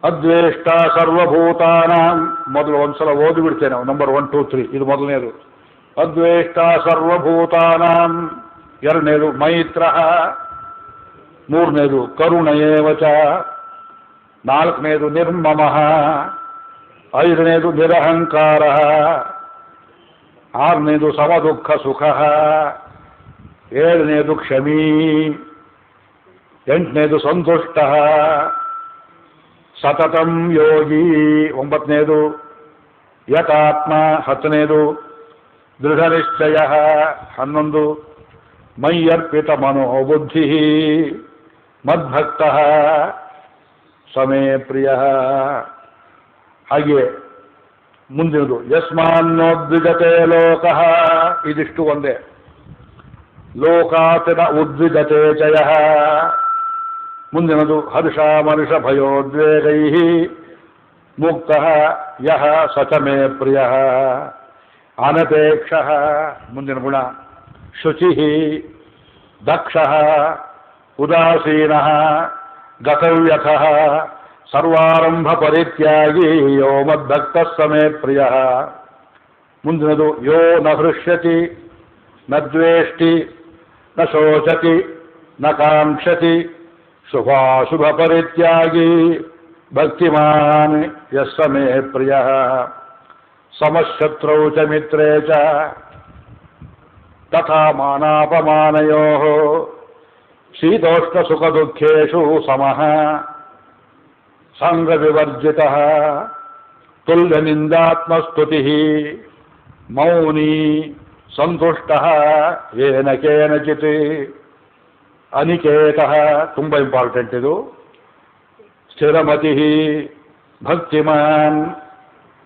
ಅದ್ವೇಷ್ಟ ಸರ್ವಭೂತಾನ. ಮೊದಲು ಒಂದ್ಸಲ ಓದಿಬಿಡ್ತೇನೆ ನಾವು. ನಂಬರ್ 1, 2, 3 ಇದು ಮೊದಲನೇದು. ಅದ್ವೇಷ್ಟ ಸರ್ವಭೂತಾನ. ಎರಡನೇದು ಮೈತ್ರ. ಮೂರನೇದು ಕರುಣಯೇವಚ. ನಾಲ್ಕನೇದು ನಿರ್ಮಮಃ. ಐದನೇದು ನಿರಹಂಕಾರ. ಆರನೇದು ಸಮದುಃಖ ಸುಖ. ಏಳನೇದು ಕ್ಷಮೀ. ಎಂಟನೇದು ಸಂತುಷ್ಟ. ಸತತಂ ಯೋಗಿ. ಒಂಬತ್ತನೇದು ಯತಾತ್ಮ. ಹತ್ತನೇದು ದೃಢನಿಶ್ಚಯ. 11 ಮಯ್ಯರ್ಪಿತ ಮನೋಬುದ್ಧಿ. ಮದ್ಭಕ್ತ ಸಮೇ ಪ್ರಿಯ. ಹಾಗೆಯೇ ಮುಂದಿನದು ಯಸ್ಮಾನ್ನೋದ್ವಿಜತೆ ಲೋಕಃ. ಇದಿಷ್ಟು ಒಂದೇ. ಲೋಕಾತಿನ ಉದ್ವಿಜತೆ ಜಯ. ಮುಂದಿನದು ಹರ್ಷ ಮನುಷ ಭಯೋದ್ವೇಗೈ ಮುಕ್ತ ಯಹ ಸಚಮೇ ಪ್ರಿಯ. ಅನಪೇಕ್ಷ. ಮುಂದಿನ ಗುಣ ಶುಚಿ ದಕ್ಷ ಉದಾಸೀನ ಗತವ್ಯಥ ಸರ್ವಾರಂಭ ಪರಿತ್ಯಾಗಿ ಯೋ ಮದ್ಭಕ್ತ ಸಮೇ ಪ್ರಿಯ. ಮುಂದಿನದು ಯೋ ನ ಹೃಷ್ಯತಿ ನ ದ್ವೇಷ್ಟಿ ನ ಶೋಚತಿ ನ ಕಾಂಕ್ಷತಿ ಶುಭಾಶುಭ ಪರಿತ್ಯಾಗಿ ಭಕ್ತಿಮಾನ್ ಯಸ್ಸ ಮೇ ಪ್ರಿಯ. ಸಮಶತ್ರೌ ಚ ಮಿತ್ರೇ ಚ ತಥಾ ಮಾನಾಪಮಾನಯೋಃ ಶೀತೋಷ್ಣ ಸುಖ ದುಃಖೇಷು ಸಮಃ ಸಂಗ ವಿವರ್ಜಿತಃ ತುಲ್ಯ ನಿಂದಾತ್ಮಸ್ತುತಿಃ ಮೌನಿ ಸಂತುಷ್ಟಃ ಏನ ಕೇನಚಿತ್. ಅನಿಕೇತಃ ತುಂಬ ಇಂಪಾರ್ಟೆಂಟ್ ಇದು. ಸ್ಥಿರಮತಿಃ ಭಕ್ತಿಮಾನ್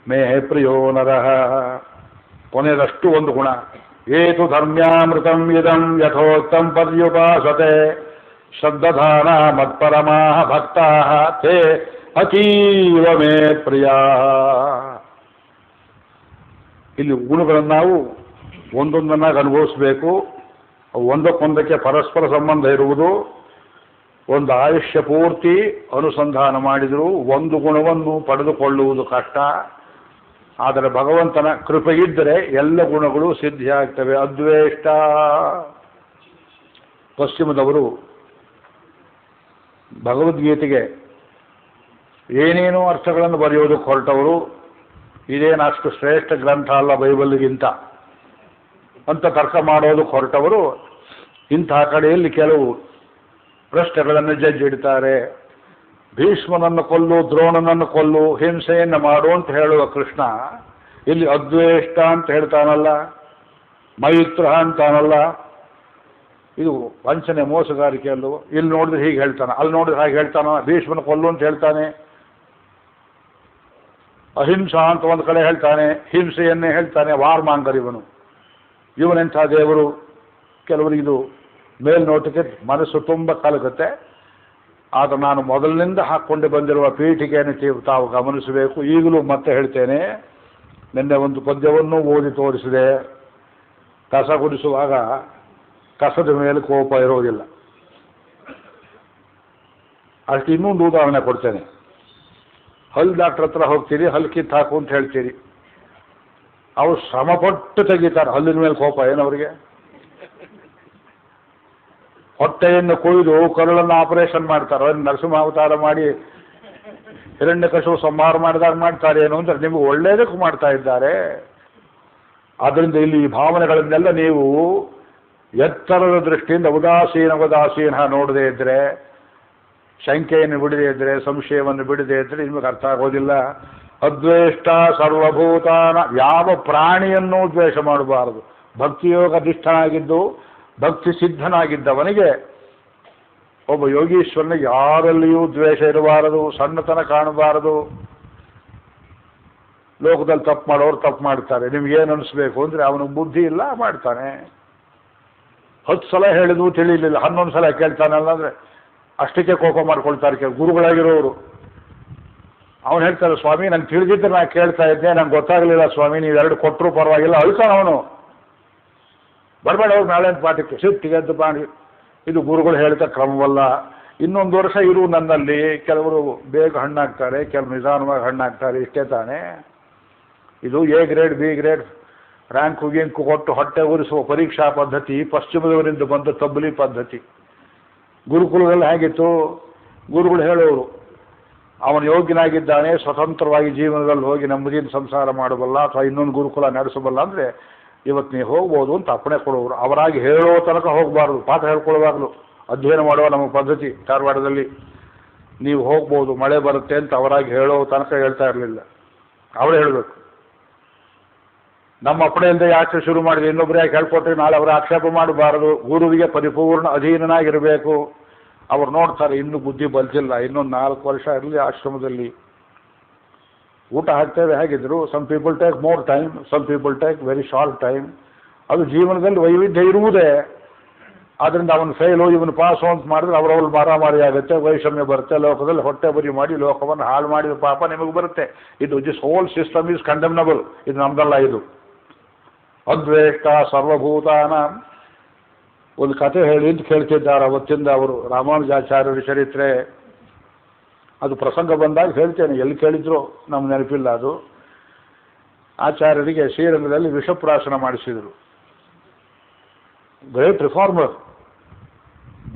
ಮೇ ಪ್ರಿಯೋ ನರಃ. ಕೊನೆಯದಷ್ಟು ಒಂದು ಗುಣ. ಏತು ಧರ್ಮ್ಯಾಮೃತಂ ಇದಂ ಯಥೋಕ್ತಂ ಪರ್ಯುಪಾಸತೆ ಶ್ರದ್ಧಾನ ಮತ್ಪರಮಾಃ ಭಕ್ತಾಃ ತೇ ಅತೀವ ಮೇ ಪ್ರಿಯಾ. ಇಲ್ಲಿ ಗುಣಗಳನ್ನು ನಾವು ಒಂದೊಂದನ್ನಾಗಿ ಅನುಭವಿಸಬೇಕು. ಒಂದಕ್ಕೊಂದಕ್ಕೆ ಪರಸ್ಪರ ಸಂಬಂಧ ಇರುವುದು. ಒಂದು ಆಯುಷ್ಯ ಪೂರ್ತಿ ಅನುಸಂಧಾನ ಮಾಡಿದರೂ ಒಂದು ಗುಣವನ್ನು ಪಡೆದುಕೊಳ್ಳುವುದು ಕಷ್ಟ. ಆದರೆ ಭಗವಂತನ ಕೃಪೆ ಇದ್ದರೆ ಎಲ್ಲ ಗುಣಗಳು ಸಿದ್ಧಿಯಾಗ್ತವೆ. ಅದ್ವೇಷ್ಟ. ಪಶ್ಚಿಮದವರು ಭಗವದ್ಗೀತೆಗೆ ಏನೇನೋ ಅರ್ಥಗಳನ್ನು ಬರೆಯೋದಕ್ಕೆ ಹೊರಟವರು. ಇದೇನು ಅಷ್ಟು ಶ್ರೇಷ್ಠ ಗ್ರಂಥ ಅಲ್ಲ ಬೈಬಲ್ಗಿಂತ ಅಂತ ತರ್ಕ ಮಾಡೋದಕ್ಕೆ ಹೊರಟವರು ಇಂತಹ ಕಡೆಯಲ್ಲಿ ಕೆಲವು ಪ್ರಶ್ನೆಗಳನ್ನು ಜಜ್ಜಿಡ್ತಾರೆ. ಭೀಷ್ಮನನ್ನು ಕೊಲ್ಲು, ದ್ರೋಣನನ್ನು ಕೊಲ್ಲು, ಹಿಂಸೆಯನ್ನು ಮಾಡು ಅಂತ ಹೇಳುವ ಕೃಷ್ಣ ಇಲ್ಲಿ ಅದ್ವೇಷ್ಟ ಅಂತ ಹೇಳ್ತಾನಲ್ಲ, ಮೈತ್ರ ಅಂತಾನಲ್ಲ. ಇದು ವಂಚನೆ, ಮೋಸಗಾರಿಕೆ ಅಲ್ಲವೋ? ಇಲ್ಲಿ ನೋಡಿದ್ರೆ ಹೀಗೆ ಹೇಳ್ತಾನೆ, ಅಲ್ಲಿ ನೋಡಿದ್ರೆ ಹಾಗೆ ಹೇಳ್ತಾನ. ಭೀಷ್ಮನ ಕೊಲ್ಲು ಅಂತ ಹೇಳ್ತಾನೆ, ಅಹಿಂಸಾ ಅಂತ ಒಂದು ಕಡೆ ಹೇಳ್ತಾನೆ, ಹಿಂಸೆಯನ್ನೇ ಹೇಳ್ತಾನೆ. ವಾರ್ಮಾಂಗರ್ ಇವನೆಂಥ ದೇವರು. ಕೆಲವರಿಗಿದು ಮೇಲ್ನೋಟಕ್ಕೆ ಮನಸ್ಸು ತುಂಬ ಕಲಗುತ್ತೆ. ಆಗ ನಾನು ಮೊದಲಿನಿಂದ ಹಾಕ್ಕೊಂಡು ಬಂದಿರುವ ಪೀಠಿಕೆಯನ್ನು ತಾವು ಗಮನಿಸಬೇಕು. ಈಗಲೂ ಮತ್ತೆ ಹೇಳ್ತೇನೆ, ನಿನ್ನೆ ಒಂದು ಪದ್ಯವನ್ನು ಓದಿ ತೋರಿಸಿದೆ. ಕಸ ಗುಡಿಸುವಾಗ ಕಸದ ಮೇಲೆ ಕೋಪ ಇರೋದಿಲ್ಲ. ಅಷ್ಟು ಇನ್ನೊಂದು ಉದಾಹರಣೆ ಕೊಡ್ತೇನೆ. ಹಲ್ಲು ಡಾಕ್ಟ್ರ್ ಹತ್ರ ಹೋಗ್ತೀರಿ, ಹಲ್ಲು ಕಿತ್ತು ಹಾಕು ಅಂತ ಹೇಳ್ತೀರಿ. ಅವ್ರು ಶ್ರಮಪಟ್ಟು ತೆಗಿತಾರೆ. ಹಲ್ಲಿನ ಮೇಲೆ ಕೋಪ ಏನವರಿಗೆ? ಹೊಟ್ಟೆಯನ್ನು ಕೊಯ್ದು ಕರುಳನ್ನು ಆಪರೇಷನ್ ಮಾಡ್ತಾರೆ. ನರಸಿಂಹಾವತಾರ ಮಾಡಿ ಹಿರಣ್ಯಕಶಿಪು ಸಂಹಾರ ಮಾಡಿದಾಗ ಮಾಡ್ತಾರೆ ಏನು ಅಂದರೆ ನಿಮಗೆ ಒಳ್ಳೆಯದಕ್ಕೆ ಮಾಡ್ತಾ ಇದ್ದಾರೆ. ಆದ್ದರಿಂದ ಇಲ್ಲಿ ಈ ಭಾವನೆಗಳನ್ನೆಲ್ಲ ನೀವು ಎತ್ತರದ ದೃಷ್ಟಿಯಿಂದ ಉದಾಸೀನ ನೋಡದೇ ಇದ್ದರೆ, ಶಂಕೆಯನ್ನು ಬಿಡದೇ ಇದ್ದರೆ, ಸಂಶಯವನ್ನು ಬಿಡದೇ ಇದ್ದರೆ ನಿಮಗೆ ಅರ್ಥ ಆಗೋದಿಲ್ಲ. ಅದ್ವೇಷ್ಟ ಸರ್ವಭೂತಾನ, ಯಾವ ಪ್ರಾಣಿಯನ್ನೂ ದ್ವೇಷ ಮಾಡಬಾರದು. ಭಕ್ತಿಯೋಗಧಿಷ್ಠನಾಗಿದ್ದು ಭಕ್ತಿ ಸಿದ್ಧನಾಗಿದ್ದವನಿಗೆ, ಒಬ್ಬ ಯೋಗೀಶ್ವರನಿಗೆ ಯಾರಲ್ಲಿಯೂ ದ್ವೇಷ ಇರಬಾರದು, ಸಣ್ಣತನ ಕಾಣಬಾರದು. ಲೋಕದಲ್ಲಿ ತಪ್ಪು ಮಾಡೋರು ತಪ್ಪು ಮಾಡ್ತಾರೆ, ನಿಮ್ಗೇನು ಅನಿಸ್ಬೇಕು ಅಂದರೆ ಅವನಿಗೆ ಬುದ್ಧಿ ಇಲ್ಲ, ಮಾಡ್ತಾನೆ. 10 ಸಲ ಹೇಳಿದ್ವು ತಿಳಿಲಿಲ್ಲ, 11 ಸಲ ಕೇಳ್ತಾನಲ್ಲ ಅಂದರೆ ಅಷ್ಟಕ್ಕೆ ಕೋಪ ಮಾಡ್ಕೊಳ್ತಾರೆ ಗುರುಗಳಾಗಿರೋರು. ಅವನು ಹೇಳ್ತಾರೆ, ಸ್ವಾಮಿ ನಂಗೆ ತಿಳಿದಿದ್ದರೆ ನಾನು ಕೇಳ್ತಾ ಇದ್ದೆ, ನಂಗೆ ಗೊತ್ತಾಗಲಿಲ್ಲ ಸ್ವಾಮಿ, ನೀವು 2 ಕೊಟ್ಟರು ಪರವಾಗಿಲ್ಲ. ಅಳ್ತಾನೆ ಅವನು. ಬರಬೇಡ ಅವ್ರು ನಾಳೆ ಪಾಠಕ್ಕೆ ಸಿಟ್ಟಿಗೆದ್ದು ಮಾಡಿ. ಇದು ಗುರುಗಳು ಹೇಳ್ತಾ ಕ್ರಮವಲ್ಲ. ಇನ್ನೊಂದು ವರ್ಷ ಇರು ನನ್ನಲ್ಲಿ. ಕೆಲವರು ಬೇಗ ಹಣ್ಣಾಗ್ತಾರೆ, ಕೆಲವರು ನಿಧಾನವಾಗಿ ಹಣ್ಣಾಗ್ತಾರೆ, ಇಷ್ಟೇ ತಾನೇ. ಇದು A grade B grade rank ಗಿಂಕು ಕೊಟ್ಟು ಹೊಟ್ಟೆ ಉರಿಸುವ ಪರೀಕ್ಷಾ ಪದ್ಧತಿ ಪಶ್ಚಿಮದವರಿಂದ ಬಂದ ತಬ್ಬಲಿ ಪದ್ಧತಿ. ಗುರುಕುಲದಲ್ಲಿ ಹೇಗಿತ್ತು? ಗುರುಗಳು ಹೇಳೋರು, ಅವನು ಯೋಗ್ಯನಾಗಿದ್ದಾನೆ, ಸ್ವತಂತ್ರವಾಗಿ ಜೀವನದಲ್ಲಿ ಹೋಗಿ ನೆಮ್ಮದಿಯಿಂದ ಸಂಸಾರ ಮಾಡಬಲ್ಲ ಅಥವಾ ಇನ್ನೊಂದು ಗುರುಕುಲ ನಡೆಸಬಲ್ಲ ಅಂದರೆ ಇವತ್ತು ನೀವು ಹೋಗ್ಬೋದು ಅಂತ ಅಪ್ಪಣೆ ಕೊಡೋರು. ಅವರಾಗಿ ಹೇಳೋ ತನಕ ಹೋಗಬಾರ್ದು, ಪಾಠ ಹೇಳ್ಕೊಳ್ಬಾರ್ದು. ಅಧ್ಯಯನ ಮಾಡುವ ನಮ್ಮ ಪದ್ಧತಿ ಧಾರವಾಡದಲ್ಲಿ. ನೀವು ಹೋಗ್ಬೋದು, ಮಳೆ ಬರುತ್ತೆ ಅಂತ ಅವರಾಗಿ ಹೇಳೋ ತನಕ ಹೇಳ್ತಾ ಇರಲಿಲ್ಲ, ಅವರೇ ಹೇಳಬೇಕು. ನಮ್ಮ ಅಪ್ಪಣೆಯಿಂದ ಯಾಕೆ ಶುರು ಮಾಡಿದೆ, ಇನ್ನೊಬ್ಬರು ಯಾಕೆ ಹೇಳ್ಕೊಟ್ರೆ ನಾಳೆ ಅವರ ಆಕ್ಷೇಪ ಮಾಡಬಾರದು. ಗುರುವಿಗೆ ಪರಿಪೂರ್ಣ ಅಧೀನನಾಗಿರಬೇಕು. ಅವ್ರು ನೋಡ್ತಾರೆ ಇನ್ನೂ ಬುದ್ಧಿ ಬಲ್ತಿಲ್ಲ, ಇನ್ನೊಂದು 4 ವರ್ಷ ಇರಲಿ ಆಶ್ರಮದಲ್ಲಿ. ಊಟ ಹಾಕ್ತೇವೆ ಹೇಗಿದ್ರು. Some people take more time, some people take very short time. ಅದು ಜೀವನದಲ್ಲಿ ವೈವಿಧ್ಯ ಇರುವುದೇ. ಆದ್ದರಿಂದ ಅವನು ಫೇಲು ಇವನು ಪಾಸು ಅಂತ ಮಾಡಿದ್ರೆ ಅವರವ್ರು ಮಾರಾಮಾರಿ ಆಗುತ್ತೆ, ವೈಷಮ್ಯ ಬರುತ್ತೆ, ಲೋಕದಲ್ಲಿ ಹೊಟ್ಟೆ ಬರಿ ಮಾಡಿ ಲೋಕವನ್ನು ಹಾಳು ಮಾಡಿದ ಪಾಪ ನಿಮಗೆ ಬರುತ್ತೆ. ಇದು ದಿಸ್ ಹೋಲ್ ಸಿಸ್ಟಮ್ ಈಸ್ ಕಂಡೆಮ್ನಬಲ್. ಇದು ನಮ್ದಲ್ಲ. ಇದು ಅದ್ವೇಷ್ಟ ಸರ್ವಭೂತಾನ. ಒಂದು ಕಥೆ ಹೇಳಿ ಅಂತ ಕೇಳ್ತಿದ್ದಾರೆ ಅವತ್ತಿಂದ ಅವರು, ರಾಮಾನುಜಾಚಾರ್ಯರ ಚರಿತ್ರೆ. ಅದು ಪ್ರಸಂಗ ಬಂದಾಗ ಹೇಳ್ತೇನೆ, ಎಲ್ಲಿ ಕೇಳಿದ್ರು ನಮ್ಗೆ ನೆನಪಿಲ್ಲ ಅದು. ಆಚಾರ್ಯರಿಗೆ ಶ್ರೀರಂಗದಲ್ಲಿ ವಿಷಪ್ರಾಶನ ಮಾಡಿಸಿದರು. Great reformer.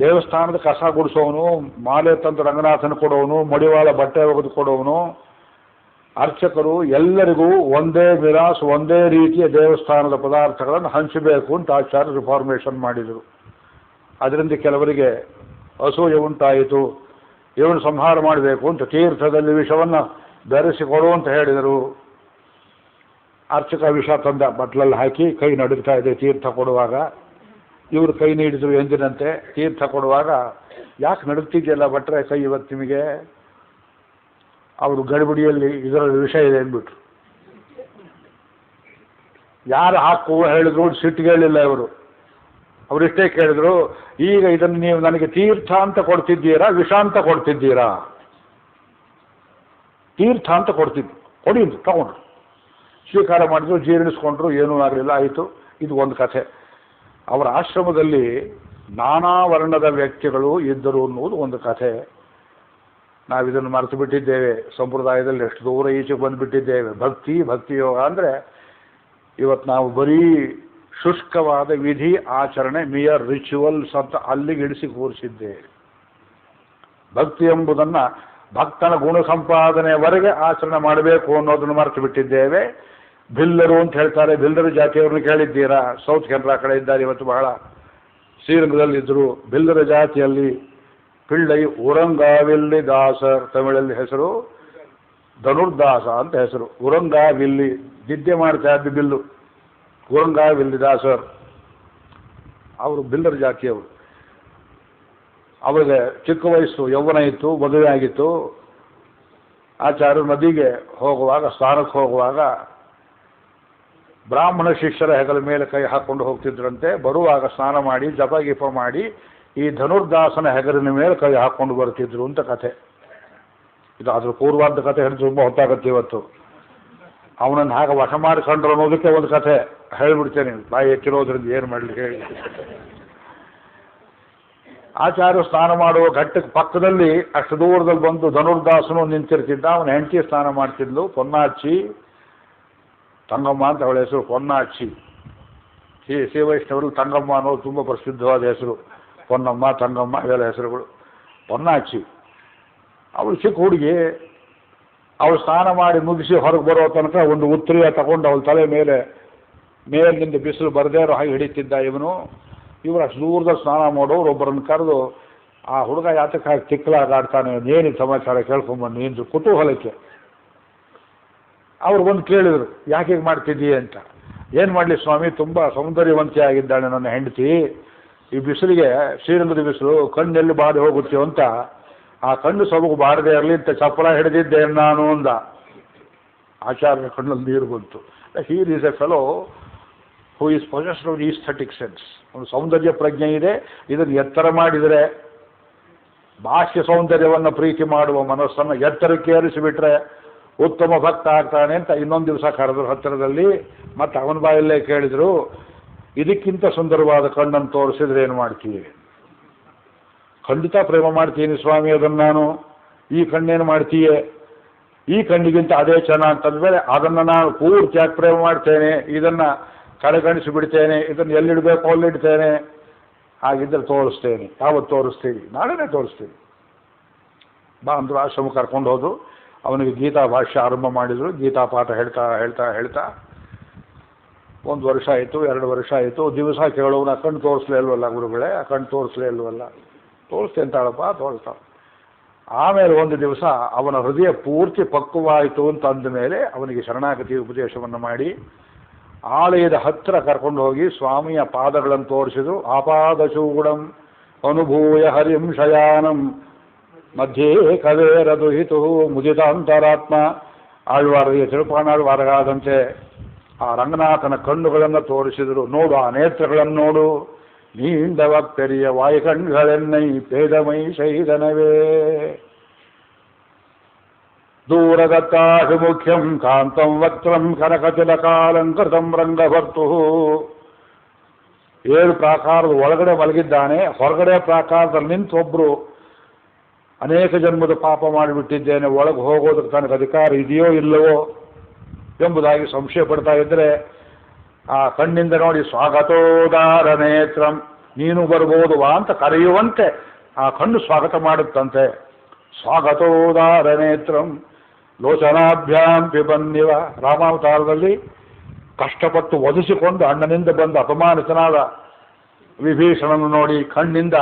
ದೇವಸ್ಥಾನದ ಕಸ ಗುಡಿಸೋನು, ಮಾಲೆ ತಂದು ರಂಗನಾಥನ ಕೊಡೋನು, ಮಡಿವಾಳ ಬಟ್ಟೆ ಒಗೆದು ಕೊಡೋನು, ಅರ್ಚಕರು ಎಲ್ಲರಿಗೂ ಒಂದೇ ವಿರಾಸ್, ಒಂದೇ ರೀತಿಯ ದೇವಸ್ಥಾನದ ಪದಾರ್ಥಗಳನ್ನು ಹಂಚಬೇಕು ಅಂತ ಆಚಾರ್ಯ ರಿಫಾರ್ಮೇಷನ್ ಮಾಡಿದರು. ಅದರಿಂದ ಕೆಲವರಿಗೆ ಅಸೂಯೆ ಉಂಟಾಯಿತು. ಇವನು ಸಂಹಾರ ಮಾಡಬೇಕು ಅಂತ ತೀರ್ಥದಲ್ಲಿ ವಿಷವನ್ನು ಬೆರೆಸಿಕೊಡು ಅಂತ ಹೇಳಿದರು. ಅರ್ಚಕ ವಿಷ ತಂದ ಬಟ್ಲಲ್ಲಿ ಹಾಕಿ ಕೈ ನಡುಗ್ತಾ ಇದೆ ತೀರ್ಥ ಕೊಡುವಾಗ. ಇವರು ಕೈ ನೀಡಿದರು ಎಂದಿನಂತೆ. ತೀರ್ಥ ಕೊಡುವಾಗ, ಯಾಕೆ ನಡುಗ್ತಿದೆಯಲ್ಲ ಭಟ್ರೆ ಕೈ ಇವತ್ತು ನಿಮಗೆ? ಅವರು ಗಡಿಬಿಡಿಯಲ್ಲಿ ಇದರಲ್ಲಿ ವಿಷಯ ಇದೆ ಅಂದ್ಬಿಟ್ರು. ಯಾರು ಹಾಕು ಹೇಳಿದ್ರು ಸಿಟ್ಟಿಗೆ ಹೇಳಿಲ್ಲ ಇವರು. ಅವರಿಷ್ಟೇ ಕೇಳಿದ್ರು, ಈಗ ಇದನ್ನು ನೀವು ನನಗೆ ತೀರ್ಥ ಅಂತ ಕೊಡ್ತಿದ್ದೀರಾ, ವಿಷ ಅಂತ ಕೊಡ್ತಿದ್ದೀರಾ? ತೀರ್ಥ ಅಂತ ಕೊಡಿ ಅಂತ ತಗೊಂಡ್ರು. ಸ್ವೀಕಾರ ಮಾಡಿದ್ರು, ಜೀರ್ಣಿಸ್ಕೊಂಡ್ರು, ಏನೂ ಆಗಲಿಲ್ಲ, ಆಯಿತು. ಇದು ಒಂದು ಕಥೆ. ಅವರ ಆಶ್ರಮದಲ್ಲಿ ನಾನಾ ವರ್ಣದ ವ್ಯಕ್ತಿಗಳು ಇದ್ದರು ಅನ್ನೋದು ಒಂದು ಕಥೆ. ನಾವಿದನ್ನು ಮರೆತು ಬಿಟ್ಟಿದ್ದೇವೆ. ಸಂಪ್ರದಾಯದಲ್ಲಿ ಎಷ್ಟು ದೂರ ಈಚೆಗೆ ಬಂದುಬಿಟ್ಟಿದ್ದೇವೆ. ಭಕ್ತಿಯೋಗ ಅಂದರೆ ಇವತ್ತು ನಾವು ಬರೀ ಶುಷ್ಕವಾದ ವಿಧಿ ಆಚರಣೆ, ಮಿಯರ್ ರಿಚುವಲ್ಸ್ ಅಂತ ಅಲ್ಲಿಗೆ ಇಳಿಸಿ ಕೂರಿಸಿದ್ದೇವೆ. ಭಕ್ತಿ ಎಂಬುದನ್ನು ಭಕ್ತನ ಗುಣ ಸಂಪಾದನೆಯವರೆಗೆ ಆಚರಣೆ ಮಾಡಬೇಕು ಅನ್ನೋದನ್ನು ಮರೆತು ಬಿಟ್ಟಿದ್ದೇವೆ. ಬಿಲ್ಲರು ಅಂತ ಹೇಳ್ತಾರೆ, ಬಿಲ್ಲರು ಜಾತಿಯವ್ರನ್ನ ಕೇಳಿದ್ದೀರಾ? ಸೌತ್ ಕೆನರಾ ಕಡೆ ಇದ್ದಾರೆ ಇವತ್ತು, ಬಹಳ ಶ್ರೀರಂಗದಲ್ಲಿದ್ದರು. ಬಿಲ್ಲರ ಜಾತಿಯಲ್ಲಿ ಪಿಳ್ಳೈ ಉರಂಗಾವಿಲ್ಲಿ ದಾಸರ್, ತಮಿಳಲ್ಲಿ ಹೆಸರು ಧನುರ್ದಾಸ ಅಂತ ಹೆಸರು. ಉರಂಗಾವಿಲ್ಲಿ ವಿದ್ಯೆ ಮಾಡ್ತಾ ಇದ್ದ ಬಿಲ್ಲು, ಉರಂಗಾವಿಲ್ಲಿ ದಾಸರ್. ಅವರು ಬಿಲ್ಲರ ಜಾತಿಯವರು. ಅವರಿಗೆ ಚಿಕ್ಕ ವಯಸ್ಸು, ಯೌವನ ಇತ್ತು, ಮದುವೆ ಆಗಿತ್ತು. ಆಚಾರ್ಯರು ನದಿಗೆ ಹೋಗುವಾಗ, ಸ್ನಾನಕ್ಕೆ ಹೋಗುವಾಗ ಬ್ರಾಹ್ಮಣ ಶಿಷ್ಯರ ಹೆಗಲ ಮೇಲೆ ಕೈ ಹಾಕ್ಕೊಂಡು ಹೋಗ್ತಿದ್ರಂತೆ. ಬರುವಾಗ ಸ್ನಾನ ಮಾಡಿ ಜಪ ಗಿಪ ಮಾಡಿ ಈ ಧನುರ್ದಾಸನ ಹೆಗಲಿನ ಮೇಲೆ ಕೈ ಹಾಕ್ಕೊಂಡು ಬರ್ತಿದ್ರು ಅಂತ ಕಥೆ. ಇದು ಅದ್ರ ಪೂರ್ವಾದ ಕಥೆ ಹೇಳಿದ್ರೆ ತುಂಬ ಹೊತ್ತಾಗತ್ತೆ ಇವತ್ತು. ಅವನನ್ನು ಹಾಗೆ ವಶ ಮಾಡಿಕೊಂಡ್ರು ಅನ್ನೋದಕ್ಕೆ ಒಂದು ಕಥೆ ಹೇಳಿಬಿಡ್ತೇನೆ, ಬಾಯಿ ಎತ್ತಿರೋದ್ರಿಂದ ಏನು ಮಾಡಲಿಕ್ಕೆ ಹೇಳಿ. ಆಚಾರ್ಯ ಸ್ನಾನ ಮಾಡುವ ಘಟ್ಟಕ್ಕೆ ಪಕ್ಕದಲ್ಲಿ ಅಷ್ಟು ದೂರದಲ್ಲಿ ಬಂದು ಧನುರ್ದಾಸನು ನಿಂತಿರ್ತಿದ್ದ. ಅವನ ಹೆಂಡತಿ ಸ್ನಾನ ಮಾಡ್ತಿದ್ಲು, ಪೊನ್ನಾಚಿ ತಂಗಮ್ಮ ಅಂತ ಅವಳ ಹೆಸರು. ಪೊನ್ನಾಚಿ. ಶ್ರೀ ವೈಷ್ಣವರು ತಂಗಮ್ಮ ಅನ್ನೋದು ತುಂಬ ಪ್ರಸಿದ್ಧವಾದ ಹೆಸರು. ಪೊನ್ನಮ್ಮ, ತಂಗಮ್ಮ ಇವೆಲ್ಲ ಹೆಸರುಗಳು. ಪೊನ್ನಾಚಿ ಅವಳು ಚಿಕ್ಕ ಹುಡುಗಿ. ಅವಳು ಸ್ನಾನ ಮಾಡಿ ಮುಗಿಸಿ ಹೊರಗೆ ಬರೋ ತನಕ ಒಂದು ಉತ್ತರಿಯ ತಗೊಂಡು ಅವಳ ತಲೆ ಮೇಲಿಂದ ಬಿಸಿಲು ಬರದೇ ಇರೋ ಹಾಗೆ ಹಿಡಿತಿದ್ದ ಇವನು. ಇವರು ಅಷ್ಟು ದೂರದಲ್ಲಿ ಸ್ನಾನ ಮಾಡೋರು ಒಬ್ಬರನ್ನು ಕರೆದು ಆ ಹುಡುಗ ಯಾತಕ್ಕಾಗಿ ತಿಕ್ಕಲಾಗಾಡ್ತಾನೆ ಏನಿದೆ ಸಮಾಚಾರ ಕೇಳ್ಕೊಂಬನ್ನಿ ಎಂದು ಕುತೂಹಲಕ್ಕೆ ಅವ್ರು ಬಂದು ಕೇಳಿದರು, ಯಾಕೆ ಹೀಗೆ ಮಾಡ್ತಿದ್ದೀಯ ಅಂತ. ಏನು ಮಾಡಲಿ ಸ್ವಾಮಿ, ತುಂಬ ಸೌಂದರ್ಯವಂತೆ ಆಗಿದ್ದಾಳೆ ನನ್ನ ಹೆಂಡತಿ, ಈ ಬಿಸಿಲಿಗೆ ಶ್ರೀರಂಗದ ಬಿಸಿಲು ಕಣ್ಣೆಲ್ಲಿ ಬಾಡಿ ಹೋಗುತ್ತೆ ಅಂತ ಆ ಕಣ್ಣು ಸೊಬಗು ಬಾರದೆ ಇರಲಿ ಅಂತ ಚಪ್ಪಲ ಹಿಡಿದಿದ್ದೇನೆ ನಾನು ಅಂದ. ಆಚಾರ್ಯ ಕಣ್ಣಲ್ಲಿ ನೀರು ಬಂತು. Here is A fellow who is possessed of aesthetic sense. ಒಂದು ಸೌಂದರ್ಯ ಪ್ರಜ್ಞೆ ಇದೆ, ಇದನ್ನು ಎತ್ತರ ಮಾಡಿದರೆ ಬಾಹ್ಯ ಸೌಂದರ್ಯವನ್ನು ಪ್ರೀತಿ ಮಾಡುವ ಮನಸ್ಸನ್ನು ಎತ್ತರಕ್ಕೆ ಏರಿಸಿಬಿಟ್ರೆ ಉತ್ತಮ ಭಕ್ತ ಆಗ್ತಾನೆ ಅಂತ ಇನ್ನೊಂದು ದಿವಸ ಕರೆದ್ರು ಹತ್ತಿರದಲ್ಲಿ. ಮತ್ತು ಅವನ ಬಾಯಲ್ಲೇ ಕೇಳಿದರು, ಇದಕ್ಕಿಂತ ಸುಂದರವಾದ ಕಣ್ಣನ್ನು ತೋರಿಸಿದ್ರೆ ಏನು ಮಾಡ್ತೀವಿ? ಖಂಡಿತ ಪ್ರೇಮ ಮಾಡ್ತೀನಿ ಸ್ವಾಮಿ ಅದನ್ನು ನಾನು. ಈ ಕಣ್ಣೇನು ಮಾಡ್ತೀಯೇ? ಈ ಕಣ್ಣಿಗಿಂತ ಅದೇ ಚೆನ್ನಾಗಿ ಅಂತಂದ್ಮೇಲೆ ಅದನ್ನು ನಾನು ಪೂರ್ತಿಯಾಗಿ ಪ್ರೇಮ ಮಾಡ್ತೇನೆ, ಇದನ್ನು ಕಡೆಗಣಿಸಿ ಬಿಡ್ತೇನೆ, ಇದನ್ನು ಎಲ್ಲಿಡಬೇಕು ಅಲ್ಲಿಡ್ತೇನೆ. ಹಾಗಿದ್ದರೆ ತೋರಿಸ್ತೇನೆ. ಯಾವತ್ತು ತೋರಿಸ್ತೀವಿ? ನಾಳೆನೇ ತೋರಿಸ್ತೀವಿ ಬಾ ಅಂದರು. ಆಶ್ರಮ ಕರ್ಕೊಂಡು ಹೋದ್ರು. ಅವನಿಗೆ ಗೀತಾ ಭಾಷ್ಯ ಆರಂಭ ಮಾಡಿದರು. ಗೀತಾ ಪಾಠ ಹೇಳ್ತಾ ಹೇಳ್ತಾ ಹೇಳ್ತಾ 1 ವರ್ಷ ಆಯಿತು, 2 ವರ್ಷ ಆಯಿತು. ದಿವಸ ಕೇಳೋನು ಆ ಕಣ್ಣು ತೋರಿಸ್ಲೇ ಇಲ್ವಲ್ಲ ಗುರುಗಳೇ, ಆ ಕಣ್ಣು ತೋರಿಸ್ಲೇ ಇಲ್ವಲ್ಲ. ತೋರಿಸ್ತೇಂತಾಳಪ್ಪ, ತೋರಿಸ್ತಾಳೆ. ಆಮೇಲೆ ಒಂದು ದಿವಸ ಅವನ ಹೃದಯ ಪೂರ್ತಿ ಪಕ್ವವಾಯಿತು ಅಂತ ಅಂದ ಮೇಲೆ ಅವನಿಗೆ ಶರಣಾಗತಿ ಉಪದೇಶವನ್ನು ಮಾಡಿ ಆಲಯದ ಹತ್ತಿರ ಕರ್ಕೊಂಡು ಹೋಗಿ ಸ್ವಾಮಿಯ ಪಾದಗಳನ್ನು ತೋರಿಸಿದ್ರು. ಆಪಾದಚೂಡಂ ಅನುಭೂಯ ಹರಿಂ ಶಯಾನಂ ಮಧ್ಯೆ ಕವೇರದುಹಿತು ಮುದಿತಾಂತರಾತ್ಮ. ಆಳ್ವಾರಿಗೆ ತಿರುಪಾಣಾಳ್ವಾರಗಾದಂತೆ ಆ ರಂಗನಾಥನ ಕಣ್ಣುಗಳನ್ನು ತೋರಿಸಿದರು. ನೋಡು, ಆ ನೇತ್ರಗಳನ್ನು ನೋಡು, ನೀಂದವ ಪೆರಿಯ ವಾಯು ಕಣ್ಗಳೆನ್ನೈ ಪೇದಮೈ ಶೈದನವೇ. ದೂರದತ್ತಾಹಿ ಮುಖ್ಯಂ ಕಾಂತಂ ವಕ್ತ್ರಂ ಕನಕತಿಲಕಾಲಂಕೃತಂ ರಂಗಭರ್ತು. 7 ಪ್ರಾಕಾರದ ಒಳಗಡೆ ಮಲಗಿದ್ದಾನೆ, ಹೊರಗಡೆ ಪ್ರಾಕಾರದಲ್ಲಿ ನಿಂತು ಒಬ್ಬರು ಅನೇಕ ಜನ್ಮದ ಪಾಪ ಮಾಡಿಬಿಟ್ಟಿದ್ದೇನೆ, ಒಳಗೆ ಹೋಗೋದಕ್ಕೆ ತನಗೆ ಅಧಿಕಾರ ಇದೆಯೋ ಇಲ್ಲವೋ ಎಂಬುದಾಗಿ ಸಂಶಯ ಪಡ್ತಾ ಇದ್ದರೆ ಆ ಕಣ್ಣಿಂದ ನೋಡಿ ಸ್ವಾಗತೋದಾರ ನೇತ್ರಂ, ನೀನು ಬರ್ಬೋದು ವಾ ಅಂತ ಕರೆಯುವಂತೆ ಆ ಕಣ್ಣು ಸ್ವಾಗತ ಮಾಡುತ್ತಂತೆ. ಸ್ವಾಗತೋದಾರ ನೇತ್ರಂ ಲೋಚನಾಭ್ಯಾಂ ಪಿಬನ್ನಿವ. ರಾಮಾವತಾರದಲ್ಲಿ ಕಷ್ಟಪಟ್ಟು ಒದಿಸಿಕೊಂಡು ಅಣ್ಣನಿಂದ ಬಂದು ಅಪಮಾನಿತನಾದ ವಿಭೀಷಣನು ನೋಡಿ ಕಣ್ಣಿಂದ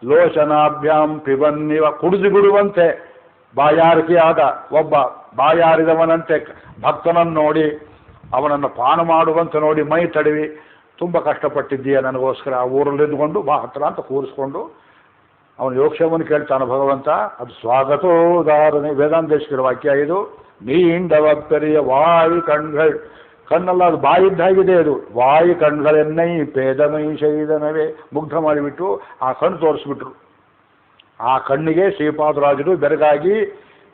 ಲೋಚನಾಭ್ಯಾಂ ಪಿಬನ್ನಿವ, ಕುಡಿದು ಬಿಡುವಂತೆ ಬಾಯಾರಿಕೆಯಾದ ಒಬ್ಬ ಬಾಯಾರಿದವನಂತೆ ಭಕ್ತನನ್ನು ನೋಡಿ ಅವನನ್ನು ಪಾನ ಮಾಡುವಂತೆ ನೋಡಿ ಮೈ ತಡವಿ, ತುಂಬ ಕಷ್ಟಪಟ್ಟಿದ್ದೀಯ ನನಗೋಸ್ಕರ, ಆ ಊರಲ್ಲಿ ಇದ್ದುಕೊಂಡು ಬಾ ಹತ್ರ ಅಂತ ಕೂರಿಸ್ಕೊಂಡು ಅವನು ಯೋಗಕ್ಷೇಮವನ್ನು ಕೇಳ್ತಾನೆ ಭಗವಂತ. ಅದು ಸ್ವಾಗತೋದಾರನೆ. ವೇದಾಂತೇಶ್ವರ ವಾಕ್ಯ ಇದು. ನೀಂಡವ ಪೆರಿಯ ವಾಯು ಕಣ್ಗಳು, ಕಣ್ಣಲ್ಲ ಅದು ಬಾಯಿದ್ದಾಗಿದೆ, ಅದು ವಾಯು ಕಣ್ಗಳೆನ್ನೈ ಪೇದಮೈ ಶೈದನವೇ. ಮುಗ್ಧ ಮಾಡಿಬಿಟ್ಟು ಆ ಕಣ್ಣು ತೋರಿಸ್ಬಿಟ್ರು. ಆ ಕಣ್ಣಿಗೆ ಶ್ರೀಪಾದರಾಜರು ಬೆರಗಾಗಿ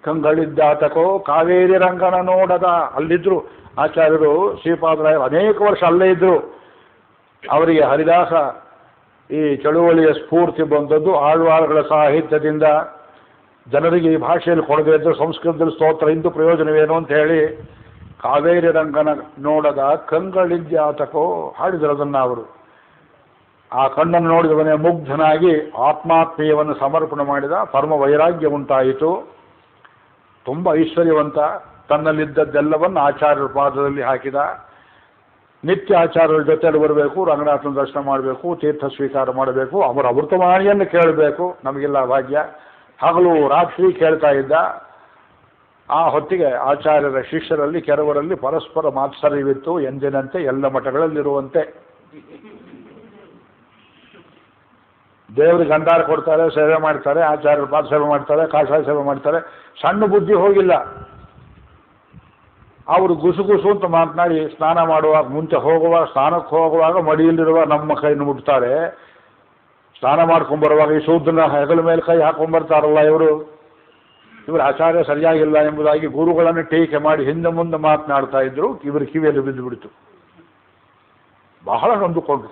ಕಂಗಳಿದ್ದಾತಕೋ ಕಾವೇರಿ ರಂಗನ ನೋಡದ. ಅಲ್ಲಿದ್ದರು ಆಚಾರ್ಯರು. ಶ್ರೀಪಾದರಾಯರು ಅನೇಕ ವರ್ಷ ಅಲ್ಲೇ ಇದ್ದರು. ಅವರಿಗೆ ಹರಿದಾಸ ಈ ಚಳುವಳಿಯ ಸ್ಫೂರ್ತಿ ಬಂದದ್ದು ಆಳ್ವಾರಗಳ ಸಾಹಿತ್ಯದಿಂದ. ಜನರಿಗೆ ಈ ಭಾಷೆಯಲ್ಲಿ ಕೊಡದೇ ಇದ್ದರು ಸಂಸ್ಕೃತದಲ್ಲಿ ಸ್ತೋತ್ರ ಇಂದು ಪ್ರಯೋಜನವೇನು ಅಂತ ಹೇಳಿ ಕಾವೇರಿ ರಂಗನ ನೋಡದ ಕಂಗಳಿದ್ಯಾತಕೋ ಹಾಡಿದರು ಅದನ್ನು ಅವರು. ಆ ಕಣ್ಣನ್ನು ನೋಡಿದವನೇ ಮುಗ್ಧನಾಗಿ ಆತ್ಮಾತ್ಮೀಯವನ್ನು ಸಮರ್ಪಣೆ ಮಾಡಿದ. ಪರಮ ವೈರಾಗ್ಯ ಉಂಟಾಯಿತು. ತುಂಬ ಐಶ್ವರ್ಯವಂತ. ತನ್ನಲ್ಲಿದ್ದದ್ದೆಲ್ಲವನ್ನು ಆಚಾರ್ಯರ ಪಾದದಲ್ಲಿ ಹಾಕಿದ. ನಿತ್ಯ ಆಚಾರ್ಯರ ಜೊತೆಯಲ್ಲಿ ಬರಬೇಕು, ರಂಗನಾಥನ ದರ್ಶನ ಮಾಡಬೇಕು, ತೀರ್ಥ ಸ್ವೀಕಾರ ಮಾಡಬೇಕು, ಅವರ ಅಮೃತವಾಣಿಯನ್ನು ಕೇಳಬೇಕು. ನಮಗೆಲ್ಲ ಭಾಗ್ಯ. ಹಗಲು ರಾತ್ರಿ ಕೇಳ್ತಾ ಇದ್ದ. ಆ ಹೊತ್ತಿಗೆ ಆಚಾರ್ಯರ ಶಿಷ್ಯರಲ್ಲಿ ಕೆಲವರಲ್ಲಿ ಪರಸ್ಪರ ಮಾತ್ಸರ್ಯವಿತ್ತು. ಎಂದಿನಂತೆ ಎಲ್ಲ ಮಠಗಳಲ್ಲಿರುವಂತೆ. ದೇವರಿಗೆ ಗಂಧಾರ ಕೊಡ್ತಾರೆ, ಸೇವೆ ಮಾಡ್ತಾರೆ, ಆಚಾರ್ಯರ ಪಾದ ಸೇವೆ ಮಾಡ್ತಾರೆ, ಕಾಷಾಯ ಸೇವೆ ಮಾಡ್ತಾರೆ. ಸಣ್ಣ ಬುದ್ಧಿ ಹೋಗಿಲ್ಲ. ಅವರು ಗುಸುಗುಸು ಅಂತ ಮಾತನಾಡಿ ಸ್ನಾನ ಮಾಡುವಾಗ, ಮುಂಚೆ ಹೋಗುವಾಗ, ಸ್ನಾನಕ್ಕೆ ಹೋಗುವಾಗ ಮಡಿಯಲ್ಲಿರುವ ನಮ್ಮ ಕೈಯನ್ನು ಮುಟ್ತಾರೆ. ಸ್ನಾನ ಮಾಡ್ಕೊಂಬರುವಾಗ ಈ ಶೂದ್ರನ ಹೆಗಲ ಮೇಲೆ ಕೈ ಹಾಕೊಂಡ್ಬರ್ತಾರಲ್ಲ ಇವರು ಆಚಾರ್ಯ ಸರಿಯಾಗಿಲ್ಲ ಎಂಬುದಾಗಿ ಗುರುಗಳನ್ನು ಟೀಕೆ ಮಾಡಿ ಹಿಂದೆ ಮುಂದೆ ಮಾತನಾಡ್ತಾ ಇದ್ರು. ಇವರು ಕಿವಿಯಲ್ಲಿ ಬಿದ್ದು ಬಿಡ್ತು. ಬಹಳ ನೊಂದುಕೊಂಡ್ರು.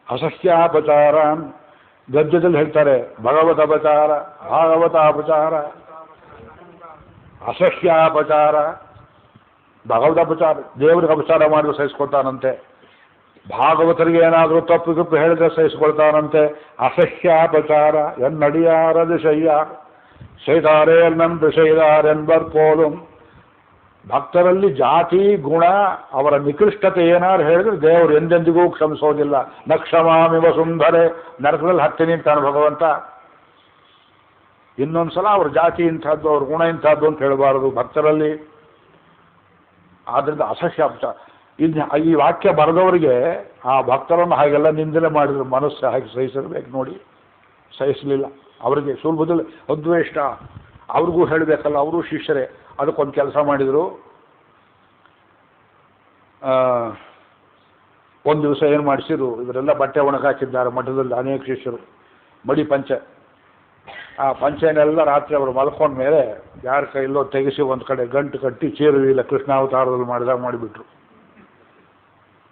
ಅಸಹ್ಯಾಪಚಾರ ಗದ್ಯದಲ್ಲಿ ಹೇಳ್ತಾರೆ, ಭಗವತ ಅಪಚಾರ, ಭಾಗವತ ಅಪಚಾರ, ಅಸಹ್ಯಾಪಚಾರ, ಭಗವತ ಅಪಚಾರ. ದೇವರಿಗೆ ಅಪಚಾರ ಮಾಡಿದ್ರೆ ಸಹಿಸ್ಕೊಳ್ತಾನಂತೆ. ಭಾಗವತರಿಗೆ ಏನಾದರೂ ತಪ್ಪು ಗಿಪ್ಪು ಹೇಳಿದ್ರೆ ಸಹಿಸ್ಕೊಳ್ತಾನಂತೆ. ಅಸಹ್ಯಾಪಚಾರ ಎನ್ನಡಿಯಾರದು ಶಯ್ಯ செய்தாரேல் நன்று செய்தார் என்பர் போலும் ಭಕ್ತರಲ್ಲಿ ಜಾತಿ ಗುಣ ಅವರ ನಿಕೃಷ್ಟತೆ ಏನಾರು ಹೇಳಿದ್ರೆ ದೇವರು ಎಂದೆಂದಿಗೂ ಕ್ಷಮಿಸೋದಿಲ್ಲ. ನಕ್ಷಮಾಮಿವ ಸುಂದರೆ, ನರಕದಲ್ಲಿ ಹತ್ತೀನಿ ಅಂತಾನೆ ಭಗವಂತ. ಇನ್ನೊಂದ್ಸಲ ಅವ್ರ ಜಾತಿ ಇಂಥದ್ದು, ಅವ್ರ ಗುಣ ಇಂಥದ್ದು ಅಂತ ಹೇಳಬಾರದು ಭಕ್ತರಲ್ಲಿ. ಆದ್ರಿಂದ ಅಸಹ್ಯಾಂಶ. ಈ ವಾಕ್ಯ ಬರೆದವರಿಗೆ ಆ ಭಕ್ತರನ್ನು ಹಾಗೆಲ್ಲ ನಿಂದನೆ ಮಾಡಿದ್ರು, ಮನಸ್ಸು ಹಾಗೆ ಸಹಿಸಿರ್ಬೇಕು ನೋಡಿ. ಸಹಿಸಲಿಲ್ಲ. ಅವರಿಗೆ ಸುಲಭದಲ್ಲಿ ಅದ್ವೇಷ್ಟ. ಅವ್ರಿಗೂ ಹೇಳಬೇಕಲ್ಲ, ಅವರು ಶಿಷ್ಯರೇ. ಅದಕ್ಕೊಂದು ಕೆಲಸ ಮಾಡಿದರು. ಒಂದು ದಿವಸ ಏನು ಮಾಡಿಸಿದ್ರು, ಇವರೆಲ್ಲ ಬಟ್ಟೆ ಒಣಗಾಕಿದ್ದಾರೆ ಮಠದಲ್ಲಿ ಅನೇಕ ಶಿಷ್ಯರು, ಮಡಿ ಪಂಚೆ. ಆ ಪಂಚೆನೆಲ್ಲ ರಾತ್ರಿ ಅವರು ಮಲ್ಕೊಂಡ ಮೇಲೆ ಯಾರ ಕೈಯಲ್ಲೋ ತೆಗೆಸಿ ಒಂದು ಕಡೆ ಗಂಟು ಕಟ್ಟಿ ಚೀರುವಿಲ್ಲ ಕೃಷ್ಣಾವತಾರದಲ್ಲಿ ಮಾಡಿದಾಗ ಮಾಡಿಬಿಟ್ರು.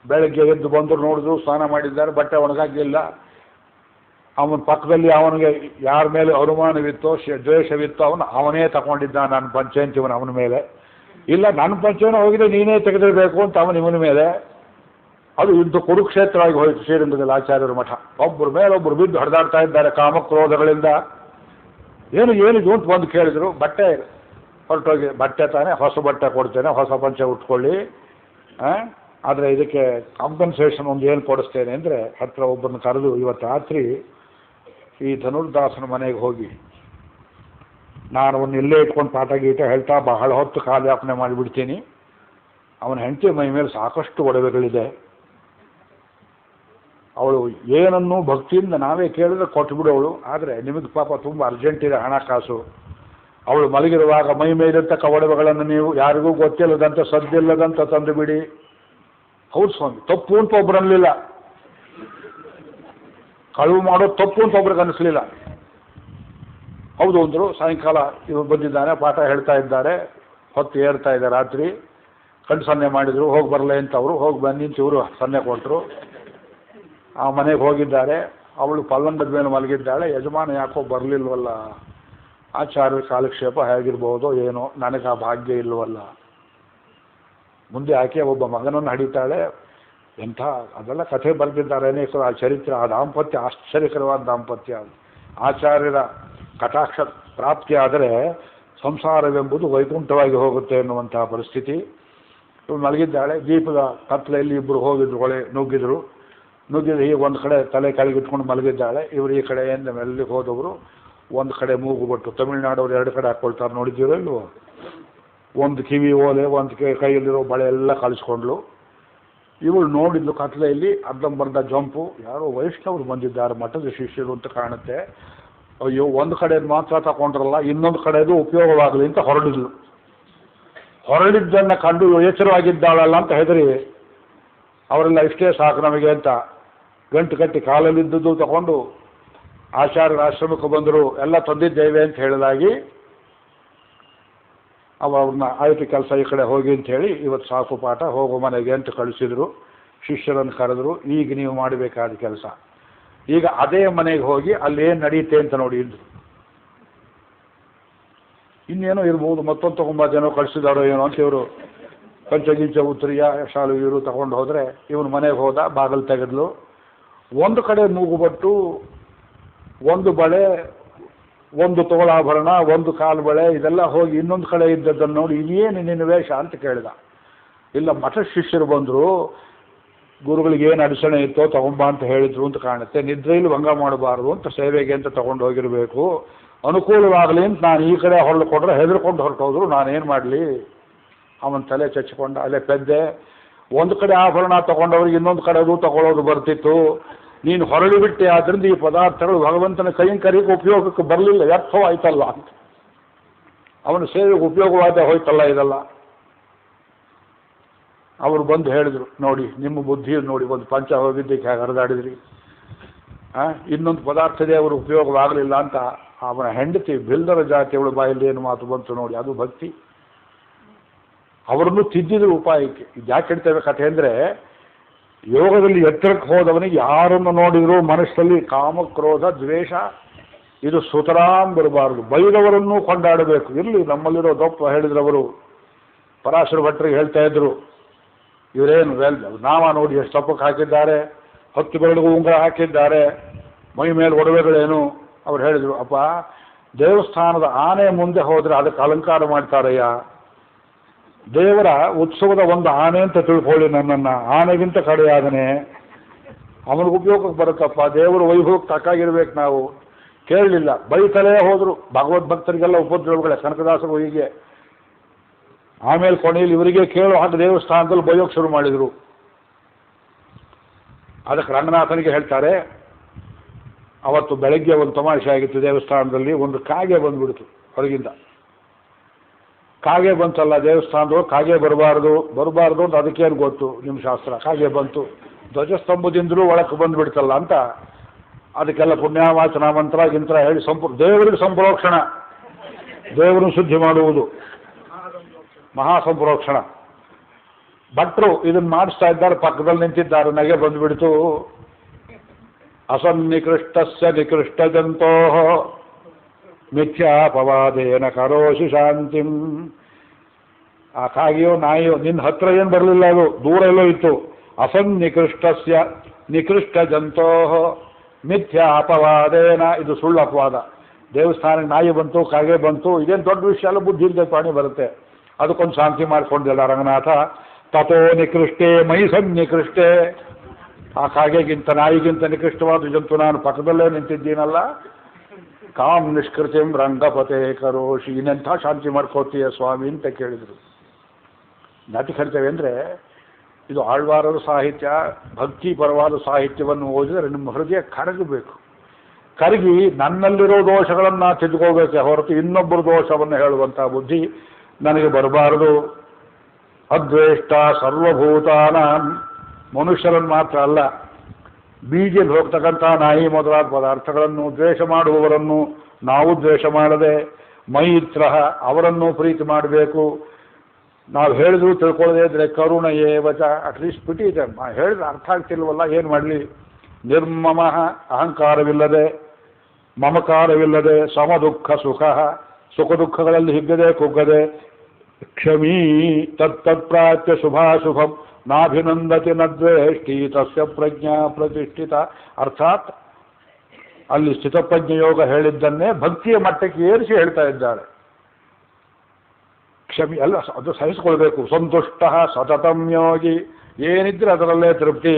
ಬೆಳಗ್ಗೆ ಎದ್ದು ಬಂದರು, ನೋಡಿದ್ರು ಸ್ನಾನ ಮಾಡಿದ್ದಾರೆ, ಬಟ್ಟೆ ಒಣಗಾಕಿಲ್ಲ. ಅವನ ಪಕ್ಕದಲ್ಲಿ ಅವನಿಗೆ ಯಾರ ಮೇಲೆ ಅನುಮಾನವಿತ್ತೋ ದ್ವೇಷವಿತ್ತೋ ಅವನೇ ತಗೊಂಡಿದ್ದ ನನ್ನ ಪಂಚೆ ಅಂತೀವನು ಅವನ ಮೇಲೆ. ಇಲ್ಲ ನನ್ನ ಪಂಚೆನೂ ಹೋಗಿದೆ, ನೀನೇ ತೆಗೆದಿರಬೇಕು ಅಂತ ಇವನ ಮೇಲೆ. ಅದು ಇಂದು ಕುರುಕ್ಷೇತ್ರವಾಗಿ ಹೋಯಿತು ಶ್ರೀರಂಗದಲ್ಲಿ ಆಚಾರ್ಯರ ಮಠ. ಒಬ್ಬರ ಮೇಲೊಬ್ಬರು ಬಿದ್ದು ಹರಿದಾಡ್ತಾ ಇದ್ದಾರೆ ಕಾಮಕ್ರೋಧಗಳಿಂದ. ಏನಿದು ಅಂತ ಬಂದು ಕೇಳಿದ್ರು. ಬಟ್ಟೆ ಹೊರಟೋಗಿ, ಬಟ್ಟೆ ತಾನೇ, ಹೊಸ ಬಟ್ಟೆ ಕೊಡ್ತೇನೆ, ಹೊಸ ಪಂಚೆ ಉಟ್ಕೊಳ್ಳಿ, ಆದರೆ ಇದಕ್ಕೆ ಕಾಂಪನ್ಸೇಷನ್ ಒಂದು ಏನು ಕೊಡಿಸ್ತೇನೆ ಅಂದರೆ ಹತ್ರ ಒಬ್ಬರನ್ನ ಕರೆದು, ಇವತ್ತು ರಾತ್ರಿ ಈ ಧನುರ್ದಾಸನ ಮನೆಗೆ ಹೋಗಿ ನಾನು ಅವನ್ನ ಇಲ್ಲೇ ಇಟ್ಕೊಂಡು ಪಾಠ ಗೀಟ ಹೇಳ್ತಾ ಬಹಳ ಹೊತ್ತು ಕಾಲಯಾಪನೆ ಮಾಡಿಬಿಡ್ತೀನಿ. ಅವನ ಹೆಂಡತಿ ಮೈ ಮೇಲೆ ಸಾಕಷ್ಟು ಒಡವೆಗಳಿದೆ. ಅವಳು ಏನನ್ನೂ ಭಕ್ತಿಯಿಂದ ನಾವೇ ಕೇಳಿದ್ರೆ ಕೊಟ್ಟುಬಿಡೋಳು. ಆದರೆ ನಿಮಗೆ ಪಾಪ ತುಂಬ ಅರ್ಜೆಂಟ್ ಇದೆ ಹಣಕಾಸು. ಅವಳು ಮಲಗಿರುವಾಗ ಮೈ ಮೇಲಿರ್ತಕ್ಕ ಒಡವೆಗಳನ್ನು ನೀವು ಯಾರಿಗೂ ಗೊತ್ತಿಲ್ಲದಂತೆ ಸದ್ದಿಲ್ಲದಂತ ತಂದು ಬಿಡಿ. ಹೌದು ಸ್ವಾಮಿ, ತಪ್ಪು ಅಂತ ಒಬ್ರು ಅನ್ನಲಿಲ್ಲ. ಕಳುವು ಮಾಡೋದು ತಪ್ಪು ಅಂತ ಒಬ್ರಿಗೆ ಅನ್ನಿಸ್ಲಿಲ್ಲ. ಹೌದು ಅಂದರು. ಸಾಯಂಕಾಲ ಇವರು ಬಂದಿದ್ದಾನೆ, ಪಾಠ ಹೇಳ್ತಾ ಇದ್ದಾರೆ, ಹೊತ್ತು ಏರ್ತಾ ಇದೆ ರಾತ್ರಿ. ಕಣ್ಣು ಸನ್ನೆ ಮಾಡಿದರು, ಹೋಗಿ ಬರಲೇ ಅಂತ ಅವರು. ಹೋಗಿ ಬನ್ನಿ ಅಂತ ಇವರು ಸನ್ನೆ ಕೊಟ್ಟರು. ಆ ಮನೆಗೆ ಹೋಗಿದ್ದಾರೆ. ಅವಳು ಪಲ್ಲಂಗದ ಮೇಲೆ ಮಲಗಿದ್ದಾಳೆ. ಯಜಮಾನ ಯಾಕೋ ಬರಲಿಲ್ವಲ್ಲ, ಆಚಾರ್ಯ ಕಾಲಕ್ಷೇಪ ಹೇಗಿರ್ಬೋದೋ ಏನೋ, ನನಗೆ ಆ ಭಾಗ್ಯ ಇಲ್ವಲ್ಲ. ಮುಂದೆ ಆಕೆ ಒಬ್ಬ ಮಗನನ್ನು ಹಡಿತಾಳೆ. ಎಂಥ ಅದೆಲ್ಲ ಕಥೆ ಬರೆದಿದ್ದಾರೆ ಅನೇಕರು. ಆ ಚರಿತ್ರೆ, ಆ ದಾಂಪತ್ಯ ಆಶ್ಚರ್ಯಕರವಾದ ದಾಂಪತ್ಯ. ಆಚಾರ್ಯರ ಕಟಾಕ್ಷ ಪ್ರಾಪ್ತಿ ಆದರೆ ಸಂಸಾರವೆಂಬುದು ವೈಕುಂಠವಾಗಿ ಹೋಗುತ್ತೆ ಎನ್ನುವಂತಹ ಪರಿಸ್ಥಿತಿ. ಇವ್ರು ಮಲಗಿದ್ದಾಳೆ. ದೀಪದ ಕತ್ತಲೆಯಲ್ಲಿ ಇಬ್ಬರು ಹೋಗಿದ್ರು, ಹೊಳೆ ನುಗ್ಗಿದ್ರು. ಹೀಗೆ ಒಂದು ಕಡೆ ತಲೆ ಕೆಳಗಿಟ್ಕೊಂಡು ಮಲಗಿದ್ದಾಳೆ. ಇವರು ಈ ಕಡೆಯಿಂದ ಮೆಲ್ಲಿಗೆ ಹೋದವರು ಒಂದು ಕಡೆ ಮೂಗು ಬಟ್ಟು. ತಮಿಳುನಾಡವ್ರು ಎರಡು ಕಡೆ ಹಾಕ್ಕೊಳ್ತಾರೆ, ನೋಡಿದ್ದೀರೋ ಇಲ್ವೋ? ಒಂದು ಕಿವಿ ಓಲೆ, ಒಂದು ಕೈಯಲ್ಲಿರೋ ಬಳೆ ಎಲ್ಲ ಕಳಿಸ್ಕೊಂಡ್ಲು. ಇವಳು ನೋಡಿದ್ಲು ಕತ್ಲೆಯಲ್ಲಿ ಅರ್ಧಂಬರ್ಧ ಜಂಪು. ಯಾರೋ ವೈಷ್ಣವರು ಬಂದಿದ್ದಾರೆ, ಮಠದ ಶಿಷ್ಯರು ಅಂತ ಕಾಣುತ್ತೆ. ಅಯ್ಯೋ, ಒಂದು ಕಡೆದು ಮಾತ್ರ ತಗೊಂಡ್ರಲ್ಲ, ಇನ್ನೊಂದು ಕಡೆದು ಉಪಯೋಗವಾಗಲಿ ಅಂತ ಹೊರಡಿದ್ಲು. ಹೊರಡಿದ್ದನ್ನು ಕಂಡು ಎಚ್ಚರವಾಗಿದ್ದಾಳಲ್ಲ ಅಂತ ಹೆದರಿ ಅವರೆಲ್ಲ ಇಷ್ಟೇ ಸಾಕು ನಮಗೆ ಅಂತ ಗಂಟು ಕಟ್ಟಿ ಕಾಲಲ್ಲಿದ್ದದ್ದು ತಗೊಂಡು ಆಚಾರ್ಯರ ಆಶ್ರಮಕ್ಕೆ ಬಂದರು. ಎಲ್ಲ ತಂದಿದ್ದೇವೆ ಅಂತ ಹೇಳಿದಾಗಿ ಅವ್ರನ್ನ ಆಯ್ತು ಕೆಲಸ ಈ ಕಡೆ ಹೋಗಿ ಅಂತ ಹೇಳಿ ಇವತ್ತು ಸಾಕು ಪಾಠ, ಹೋಗೋ ಮನೆಗೆ ಅಂತ ಕಳಿಸಿದ್ರು. ಶಿಷ್ಯರನ್ನು ಕರೆದ್ರು. ಈಗ ನೀವು ಮಾಡಬೇಕಾದ ಕೆಲಸ. ಈಗ ಅದೇ ಮನೆಗೆ ಹೋಗಿ ಅಲ್ಲೇನು ನಡೆಯುತ್ತೆ ಅಂತ ನೋಡಿ. ಇನ್ನೇನೋ ಇರ್ಬೋದು, ಮತ್ತೊಂದು ತುಂಬ ಜನ ಕಳಿಸಿದಾರೋ ಏನೋ ಅಂತ ಇವರು ಪಂಚಗೀಚ ಉತ್ತರಿಯ ಶಾಲು ಇವರು ತಗೊಂಡು ಹೋದರೆ, ಇವನು ಮನೆಗೆ ಹೋದ, ಬಾಗಿಲು ತೆಗೆದ್ಲು. ಒಂದು ಕಡೆ ಮೂಗುಬಟ್ಟು, ಒಂದು ಬಳೆ, ಒಂದು ತೋಳಾಭರಣ, ಒಂದು ಕಾಲು ಬಳೆ, ಇದೆಲ್ಲ ಹೋಗಿ ಇನ್ನೊಂದು ಕಡೆ ಇದ್ದದ್ದನ್ನು ನೋಡಿ ಇನ್ನೇನು ನಿನ್ನ ವೇಷ ಅಂತ ಕೇಳಿದ. ಇಲ್ಲ, ಮಠ ಶಿಷ್ಯರು ಬಂದರು, ಗುರುಗಳಿಗೆ ಏನು ಅಡಚಣೆ ಇತ್ತೋ ತಗೊಂಬ ಅಂತ ಹೇಳಿದ್ರು ಅಂತ ಕಾಣುತ್ತೆ. ನಿದ್ರೆಯಲ್ಲಿ ಭಂಗ ಮಾಡಬಾರ್ದು ಅಂತ ಸೇವೆಗೆ ಅಂತ ತಗೊಂಡು ಹೋಗಿರಬೇಕು. ಅನುಕೂಲವಾಗಲಿ ಅಂತ ನಾನು ಈ ಕಡೆ ಹೊರಳು ಕೊಟ್ಟರೆ ಹೆದರ್ಕೊಂಡು ಹೊರಟೋದ್ರು. ನಾನೇನು ಮಾಡಲಿ? ಅವನ ತಲೆ ಚಚ್ಚಿಕೊಂಡ. ಅಲ್ಲೇ ಪೆದ್ದೆ. ಒಂದು ಕಡೆ ಆಭರಣ ತಗೊಂಡವ್ರಿಗೆ ಇನ್ನೊಂದು ಕಡೆ ಅದು ತಗೊಳ್ಳೋದು ಬರ್ತಿತ್ತು. ನೀನು ಹೊರಳಿ ಬಿಟ್ಟೆ, ಆದ್ದರಿಂದ ಈ ಪದಾರ್ಥಗಳು ಭಗವಂತನ ಕೈಂಕರ್ಯಕ್ಕೆ ಉಪಯೋಗಕ್ಕೆ ಬರಲಿಲ್ಲ, ವ್ಯರ್ಥವಾಯ್ತಲ್ಲ ಅಂತ. ಅವನ ಸೇವೆಗೆ ಉಪಯೋಗವಾದ ಹೋಯ್ತಲ್ಲ ಇದೆಲ್ಲ. ಅವರು ಬಂದು ಹೇಳಿದರು, ನೋಡಿ ನಿಮ್ಮ ಬುದ್ಧಿಯನ್ನು ನೋಡಿ, ಒಂದು ಪಂಚ ಹೋಗಿದ್ದಕ್ಕೆ ಹೇಗೆ ಹರಿದಾಡಿದ್ರಿ, ಇನ್ನೊಂದು ಪದಾರ್ಥದೇ ಅವರು ಉಪಯೋಗವಾಗಲಿಲ್ಲ ಅಂತ. ಅವನ ಹೆಂಡತಿ ಬಿಲ್ದರ ಜಾತಿಯವಳ ಬಾಯಲ್ಲಿ ಏನು ಮಾತು ಬಂತು ನೋಡಿ, ಅದು ಭಕ್ತಿ. ಅವರನ್ನು ತಿದ್ದಿದ್ರು ಉಪಾಯಕ್ಕೆ. ಇದು ಯಾಕೆ ಹೇಳ್ತೇವೆ ಕಥೆ ಅಂದರೆ, ಯೋಗದಲ್ಲಿ ಎತ್ತರಕ್ಕೆ ಹೋದವನಿಗೆ ಯಾರನ್ನು ನೋಡಿದ್ರು ಮನಸ್ಸಲ್ಲಿ ಕಾಮ ಕ್ರೋಧ ದ್ವೇಷ ಇದು ಸುತರಾಂ ಬರಬಾರದು. ಬೈದವರನ್ನು ಕೊಂಡಾಡಬೇಕು. ಇರಲಿ, ನಮ್ಮಲ್ಲಿರೋ ದೊಪ್ಪ ಹೇಳಿದ್ರು ಅವರು. ಪರಾಶರ ಭಟ್ರಿಗೆ ಹೇಳ್ತಾ ಇದ್ರು, ಇವರೇನು ನಾಮ ನೋಡಿ ಎಷ್ಟು ತಪ್ಪಕ್ಕೆ ಹಾಕಿದ್ದಾರೆ, 10 ಬೆರಳಿಗೂ ಉಂಗುರ ಹಾಕಿದ್ದಾರೆ, ಮೈ ಮೇಲೆ ಒಡವೆಗಳೇನು. ಅವ್ರು ಹೇಳಿದರು, ಅಪ್ಪ ದೇವಸ್ಥಾನದ ಆನೆ ಮುಂದೆ ಹೋದರೆ ಅದಕ್ಕೆ ಅಲಂಕಾರ ಮಾಡ್ತಾರಯ್ಯ, ದೇವರ ಉತ್ಸವದ ಒಂದು ಆನೆ ಅಂತ ತಿಳ್ಕೊಳ್ಳಿ ನನ್ನನ್ನು, ಆನೆಗಿಂತ ಕಡೆಯಾದನೆ ಅವನಿಗೆ ಉಪಯೋಗಕ್ಕೆ ಬರುತ್ತಪ್ಪ. ದೇವರು ವೈಭವಕ್ಕೆ ತಕ್ಕಾಗಿರ್ಬೇಕು. ನಾವು ಕೇಳಲಿಲ್ಲ, ಬೈತಲೇ ಹೋದರು. ಭಗವದ್ಭಕ್ತರಿಗೆಲ್ಲ ಉಪದ್ರವಗಳೇ, ಕನಕದಾಸರು ಹೀಗೆ. ಆಮೇಲೆ ಕೊನೆಯಲ್ಲಿ ಇವರಿಗೆ ಕೇಳೋ ಹಾಗೆ ದೇವಸ್ಥಾನದಲ್ಲಿ ಬೈಯೋಕ್ಕೆ ಶುರು ಮಾಡಿದರು. ಅದಕ್ಕೆ ರಂಗನಾಥನಿಗೆ ಹೇಳ್ತಾರೆ, ಅವತ್ತು ಬೆಳಗ್ಗೆ ಒಂದು ತಮಾಷೆ ಆಗಿತ್ತು ದೇವಸ್ಥಾನದಲ್ಲಿ. ಒಂದು ಕಾಗೆ ಬಂದುಬಿಡ್ತು ಹೊರಗಿಂದ. ಕಾಗೆ ಬಂತಲ್ಲ ದೇವಸ್ಥಾನದವರು, ಕಾಗೆ ಬರಬಾರ್ದು ಅಂತ ಅದಕ್ಕೇನು ಗೊತ್ತು ನಿಮ್ಮ ಶಾಸ್ತ್ರ. ಕಾಗೆ ಬಂತು, ಧ್ವಜಸ್ತಂಭದಿಂದಲೂ ಒಳಕ್ಕೆ ಬಂದುಬಿಡ್ತಲ್ಲ ಅಂತ ಅದಕ್ಕೆಲ್ಲ ಪುಣ್ಯವಾಚನ ಮಂತ್ರ ಗಿಂತ್ರ ಹೇಳಿ ದೇವರಿಗೆ ಸಂಪ್ರೋಕ್ಷಣ, ದೇವರನ್ನು ಶುದ್ಧಿ ಮಾಡುವುದು ಮಹಾಸಂಪ್ರೋಕ್ಷಣ. ಭಟ್ರು ಇದನ್ನು ಮಾಡಿಸ್ತಾ ಇದ್ದಾರೆ, ಪಕ್ಕದಲ್ಲಿ ನಿಂತಿದ್ದಾರೆ. ನಗೆ ಬಂದುಬಿಡ್ತು. ಅಸನ್ನಿಕೃಷ್ಟಸ್ಯ ನಿಕೃಷ್ಟ ಜಂತೋ ಮಿಥ್ಯಾಪವಾದೇನ ಕರೋಷಿ ಶಾಂತಿಂ. ಆ ಕಾಗೆಯೋ ನಾಯಿಯೋ ನಿನ್ನ ಹತ್ರ ಏನು ಬರಲಿಲ್ಲ, ಅದು ದೂರ ಎಲ್ಲೋ ಇತ್ತು. ಅಸನ್ನಿಕೃಷ್ಟಸ್ಯ ನಿಕೃಷ್ಟ ಜಂತೋ ಮಿಥ್ಯಾ ಅಪವಾದೇನ, ಇದು ಸುಳ್ಳು ಅಪವಾದ. ದೇವಸ್ಥಾನಕ್ಕೆ ನಾಯಿ ಬಂತು, ಕಾಗೆ ಬಂತು, ಇದೇನು ದೊಡ್ಡ ವಿಷಯ ಅಲ್ಲ, ಬುದ್ಧಿ ಇಲ್ಲದೆ ಪ್ರಾಣಿ ಬರುತ್ತೆ. ಅದಕ್ಕೊಂದು ಶಾಂತಿ ಮಾಡಿಕೊಂಡಿಲ್ಲ ರಂಗನಾಥ. ತಥೋ ನಿಕೃಷ್ಟೇ ಮೈ ಸನ್ನಿಕೃಷ್ಟೇ, ಆ ಕಾಗೆಗಿಂತ ನಾಯಿಗಿಂತ ನಿಕೃಷ್ಟವಾದ ಜಂತು ನಾನು ಪಕ್ಕದಲ್ಲೇ ನಿಂತಿದ್ದೀನಲ್ಲ. ಕಾಮ್ ನಿಷ್ಕೃತಿಂ ರಂಗಪತೆ ಕರೋಷಿ, ಇನ್ನೆಂಥ ಶಾಂತಿ ಮಾಡ್ಕೋತೀಯ ಸ್ವಾಮಿ ಅಂತ ಕೇಳಿದರು. ನಾಟಿ ಕರ್ತೇವೆ ಅಂದರೆ ಇದು ಆಳ್ವಾರದ ಸಾಹಿತ್ಯ, ಭಕ್ತಿ ಪರವಾದ ಸಾಹಿತ್ಯವನ್ನು ಓದಿದರೆ ನಿಮ್ಮ ಹೃದಯ ಕರಗಬೇಕು. ಕರಗಿ ನನ್ನಲ್ಲಿರೋ ದೋಷಗಳನ್ನು ತಿದ್ದುಕೋಬೇಕೆ ಹೊರತು ಇನ್ನೊಬ್ಬರ ದೋಷವನ್ನು ಹೇಳುವಂಥ ಬುದ್ಧಿ ನನಗೆ ಬರಬಾರದು. ಅದ್ವೇಷ್ಟ ಸರ್ವಭೂತಾನ, ಮನುಷ್ಯರನ್ನು ಮಾತ್ರ ಅಲ್ಲ, ಬೀಜಲ್ಲಿ ಹೋಗ್ತಕ್ಕಂಥ ನಾಯಿ ಮೊದಲಾದ ಪದಾರ್ಥಗಳನ್ನು ದ್ವೇಷ ಮಾಡುವವರನ್ನು ನಾವು ದ್ವೇಷ ಮಾಡದೆ, ಮೈತ್ರ ಅವರನ್ನು ಪ್ರೀತಿ ಮಾಡಬೇಕು. ನಾವು ಹೇಳಿದ್ರು ತಿಳ್ಕೊಳ್ಳದೆ ಇದ್ರೆ ಕರುಣೆಯೇ ವಚ, ಅಟ್ಲೀಸ್ಟ್ ಪಿಟಿ ಇದೆ. ಹೇಳಿದ್ರೆ ಅರ್ಥ ಆಗ್ತಿಲ್ವಲ್ಲ, ಏನು ಮಾಡಲಿ. ನಿರ್ಮಮ, ಅಹಂಕಾರವಿಲ್ಲದೆ, ಮಮಕಾರವಿಲ್ಲದೆ, ಸಮ ದುಃಖ ಸುಖ, ಸುಖ ದುಃಖಗಳಲ್ಲಿ ಹಿಗ್ಗದೆ ಕುಗ್ಗದೆ, ಕ್ಷಮೀ ತತ್ಪ್ರಾಪ್ಯ ಶುಭಾಶುಭಂ ನಾಭಿನಂದತಿ ನದ್ವೇಷ್ಟಿ ತಸ್ಯ ಪ್ರಜ್ಞಾ ಪ್ರತಿಷ್ಠಿತ. ಅರ್ಥಾತ್ ಅಲ್ಲಿ ಸ್ಥಿತಪ್ರಜ್ಞೆ ಯೋಗ ಹೇಳಿದ್ದನ್ನೇ ಭಕ್ತಿಯ ಮಟ್ಟಕ್ಕೆ ಏರಿಸಿ ಹೇಳ್ತಾ ಇದ್ದಾರೆ. ಕ್ಷಮಿ ಅಲ್ಲ, ಅದು ಸಹಿಸಿಕೊಳ್ಬೇಕು. ಸಂತುಷ್ಟ ಸತತಂ ಯೋಗಿ, ಏನಿದ್ರೆ ಅದರಲ್ಲೇ ತೃಪ್ತಿ.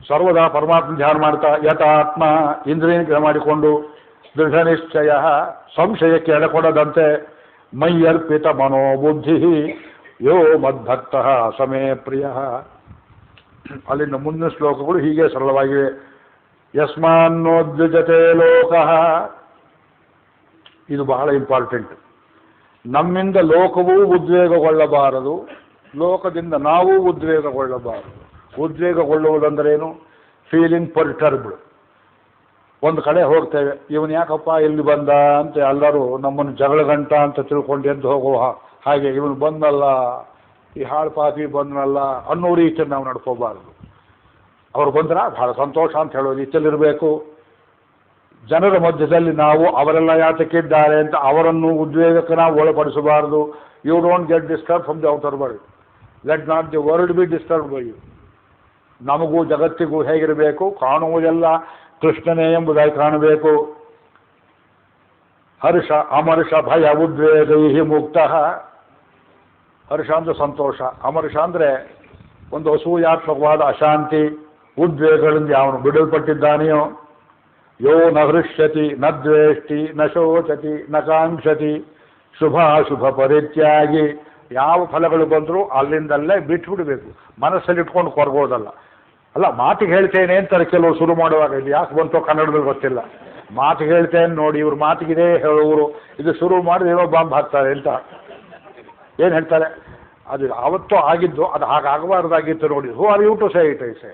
ಸರ್ವದಾ ಪರಮಾತ್ಮ ಧ್ಯಾನ ಮಾಡ್ತಾ, ಯಥಾತ್ಮ ಇಂದ್ರಿಯ ನಿಗ್ರಹ ಮಾಡಿಕೊಂಡು, ದೃಢ ನಿಶ್ಚಯ ಸಂಶಯಕ್ಕೆ ಎಡೆಕೊಡದಂತೆ, ಮೈಯರ್ಪಿತ ಮನೋಬುದ್ಧಿ ಯೋ ಮದ್ಭಕ್ತ ಸಮೇ ಪ್ರಿಯ. ಅಲ್ಲಿನ ಮುಂದಿನ ಶ್ಲೋಕಗಳು ಹೀಗೆ ಸರಳವಾಗಿವೆ. ಯಸ್ಮಾನ್ನೋದ್ವಿಜತೆ ಲೋಕಃ, ಇದು ಬಹಳ ಇಂಪಾರ್ಟೆಂಟ್. ನಮ್ಮಿಂದ ಲೋಕವೂ ಉದ್ವೇಗಗೊಳ್ಳಬಾರದು, ಲೋಕದಿಂದ ನಾವು ಉದ್ವೇಗಗೊಳ್ಳಬಾರದು. ಉದ್ವೇಗಗೊಳ್ಳುವುದಂದ್ರೇನು? Feeling perturbed. ಒಂದು ಕಡೆ ಹೋಗ್ತೇವೆ, ಇವನು ಯಾಕಪ್ಪ ಇಲ್ಲಿ ಬಂದ ಅಂತ ಎಲ್ಲರೂ ನಮ್ಮನ್ನು ಜಗಳಗಂಟ ಅಂತ ತಿಳ್ಕೊಂಡು ಎದ್ದು ಹೋಗುವ ಹಾಗೆ, ಇವನು ಬಂದಲ್ಲ, ಈ ಹಾಳು ಪಾಪಿ ಬಂದನಲ್ಲ ಅನ್ನೋ ರೀತಿಯಲ್ಲಿ ನಾವು ನಡ್ಕೋಬಾರದು. ಅವ್ರು ಬಂದ್ರ ಬಹಳ ಸಂತೋಷ ಅಂತ ಹೇಳೋದು ರೀತಿಯಲ್ಲಿರಬೇಕು. ಜನರ ಮಧ್ಯದಲ್ಲಿ ನಾವು ಅವರೆಲ್ಲ ಯಾತಕ್ಕಿದ್ದಾರೆ ಅಂತ ಅವರನ್ನು ಉದ್ವೇಗಕ್ಕೆ ನಾವು ಒಳಪಡಿಸಬಾರದು. You don't get disturb from the outer world, let not the world be disturb by you. ನಮಗೂ ಜಗತ್ತಿಗೂ ಹೇಗಿರಬೇಕು? ಕಾಣುವುದೆಲ್ಲ ಕೃಷ್ಣನೇ ಎಂಬುದಾಗಿ ಕಾಣಬೇಕು. ಹರ್ಷ ಅಮರ್ಷ ಭಯ ಉದ್ವೇಗೈ ಮುಕ್ತ. ಹರ್ಷ ಅಂದ್ರೆ ಸಂತೋಷ, ಅಮರ್ಷ ಅಂದರೆ ಒಂದು ಅಸೂಯಾತ್ಮಕವಾದ ಅಶಾಂತಿ, ಉದ್ವೇಗಗಳಿಂದ ಅವನು ಬಿಡಲ್ಪಟ್ಟಿದ್ದಾನೆಯೋ. ಯೋ ನ ಹೃಷ್ಯತಿ ನ ದ್ವೇಷ್ಟಿ ನ ಶೋಚತಿ ನ ಕಾಂಕ್ಷತಿ ಶುಭಾಶುಭ ಪರಿತ್ಯಾಗಿ. ಯಾವ ಫಲಗಳು ಬಂದರೂ ಅಲ್ಲಿಂದಲ್ಲೇ ಬಿಟ್ಬಿಡಬೇಕು, ಮನಸ್ಸಲ್ಲಿ ಇಟ್ಕೊಂಡು ಕೊರಗೋದಲ್ಲ. ಅಲ್ಲ, ಮಾತಿಗೆ ಹೇಳ್ತೇನೆ ಅಂತಾರೆ ಕೆಲವರು ಶುರು ಮಾಡುವಾಗ. ಇದು ಯಾಕೆ ಬಂತೋ ಕನ್ನಡದಲ್ಲಿ ಗೊತ್ತಿಲ್ಲ. ಮಾತಿಗೆ ಹೇಳ್ತೇನೆ ನೋಡಿ, ಇವ್ರು ಮಾತಿಗಿದೆ ಹೇಳೋರು, ಇದು ಶುರು ಮಾಡಿ ಏನೋ ಬಾಂಬ್ ಹಾಕ್ತಾರೆ ಅಂತ ಏನು ಹೇಳ್ತಾರೆ. ಅದು ಆವತ್ತೂ ಆಗಿದ್ದು, ಅದು ಹಾಗಾಗಬಾರ್ದಾಗಿತ್ತು ನೋಡಿ. Who are you to say it? ಐಸೆ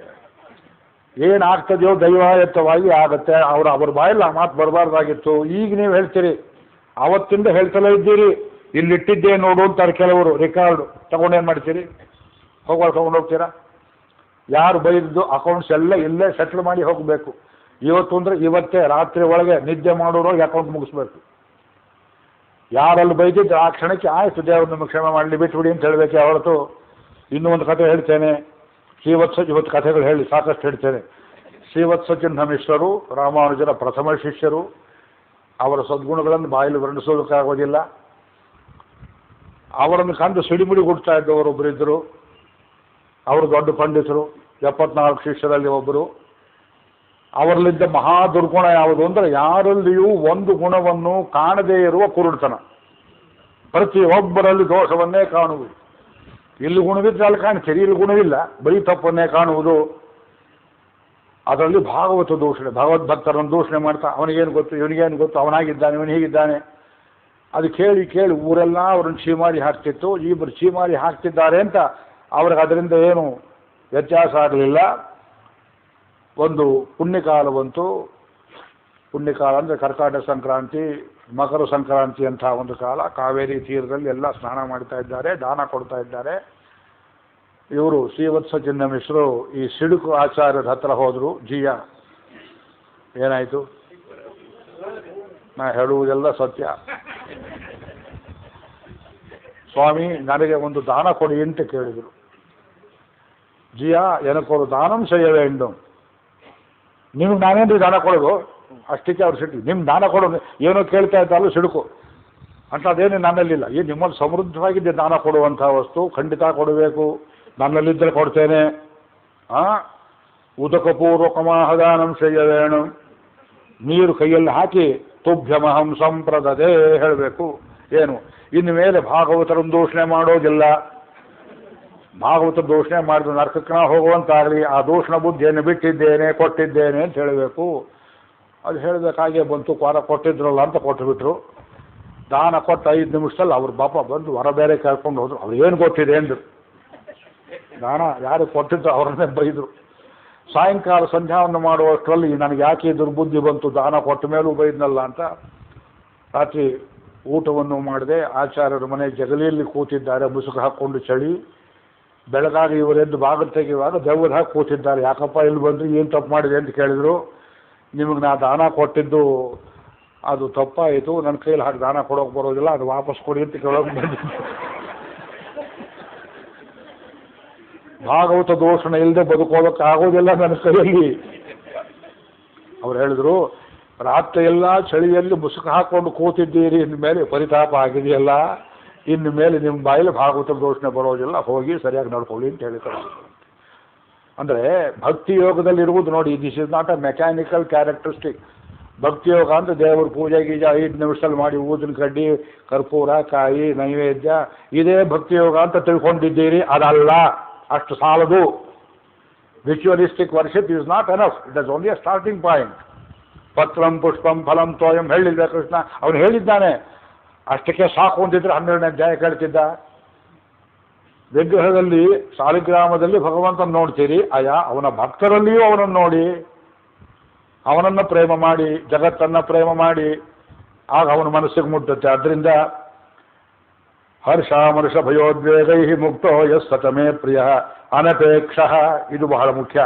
ಏನಾಗ್ತದೆಯೋ ದೈವಾಯತ್ತವಾಗಿ ಆಗುತ್ತೆ. ಅವ್ರ ಬಾಯಲ್ಲಿ ಆ ಮಾತು ಬರಬಾರ್ದಾಗಿತ್ತು. ಈಗ ನೀವು ಹೇಳ್ತೀರಿ, ಆವತ್ತಿಂದ ಹೇಳ್ತಲೇ ಇದ್ದೀರಿ, ಇಲ್ಲಿಟ್ಟಿದ್ದೇ ನೋಡು ಅಂತಾರೆ ಕೆಲವರು. ರೆಕಾರ್ಡ್ ತಗೊಂಡೇನು ಮಾಡ್ತೀರಿ? ತಗೊಂಡು ಹೋಗ್ತೀರಾ? ಯಾರು ಬೈದಿದ್ದು ಅಕೌಂಟ್ಸ್ ಎಲ್ಲ ಇಲ್ಲೇ ಸೆಟ್ಲ್ ಮಾಡಿ ಹೋಗಬೇಕು. ಇವತ್ತು ಅಂದರೆ ಇವತ್ತೇ ರಾತ್ರಿ ಒಳಗೆ ನಿದ್ದೆ ಮಾಡೋರು ಅಕೌಂಟ್ ಮುಗಿಸ್ಬೇಕು. ಯಾರಲ್ಲಿ ಬೈದಿದ್ದು ಆ ಕ್ಷಣಕ್ಕೆ ಆಯಿತು, ದೇವರು ನಿಮಗೆ ಕ್ಷಮೆ ಮಾಡಲಿ, ಬಿಟ್ಬಿಡಿ ಅಂತ ಹೇಳಬೇಕೆ ಹೊರತು. ಇನ್ನೂ ಒಂದು ಕಥೆ ಹೇಳ್ತೇನೆ. ಶ್ರೀವತ್ಸ, ಇವತ್ತು ಕಥೆಗಳು ಹೇಳಿ ಸಾಕಷ್ಟು ಹೇಳ್ತೇನೆ. ಶ್ರೀವತ್ಸ ಚಿಹ್ನ ಮಿಶ್ರರು ರಾಮಾನುಜರ ಪ್ರಥಮ ಶಿಷ್ಯರು. ಅವರ ಸದ್ಗುಣಗಳನ್ನು ಬಾಯಲ್ಲಿ ವರ್ಣಿಸೋದಕ್ಕಾಗೋದಿಲ್ಲ. ಅವರನ್ನು ಕಂಡು ಸಿಡಿಮಿಡಿ ಕೊಡ್ತಾ ಇದ್ದವರು ಒಬ್ಬರಿದ್ದರು. ಅವರು ದೊಡ್ಡ ಪಂಡಿತರು, 74 ಶಿಷ್ಯರಲ್ಲಿ ಒಬ್ಬರು. ಅವರಲ್ಲಿದ್ದ ಮಹಾ ದುರ್ಗುಣ ಯಾವುದು ಅಂದರೆ ಯಾರಲ್ಲಿಯೂ ಒಂದು ಗುಣವನ್ನು ಕಾಣದೇ ಇರುವ ಕುರುಡ್ತನ. ಪ್ರತಿಯೊಬ್ಬರಲ್ಲಿ ದೋಷವನ್ನೇ ಕಾಣುವುದು. ಇಲ್ಲಿ ಗುಣವಿದ್ರೆ ಅಲ್ಲಿ ಕಾಣ್ತೀರಿ, ಇಲ್ಲಿ ಗುಣವಿಲ್ಲ, ಬರೀ ತಪ್ಪನ್ನೇ ಕಾಣುವುದು. ಅದರಲ್ಲಿ ಭಾಗವತ ದೂಷಣೆ, ಭಗವದ್ಭಕ್ತರನ್ನು ದೂಷಣೆ ಮಾಡ್ತಾ ಅವನಿಗೇನು ಗೊತ್ತು, ಇವನಿಗೇನು ಗೊತ್ತು, ಅವನಾಗಿದ್ದಾನೆ, ಇವನು ಹೀಗಿದ್ದಾನೆ. ಅದು ಕೇಳಿ ಕೇಳಿ ಊರೆಲ್ಲ ಅವ್ರನ್ನ ಚೀಮಾರಿ ಹಾಕ್ತಿತ್ತು. ಇಬ್ಬರು ಚೀಮಾರಿ ಹಾಕ್ತಿದ್ದಾರೆ ಅಂತ ಅವ್ರಿಗೆ ಅದರಿಂದ ಏನು ವ್ಯತ್ಯಾಸ ಆಗಲಿಲ್ಲ. ಒಂದು ಪುಣ್ಯಕಾಲ ಬಂತು. ಪುಣ್ಯಕಾಲ ಅಂದರೆ ಕರ್ಕಾಟಕ ಸಂಕ್ರಾಂತಿ, ಮಕರ ಸಂಕ್ರಾಂತಿ ಅಂತ ಒಂದು ಕಾಲ. ಕಾವೇರಿ ತೀರದಲ್ಲಿ ಎಲ್ಲ ಸ್ನಾನ ಮಾಡ್ತಾ ಇದ್ದಾರೆ, ದಾನ ಕೊಡ್ತಾ ಇದ್ದಾರೆ. ಇವರು ಶ್ರೀವತ್ಸ ಚಿನ್ನಮಿಶ್ರು ಈ ಸಿಡುಕು ಆಚಾರ್ಯರ ಹತ್ರ ಹೋದರು. ಜಿಯ ಏನಾಯಿತು? ನಾ ಹೇಳುವುದೆಲ್ಲ ಸತ್ಯ. ಸ್ವಾಮಿ ನನಗೆ ಒಂದು ದಾನ ಕೊಡಿ ಅಂತ ಕೇಳಿದರು. ಜಿಯಾ ಎನಕ್ಕೊರು ದಾನಂ செய்ய வேண்டும். ನಿಮ್ಗೆ ನಾನೇನ್ರಿ ದಾನ ಕೊಡೋದು? ಅಷ್ಟಕ್ಕೆ ಅವ್ರು ಸಿಟ್ಟು. ನಿಮ್ಗೆ ದಾನ ಕೊಡೋದು ಏನೋ ಕೇಳ್ತಾ ಇದ್ದಲ್ಲ ಸಿಡುಕು ಅಂತ, ಅದೇನು ನನ್ನಲ್ಲಿಲ್ಲ. ಈ ನಿಮ್ಮಲ್ಲಿ ಸಮೃದ್ಧವಾಗಿದ್ದೆ ದಾನ ಕೊಡುವಂಥ ವಸ್ತು ಖಂಡಿತ ಕೊಡಬೇಕು, ನನ್ನಲ್ಲಿದ್ದರೆ ಕೊಡ್ತೇನೆ. ಉದಕಪೂರ್ವಕಮಾಹದಾನಂ செய்ய வேண்டும். ನೀರು ಕೈಯಲ್ಲಿ ಹಾಕಿ ತುಭ್ಯಮಹಂ ಸಂಪ್ರದದೆ ಹೇಳಬೇಕು. ಏನು ಇನ್ನು ಮೇಲೆ ಭಾಗವತರನ್ನು ದೂಷಣೆ ಮಾಡೋದಿಲ್ಲ. ಭಾಗವತ ದೂಷಣೆ ಮಾಡಿದ ನರಕಕ್ಕೆ ನಾವು ಹೋಗುವಂತಾಗಲಿ, ಆ ದೂಷಣ ಬುದ್ಧಿಯನ್ನು ಬಿಟ್ಟಿದ್ದೇನೆ, ಕೊಟ್ಟಿದ್ದೇನೆ ಅಂತ ಹೇಳಬೇಕು. ಅದು ಹೇಳಬೇಕಾಗೆ ಬಂತು. ವಾರ ಕೊಟ್ಟಿದ್ರಲ್ಲ ಅಂತ ಕೊಟ್ಟುಬಿಟ್ರು. ದಾನ ಕೊಟ್ಟು 5 ನಿಮಿಷದಲ್ಲಿ ಅವ್ರ ಬಾಪ ಬಂದು ವರ ಬೇರೆ ಕೇಳ್ಕೊಂಡು ಹೋದ್ರು. ಅವ್ರು ಏನು ಗೊತ್ತಿದೆ ಅಂದರು. ದಾನ ಯಾರು ಕೊಟ್ಟಿದ್ರು ಅವ್ರನ್ನೇ ಬೈದರು. ಸಾಯಂಕಾಲ ಸಂಧ್ಯಾವನ್ನು ಮಾಡುವಷ್ಟರಲ್ಲಿ ನನಗೆ ಯಾಕೆ ದುರ್ಬುದ್ಧಿ ಬಂತು, ದಾನ ಕೊಟ್ಟ ಮೇಲೂ ಬೈದ್ನಲ್ಲ ಅಂತ. ರಾತ್ರಿ ಊಟವನ್ನು ಮಾಡದೆ ಆಚಾರ್ಯರ ಮನೆ ಜಗಲಿಯಲ್ಲಿ ಕೂತಿದ್ದಾರೆ, ಮುಸುಕು ಹಾಕ್ಕೊಂಡು ಚಳಿ. ಬೆಳಗಾಗಿ ಇವರೆದ್ದು ಬಾಗಿಲು ತೆಗೆಯುವಾಗ ದೆವ್ವದ ಹಾಕಿ ಕೂತಿದ್ದಾರೆ. ಯಾಕಪ್ಪ ಇಲ್ಲಿ ಬಂದು ಏನು ತಪ್ಪು ಮಾಡಿದೆ ಅಂತ ಕೇಳಿದರು. ನಿಮಗೆ ನಾ ದಾನ ಕೊಟ್ಟಿದ್ದು ಅದು ತಪ್ಪಾಯಿತು, ನನ್ನ ಕೈಯಲ್ಲಿ ಹಾಕಿ ದಾನ ಕೊಡೋಕೆ ಬರೋದಿಲ್ಲ, ಅದು ವಾಪಸ್ ಕೊಡಿ ಅಂತ ಕೇಳೋಕೆ ಬಂದಿದ್ದು. ಭಾಗವತ ದೋಷಣೆ ಇಲ್ಲದೆ ಬದುಕೋದಕ್ಕೆ ಆಗೋದಿಲ್ಲ ನನ್ನ ಕೈಯಲ್ಲಿ. ಅವ್ರು ಹೇಳಿದ್ರು, ರಾತ್ರಿ ಎಲ್ಲ ಚಳಿಯಲ್ಲಿ ಮುಸುಕು ಹಾಕ್ಕೊಂಡು ಕೂತಿದ್ದೀರಿ, ಇನ್ನು ಮೇಲೆ ಪರಿತಾಪ ಆಗಿದೆಯಲ್ಲ, ಇನ್ನು ಮೇಲೆ ನಿಮ್ಮ ಬಾಯಲ್ಲಿ ಭಾಗವತ ದೋಷಣೆ ಬರೋದಿಲ್ಲ, ಹೋಗಿ ಸರಿಯಾಗಿ ನಡ್ಕೊಳ್ಳಿ ಅಂತ ಹೇಳ್ತಾರೆ. ಅಂದರೆ ಭಕ್ತಿ ಯೋಗದಲ್ಲಿರುವುದು ನೋಡಿ, this is not a mechanical characteristic. ಭಕ್ತಿ ಯೋಗ ಅಂದರೆ ದೇವ್ರ ಪೂಜೆ ಗೀಜೆ 5 ನಿಮಿಷದಲ್ಲಿ ಮಾಡಿ ಊದಿನ ಕಡ್ಡಿ, ಕರ್ಪೂರ, ಕಾಯಿ, ನೈವೇದ್ಯ, ಇದೇ ಭಕ್ತಿ ಯೋಗ ಅಂತ ತಿಳ್ಕೊಂಡಿದ್ದೀರಿ. ಅದಲ್ಲ, ಅಷ್ಟು ಸಾಲದು. Ritualistic worship is not enough, it is only a starting point. ಪತ್ರಂ ಪುಷ್ಪಂ ಫಲಂ ತೋಯಂ ಹೇಳಿಲ್ಲ ಕೃಷ್ಣ, ಅವನು ಹೇಳಿದ್ದಾನೆ. ಅಷ್ಟಕ್ಕೆ ಸಾಕು ಅಂತಿದ್ರೆ 12ನೇ ಅಧ್ಯಾಯ ಕೇಳ್ತಿದ್ದ. ವಿಗ್ರಹದಲ್ಲಿ ಸಾಲಿಗ್ರಾಮದಲ್ಲಿ ಭಗವಂತನ ನೋಡ್ತೀರಿ, ಅವನ ಭಕ್ತರಲ್ಲಿಯೂ ಅವನನ್ನು ನೋಡಿ, ಅವನನ್ನು ಪ್ರೇಮ ಮಾಡಿ, ಜಗತ್ತನ್ನು ಪ್ರೇಮ ಮಾಡಿ, ಆಗ ಅವನ ಮನಸ್ಸಿಗೆ ಮುಟ್ಟುತ್ತೆ. ಅದರಿಂದ ಹರ್ಷಾಮರ್ಷ ಭಯೋದ್ವೇಗೈ ಮುಕ್ತೋ ಯಸ್ ಸತಮೇ ಪ್ರಿಯ ಅನಪೇಕ್ಷ. ಇದು ಬಹಳ ಮುಖ್ಯ.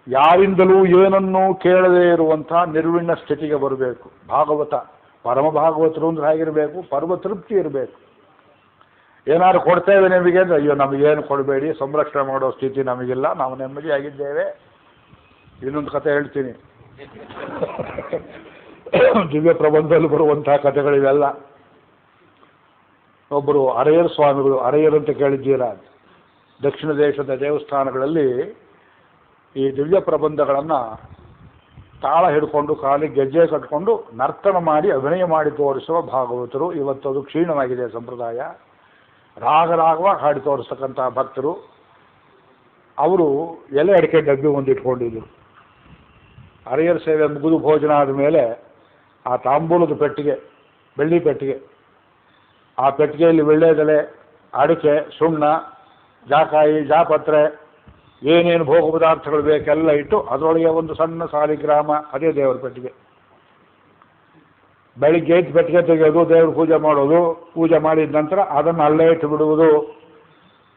ಯಾರಿಂದಲೂ ಏನನ್ನೂ ಕೇಳದೇ ಇರುವಂಥ ನಿರ್ವಿಣ್ಣ ಸ್ಥಿತಿಗೆ ಬರಬೇಕು. ಭಾಗವತ ಪರಮ ಭಾಗವತರು ಅಂದ್ರೆ ಹೇಗಿರಬೇಕು? ಪರಮ ತೃಪ್ತಿ ಇರಬೇಕು. ಏನಾದ್ರು ಕೊಡ್ತೇವೆ ನಿಮಗೆ ಅಂದರೆ, ಅಯ್ಯೋ ನಮಗೇನು ಕೊಡಬೇಡಿ, ಸಂರಕ್ಷಣೆ ಮಾಡೋ ಸ್ಥಿತಿ ನಮಗಿಲ್ಲ, ನಾವು ನೆಮ್ಮದಿಯಾಗಿದ್ದೇವೆ. ಇನ್ನೊಂದು ಕಥೆ ಹೇಳ್ತೀನಿ. ದಿವ್ಯ ಪ್ರಬಂಧದಲ್ಲಿ ಬರುವಂತಹ ಕಥೆಗಳಿವೆಲ್ಲ. ಒಬ್ಬರು ಅರೆಯರ್ ಸ್ವಾಮಿಗಳು, ಅರೆಯರ್ ಅಂತ ಕೇಳಿದ್ದೀರಾ? ದಕ್ಷಿಣ ದೇಶದ ದೇವಸ್ಥಾನಗಳಲ್ಲಿ ಈ ದಿವ್ಯ ಪ್ರಬಂಧಗಳನ್ನು ತಾಳ ಹಿಡ್ಕೊಂಡು ಕಾಲಿಗೆ ಗೆಜ್ಜೆ ಕಟ್ಕೊಂಡು ನರ್ತನ ಮಾಡಿ ಅಭಿನಯ ಮಾಡಿ ತೋರಿಸುವ ಭಾಗವತರು. ಇವತ್ತದು ಕ್ಷೀಣವಾಗಿದೆ ಸಂಪ್ರದಾಯ. ರಾಗವಾಗಿ ಹಾಡಿ ತೋರಿಸ್ತಕ್ಕಂಥ ಭಕ್ತರು. ಅವರು ಎಲೆ ಅಡಿಕೆ ಡಬ್ಬಿ ಒಂದು ಇಟ್ಕೊಂಡಿದ್ರು. ಅರೆಯರ್ ಸೇವೆ ಮುಗಿದು ಭೋಜನ ಆದ ಮೇಲೆ ಆ ತಾಂಬೂಲದ ಪೆಟ್ಟಿಗೆ, ಬೆಳ್ಳಿ ಪೆಟ್ಟಿಗೆ, ಆ ಪೆಟ್ಟಿಗೆಯಲ್ಲಿ ವೀಳ್ಯದೆಲೆ, ಅಡಿಕೆ, ಸುಣ್ಣ, ಜಾಕಾಯಿ, ಜಾಪತ್ರೆ, ಏನೇನು ಭೋಗ ಪದಾರ್ಥಗಳು ಬೇಕೆಲ್ಲ ಇಟ್ಟು ಅದರೊಳಗೆ ಒಂದು ಸಣ್ಣ ಸಾಲಿಗ್ರಾಮ, ಅದೇ ದೇವರ ಪೆಟ್ಟಿಗೆ. ಬೆಳಿಗ್ಗೆ ಎದ್ದು ಪೆಟ್ಟಿಗೆ ತೆಗೆಯೋದು, ದೇವ್ರ ಪೂಜೆ ಮಾಡೋದು, ಪೂಜೆ ಮಾಡಿದ ನಂತರ ಅದನ್ನು ಅಲ್ಲೇ ಇಟ್ಟು ಬಿಡುವುದು.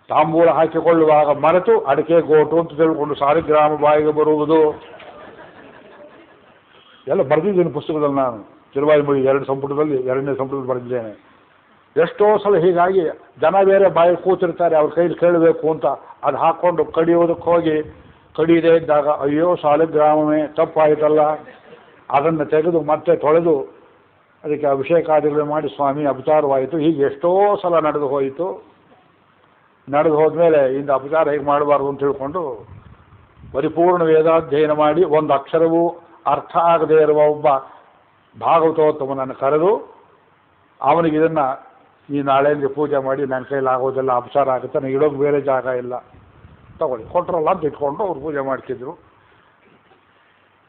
ತಾಂಬೂಲ ಹಾಕಿಕೊಳ್ಳುವಾಗ ಮರೆತು ಅಡಿಕೆ ಗೋಟು ಅಂತ ತಿಳ್ಕೊಂಡು ಸಾಲಿಗ್ರಾಮ ಬಾಯಿಗೆ ಬರುವುದು. ಎಲ್ಲ ಬರೆದಿದ್ದೀನಿ ಪುಸ್ತಕದಲ್ಲಿ. ನಾನು ತಿರುವಾಯಿಮುಳಿ 2 ಸಂಪುಟದಲ್ಲಿ 2ನೇ ಸಂಪುಟದಲ್ಲಿ ಬರೆದಿದ್ದೇನೆ. ಎಷ್ಟೋ ಸಲ ಹೀಗಾಗಿ ಜನ ಬೇರೆ ಬಾಯಿ ಕೂತಿರ್ತಾರೆ, ಅವ್ರ ಕೈಲಿ ಕೇಳಬೇಕು ಅಂತ ಅದು ಹಾಕ್ಕೊಂಡು ಕಡಿಯೋದಕ್ಕೆ ಹೋಗಿ ಕಡಿಯದೇ ಇದ್ದಾಗ ಅಯ್ಯೋ ಸಾಲಿಗ್ರಾಮವೇ ತಪ್ಪಾಯಿತಲ್ಲ, ಅದನ್ನು ತೆಗೆದು ಮತ್ತೆ ತೊಳೆದು ಅದಕ್ಕೆ ಅಭಿಷೇಕಾದಿಗಳು ಮಾಡಿ ಸ್ವಾಮಿ ಅಪಚಾರವಾಯಿತು. ಹೀಗೆ ಎಷ್ಟೋ ಸಲ ನಡೆದು ಹೋಯಿತು. ನಡೆದು ಹೋದ್ಮೇಲೆ ಇಂದ ಅಪಚಾರ ಹೇಗೆ ಮಾಡಬಾರ್ದು ಅಂತ ತಿಳ್ಕೊಂಡು ಪರಿಪೂರ್ಣ ವೇದಾಧ್ಯಯನ ಮಾಡಿ ಒಂದು ಅಕ್ಷರವೂ ಅರ್ಥ ಆಗದೇ ಇರುವ ಒಬ್ಬ ಭಾಗವತೋತ್ತಮನನ್ನು ಕರೆದು ಅವನಿಗೆ ಇದನ್ನು ಈ ನಾಳೆಯಿಂದ ಪೂಜೆ ಮಾಡಿ ನನ್ನ ಕೈಲಾಗೋದೆಲ್ಲ ಅಪಚಾರ ಆಗುತ್ತೆ, ನನಗೆ ಇಡೋಕೆ ಬೇರೆ ಜಾಗ ಇಲ್ಲ, ತಗೊಳ್ಳಿ ಕೊಟ್ಟರಲ್ಲ ಅಂತ ಇಟ್ಕೊಂಡು ಅವ್ರು ಪೂಜೆ ಮಾಡ್ತಿದ್ರು.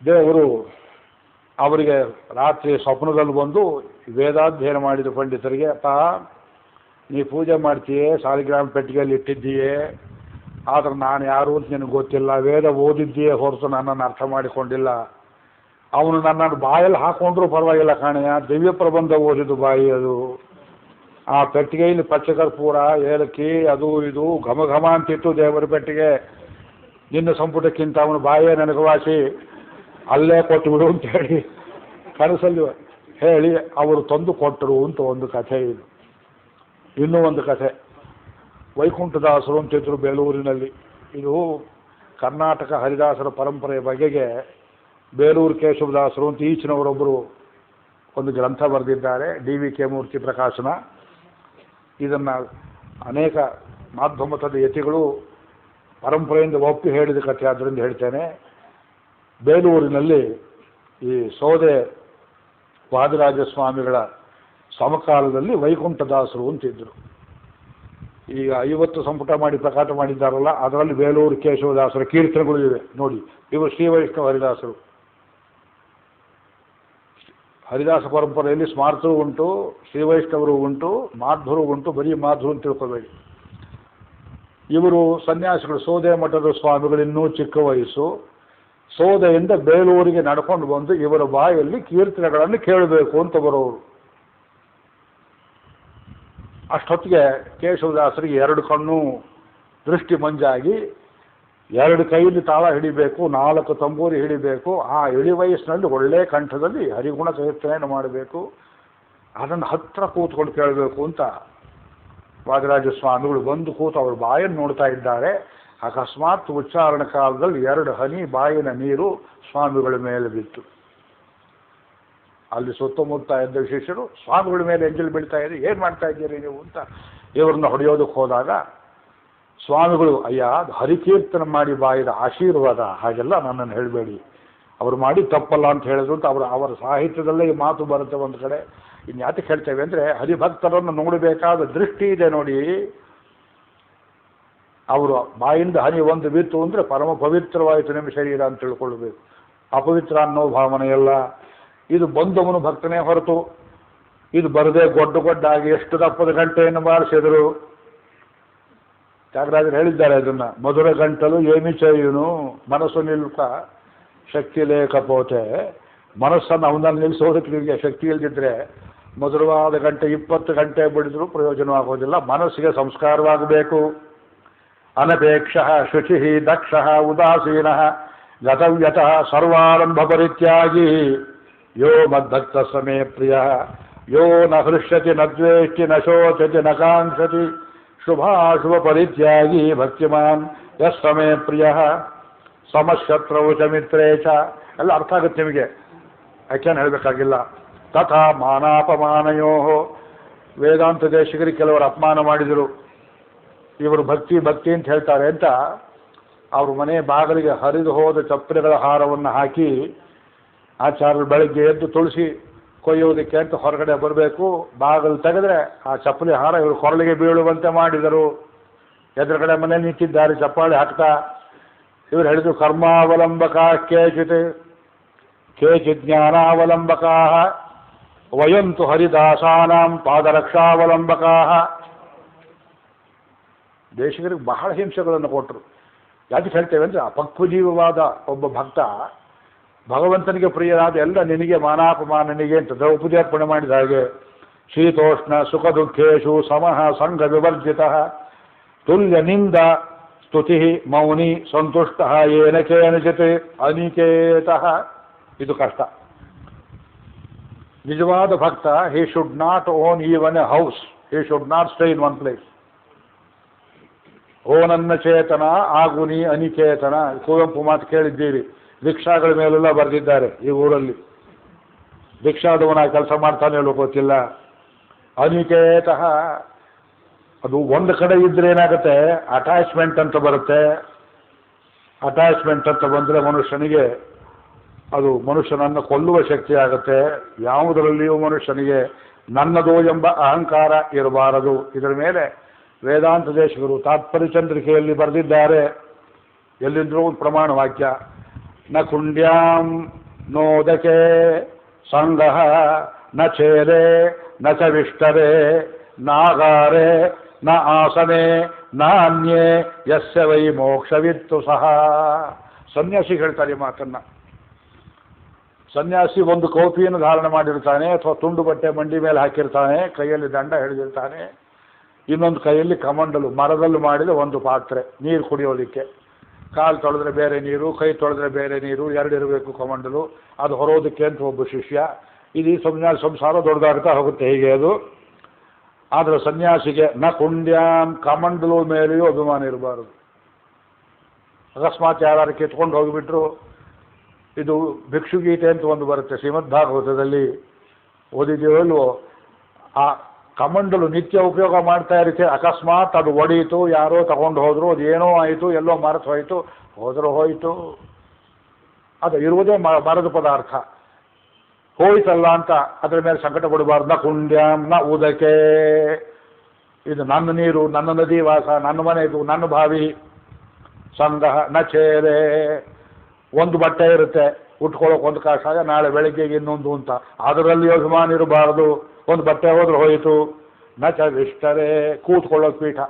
ದೇವರು ಅವರಿಗೆ ರಾತ್ರಿ ಸ್ವಪ್ನದಲ್ಲಿ ಬಂದು ವೇದಾಧ್ಯಯನ ಮಾಡಿದ ಪಂಡಿತರಿಗೆ, ನೀ ಪೂಜೆ ಮಾಡ್ತೀಯೇ, ಸಾಲಿಗ್ರಾಮ ಪೆಟ್ಟಿಗೆಯಲ್ಲಿ ಇಟ್ಟಿದ್ದೀಯೇ, ಆದ್ರೆ ನಾನು ಯಾರು ಅಂತ ನಿನಗೆ ಗೊತ್ತಿಲ್ಲ, ವೇದ ಓದಿದ್ದೀಯೇ ಹೊರತು ನನ್ನನ್ನು ಅರ್ಥ ಮಾಡಿಕೊಂಡಿಲ್ಲ. ಅವನು ನನ್ನನ್ನು ಬಾಯಲ್ಲಿ ಹಾಕೊಂಡ್ರೂ ಪರವಾಗಿಲ್ಲ ಕಾಣೆಯ, ದಿವ್ಯ ಪ್ರಬಂಧ ಓದಿದ್ದು ಬಾಯಿ ಅದು. ಆ ಪೆಟ್ಟಿಗೆಯಲ್ಲಿ ಪಚ್ಚಕರ್ಪೂರ ಏಲಕ್ಕಿ ಅದು ಇದು ಘಮ ಘಮ ಅಂತಿತ್ತು ದೇವರ ಪೆಟ್ಟಿಗೆ. ನಿನ್ನ ಸಂಪುಟಕ್ಕಿಂತ ಅವನು ಬಾಯೇ ನನಗೆ ವಾಸಿ, ಅಲ್ಲೇ ಕೊಟ್ಟು ಬಿಡು ಅಂತ ಹೇಳಿ ಕನಸಲ್ಲಿ ಹೇಳಿ ಅವರು ತಂದು ಕೊಟ್ಟರು ಅಂತ ಒಂದು ಕಥೆ. ಇದು ಇನ್ನೂ ಒಂದು ಕಥೆ. ವೈಕುಂಠದಾಸರು ಅಂತಿದ್ರು ಬೇಲೂರಿನಲ್ಲಿ. ಇದು ಕರ್ನಾಟಕ ಹರಿದಾಸರ ಪರಂಪರೆಯ ಬಗೆಗೆ ಬೇಲೂರು ಕೇಶವದಾಸರು ಅಂತ ಈಚಿನವರೊಬ್ಬರು ಒಂದು ಗ್ರಂಥ ಬರೆದಿದ್ದಾರೆ, DVK ಮೂರ್ತಿ ಪ್ರಕಾಶನ. ಇದನ್ನು ಅನೇಕ ಮಾಧ್ಯಮದ ಯತಿಗಳು ಪರಂಪರೆಯಿಂದ ಒಪ್ಪಿ ಹೇಳಿದ ಕಥೆ, ಆದ್ದರಿಂದ ಹೇಳ್ತೇನೆ. ಬೇಲೂರಿನಲ್ಲಿ ಈ ಸೋದೆ ವಾದಿರಾಜ ಸ್ವಾಮಿಗಳ ಸಮಕಾಲದಲ್ಲಿ ವೈಕುಂಠದಾಸರು ಅಂತಿದ್ದರು. ಈಗ 50 ಸಂಪುಟ ಮಾಡಿ ಪ್ರಕಾಶ ಮಾಡಿದ್ದಾರಲ್ಲ, ಅದರಲ್ಲಿ ಬೇಲೂರು ಕೇಶವದಾಸರ ಕೀರ್ತನೆಗಳು ಇವೆ ನೋಡಿ. ಇವರು ಶ್ರೀ ವೈಷ್ಣವ ಹರಿದಾಸರು. ಹರಿದಾಸ ಪರಂಪರೆಯಲ್ಲಿ ಸ್ಮಾರ್ತರು ಉಂಟು, ಶ್ರೀ ವೈಷ್ಣವರು ಉಂಟು, ಮಾಧ್ವರು ಉಂಟು. ಬರೀ ಮಾಧ್ವರು ಅಂತ ತಿಳ್ಕೋಬೇಡಿ. ಇವರು ಸನ್ಯಾಸಿಗಳು. ಸೋದೆ ಮಠದ ಸ್ವಾಮಿಗಳು ಇನ್ನೂ ಚಿಕ್ಕ ವಯಸ್ಸು. ಸೋದೆಯಿಂದ ಬೇಲೂರಿಗೆ ನಡ್ಕೊಂಡು ಬಂದು ಇವರ ಬಾಯಲ್ಲಿ ಕೀರ್ತನೆಗಳನ್ನು ಕೇಳಬೇಕು ಅಂತ ಬರೋರು. ಅಷ್ಟೊತ್ತಿಗೆ ಕೇಶವದಾಸರಿಗೆ 2 ಕಣ್ಣು ದೃಷ್ಟಿ ಮಂಜಾಗಿ 2 ಕೈಯಲ್ಲಿ ತಾಳ ಹಿಡಿಬೇಕು, 4 ತಂಬೂರಿ ಹಿಡಿಬೇಕು. ಆ ಇಳಿ ವಯಸ್ಸಿನಲ್ಲಿ ಒಳ್ಳೆ ಕಂಠದಲ್ಲಿ ಹರಿಗುಣ ಕೀರ್ತನೆಯನ್ನು ಮಾಡಬೇಕು. ಅದನ್ನು ಹತ್ತಿರ ಕೂತ್ಕೊಂಡು ಕೇಳಬೇಕು ಅಂತ ವಾದಿರಾಜ ಸ್ವಾಮಿಗಳು ಬಂದು ಕೂತು ಅವ್ರ ಬಾಯನ್ನು ನೋಡ್ತಾ ಇದ್ದಾರೆ. ಅಕಸ್ಮಾತ್ ಉಚ್ಚಾರಣ ಕಾಲದಲ್ಲಿ 2 ಹನಿ ಬಾಯಿನ ನೀರು ಸ್ವಾಮಿಗಳ ಮೇಲೆ ಬಿತ್ತು. ಅಲ್ಲಿ ಸುತ್ತಮುತ್ತ ಇದ್ದ ಶಿಷ್ಯರು ಸ್ವಾಮಿಗಳ ಮೇಲೆ ಎಂಜಲು ಬೀಳ್ತಾ ಇದೆ, ಏನು ಮಾಡ್ತಾ ಇದ್ದೀರಿ ನೀವು ಅಂತ ಇವ್ರನ್ನ ಹೊಡೆಯೋದಕ್ಕೆ ಹೋದಾಗ ಸ್ವಾಮಿಗಳು, ಅಯ್ಯ ಹರಿಕೀರ್ತನ ಮಾಡಿ ಬಾಯಿದ ಆಶೀರ್ವಾದ, ಹಾಗೆಲ್ಲ ನನ್ನನ್ನು ಹೇಳಬೇಡಿ, ಅವರು ಮಾಡಿ ತಪ್ಪಲ್ಲ ಅಂತ ಹೇಳಿದ್ರು ಅಂತ ಅವರ ಸಾಹಿತ್ಯದಲ್ಲೇ ಈ ಮಾತು ಬರುತ್ತೆ. ಒಂದು ಕಡೆ ಇನ್ಯಾತಕ್ಕೆ ಹೇಳ್ತೇವೆ ಅಂದರೆ, ಹರಿಭಕ್ತರನ್ನು ನೋಡಬೇಕಾದ ದೃಷ್ಟಿ ಇದೆ ನೋಡಿ. ಅವರು ಬಾಯಿಂದ ಹನಿ ಒಂದು ಬಿತ್ತು ಅಂದರೆ ಪರಮ ಪವಿತ್ರವಾಯಿತು ನಿಮ್ಮ ಶರೀರ ಅಂತ ತಿಳ್ಕೊಳ್ಬೇಕು. ಅಪವಿತ್ರ ಅನ್ನೋ ಭಾವನೆಯಲ್ಲ. ಇದು ಬಂದವನು ಭಕ್ತನೇ ಹೊರತು ಇದು ಬರದೆ ಗೊಡ್ಡಾಗಿ ಎಷ್ಟು ದಪ್ಪದ ಗಂಟೆಯನ್ನು ಬಾರಿಸಿದರು. ತ್ಯಾಗರಾಜರು ಹೇಳಿದ್ದಾರೆ ಅದನ್ನು, ಮಧುರ ಗಂಟಲು ಏಮಿ ಚೈಯುನು ಮನಸ್ಸು ನಿಲ್ಕ ಶಕ್ತಿ ಲೇಖಪೋತೆ. ಮನಸ್ಸನ್ನು ಅವನಲ್ಲಿ ನಿಲ್ಲಿಸೋದಕ್ಕೆ ನಿಮಗೆ ಶಕ್ತಿ ಇಲ್ದಿದ್ರೆ ಮಧುರವಾದ ಗಂಟೆ 20 ಗಂಟೆ ಬಿಡಿದ್ರೂ ಪ್ರಯೋಜನವಾಗೋದಿಲ್ಲ. ಮನಸ್ಸಿಗೆ ಸಂಸ್ಕಾರವಾಗಬೇಕು. ಅನಪೇಕ್ಷ ಶುಚಿ ದಕ್ಷ ಉದಾಸೀನ ಗತವ್ಯತಃ ಸರ್ವಾರಂಭ ಪರಿತ್ಯಾಗಿ ಯೋ ಮದ್ಭಕ್ತ ಸಮೇ ಪ್ರಿಯ ಯೋ ನ ಹೃಷ್ಯತಿ ನ ದ್ವೇಷ್ಟಿ ನ ಶೋಚತಿ ನ ಕಾಂಕ್ಷತಿ ಶುಭಾಶುಭ ಪರಿತ್ಯಾಗಿ ಭಕ್ತಿಮಾನ್ ಯಸ್ ಸಮೇ ಪ್ರಿಯ ಸಮಶತ್ರವು ಚ ಮಿತ್ರೇ ಚ. ಎಲ್ಲ ಅರ್ಥ ಆಗುತ್ತೆ ನಿಮಗೆ, ಯಾಕೇನು ಹೇಳಬೇಕಾಗಿಲ್ಲ. ತಥಾ ಮಾನಾಪಮಾನಯೋ. ವೇದಾಂತ ದೇಶಿಗರಿಗೆ ಕೆಲವರು ಅಪಮಾನ ಮಾಡಿದರು. ಇವರು ಭಕ್ತಿ ಅಂತ ಹೇಳ್ತಾರೆ ಅಂತ ಅವ್ರ ಮನೆ ಬಾಗಿಲಿಗೆ ಹರಿದು ಹೋದ ಚಪ್ಪಲಿಗಳ ಹಾರವನ್ನು ಹಾಕಿ ಆಚಾರ್ಯರು ಬೆಳಗ್ಗೆ ಎದ್ದು ತುಳಸಿ ಕೊಯ್ಯೋದಕ್ಕೆ ಅಂತ ಹೊರಗಡೆ ಬರಬೇಕು. ಬಾಗಿಲು ತೆಗೆದ್ರೆ ಆ ಚಪ್ಪಲಿ ಹಾರ ಇವರು ಕೊರಳಿಗೆ ಬೀಳುವಂತೆ ಮಾಡಿದರು. ಎದುರುಗಡೆ ಮನೇಲಿ ನಿಂತಿದ್ದಾರೆ ಚಪ್ಪಾಳೆ ಹಾಕ್ತಾ. ಇವರು ಹೇಳಿದ್ರು, ಕರ್ಮಾವಲಂಬಕ ಕೇಚಿತ್ ಜ್ಞಾನಾವಲಂಬಕಾ ವಯಂತು ಹರಿದಾಸಾನಾಂ ಪಾದರಕ್ಷಾವಲಂಬಕಾ. ದೇಶಿಗರಿಗೆ ಬಹಳ ಹಿಂಸೆಗಳನ್ನು ಕೊಟ್ಟರು. ಯಾಕೆ ಹೇಳ್ತೇವೆ ಅಂದರೆ, ಅಪಕ್ವಜೀವವಾದ ಒಬ್ಬ ಭಕ್ತ ಭಗವಂತನಿಗೆ ಪ್ರಿಯರಾದ ಎಲ್ಲ ನಿನಗೆ ಮಾನಾಪಮಾನನಿಗೆ ಅಂತ ದ್ರೌಪದಿಯರ್ಪಣೆ ಮಾಡಿದ ಹಾಗೆ ಶೀತೋಷ್ಣ ಸುಖ ದುಃಖೇಶು ಸಮಃ ಸಂಘ ವಿವರ್ಜಿತ ತುಲ್ಯ ನಿಂದ ಸ್ತುತಿ ಮೌನಿ ಸಂತುಷ್ಟ ಏನ ಕೇನಚಿತ್ ಅನಿಕೇತಃ. ಇದು ಕಷ್ಟ. ನಿಜವಾದ ಭಕ್ತ he should not own even a house, he should not stay in one place. ಓ ನನ್ನ ಚೇತನ ಆಗು ನೀ ಅನಿಕೇತನ. ಕುವೆಂಪು ಮಾತು ಕೇಳಿದ್ದೀರಿ, ರಿಕ್ಷಾಗಳ ಮೇಲೆಲ್ಲ ಬರೆದಿದ್ದಾರೆ ಈ ಊರಲ್ಲಿ. ಭಿಕ್ಷಾದವನಾಗಿ ಕೆಲಸ ಮಾಡ್ತಾನೆ ಹೇಳೋ ಗೊತ್ತಿಲ್ಲ. ಅನಿಕೇತಃ ಅದು ಒಂದು ಕಡೆ ಇದ್ರೆ ಏನಾಗುತ್ತೆ, ಅಟ್ಯಾಚ್ಮೆಂಟ್ ಅಂತ ಬರುತ್ತೆ. ಅಟ್ಯಾಚ್ಮೆಂಟ್ ಅಂತ ಬಂದರೆ ಮನುಷ್ಯನಿಗೆ ಅದು ಮನುಷ್ಯನನ್ನು ಕೊಲ್ಲುವ ಶಕ್ತಿ ಆಗುತ್ತೆ. ಯಾವುದರಲ್ಲಿಯೂ ಮನುಷ್ಯನಿಗೆ ನನ್ನದು ಎಂಬ ಅಹಂಕಾರ ಇರಬಾರದು. ಇದರ ಮೇಲೆ ವೇದಾಂತ ದೇಶಿಕರು ತಾತ್ಪರ್ಯ ಚಂದ್ರಿಕೆಯಲ್ಲಿ ಬರೆದಿದ್ದಾರೆ. ಎಲ್ಲಿಂದ್ರೂ ಒಂದು ಪ್ರಮಾಣ ವಾಕ್ಯ. ನ ಕುಂಡ್ಯಾಂ ನೋದಕೆ ಸಂಗಃ ನ ಛೇರೆ ನ ಚ ವಿಷ್ಟರೆ ನಾಗಾರೆ ನ ಆಸನೆ ನಾನ್ಯೇ ಯಸ್ಯ ವೈ ಮೋಕ್ಷವಿತ್ತು ಸಹ. ಸನ್ಯಾಸಿ ಹೇಳ್ತಾರೆ ಈ ಮಾತನ್ನ. ಸನ್ಯಾಸಿ ಒಂದು ಕೌಪಿಯನ್ನು ಧಾರಣೆ ಮಾಡಿರ್ತಾನೆ, ಅಥವಾ ತುಂಡು ಬಟ್ಟೆ ಮಂಡಿ ಮೇಲೆ ಹಾಕಿರ್ತಾನೆ, ಕೈಯಲ್ಲಿ ದಂಡ ಹಿಡಿದಿರ್ತಾನೆ, ಇನ್ನೊಂದು ಕೈಯಲ್ಲಿ ಕಮಂಡಲು ಮರದಲ್ಲಿ ಮಾಡಿದ ಒಂದು ಪಾತ್ರೆ ನೀರು ಕುಡಿಯೋದಕ್ಕೆ. ಕಾಲು ತೊಳೆದ್ರೆ ಬೇರೆ ನೀರು, ಕೈ ತೊಳೆದ್ರೆ ಬೇರೆ ನೀರು, ಎರಡಿರಬೇಕು ಕಮಂಡಲು. ಅದು ಹೊರೋದಕ್ಕೆ ಅಂತ ಒಬ್ಬ ಶಿಷ್ಯ. ಇದು ಸಂಸಾರ ದೊಡ್ಡದಾಗ್ತಾ ಹೋಗುತ್ತೆ ಹೀಗೆ ಅದು. ಆದರೆ ಸನ್ಯಾಸಿಗೆ ನ ಕುಂಡ್ಯಾಂ, ಕಮಂಡಲು ಮೇಲೆಯೂ ಅಭಿಮಾನ ಇರಬಾರದು. ಅಕಸ್ಮಾತ್ ಯಾರು ಕಿತ್ಕೊಂಡು ಹೋಗಿಬಿಟ್ರು, ಇದು ಭಿಕ್ಷುಗೀತೆ ಅಂತ ಒಂದು ಬರುತ್ತೆ ಶ್ರೀಮದ್ಭಾಗವತದಲ್ಲಿ, ಓದಿದೆಯೋ. ಆ ಕಮಂಡಲು ನಿತ್ಯ ಉಪಯೋಗ ಮಾಡ್ತಾ ಇರುತ್ತೆ. ಅಕಸ್ಮಾತ್ ಅದು ಒಡೆಯಿತು, ಯಾರೋ ತಗೊಂಡು ಹೋದ್ರು, ಅದು ಏನೋ ಆಯಿತು, ಎಲ್ಲೋ ಮರೆತು ಹೋಯಿತು, ಹೋಯಿತು. ಅದು ಇರುವುದೇ ಮರದ ಪದಾರ್ಥ, ಹೋಯ್ತಲ್ಲ ಅಂತ ಅದರ ಮೇಲೆ ಸಂಕಟ ಪಡಬಾರ್ದು. ನ ಕುಂಡ್ಯಾಂ ನ ಉದಕೆ, ಇದು ನನ್ನ ನೀರು, ನನ್ನ ನದಿ ವಾಸ, ನನ್ನ ಮನೆ, ಇದು ನನ್ನ ಬಾವಿ. ಸಂಗಃ ನ ಛೇರೆ, ಒಂದು ಬಟ್ಟೆ ಇರುತ್ತೆ ಉಟ್ಕೊಳ್ಳೋಕೆ ಒಂದು ಕಾಸಾಗ, ನಾಳೆ ಬೆಳಗ್ಗೆಗೆ ಇನ್ನೊಂದು ಅಂತ, ಅದರಲ್ಲಿ ಅಭಿಮಾನ ಇರಬಾರದು. ಒಂದು ಬಟ್ಟೆ ಹೋದ್ರೆ ಹೋಯಿತು. ನ ಚ ವಿಷ್ಟರೆ, ಕೂತ್ಕೊಳ್ಳೋದು ಪೀಠ.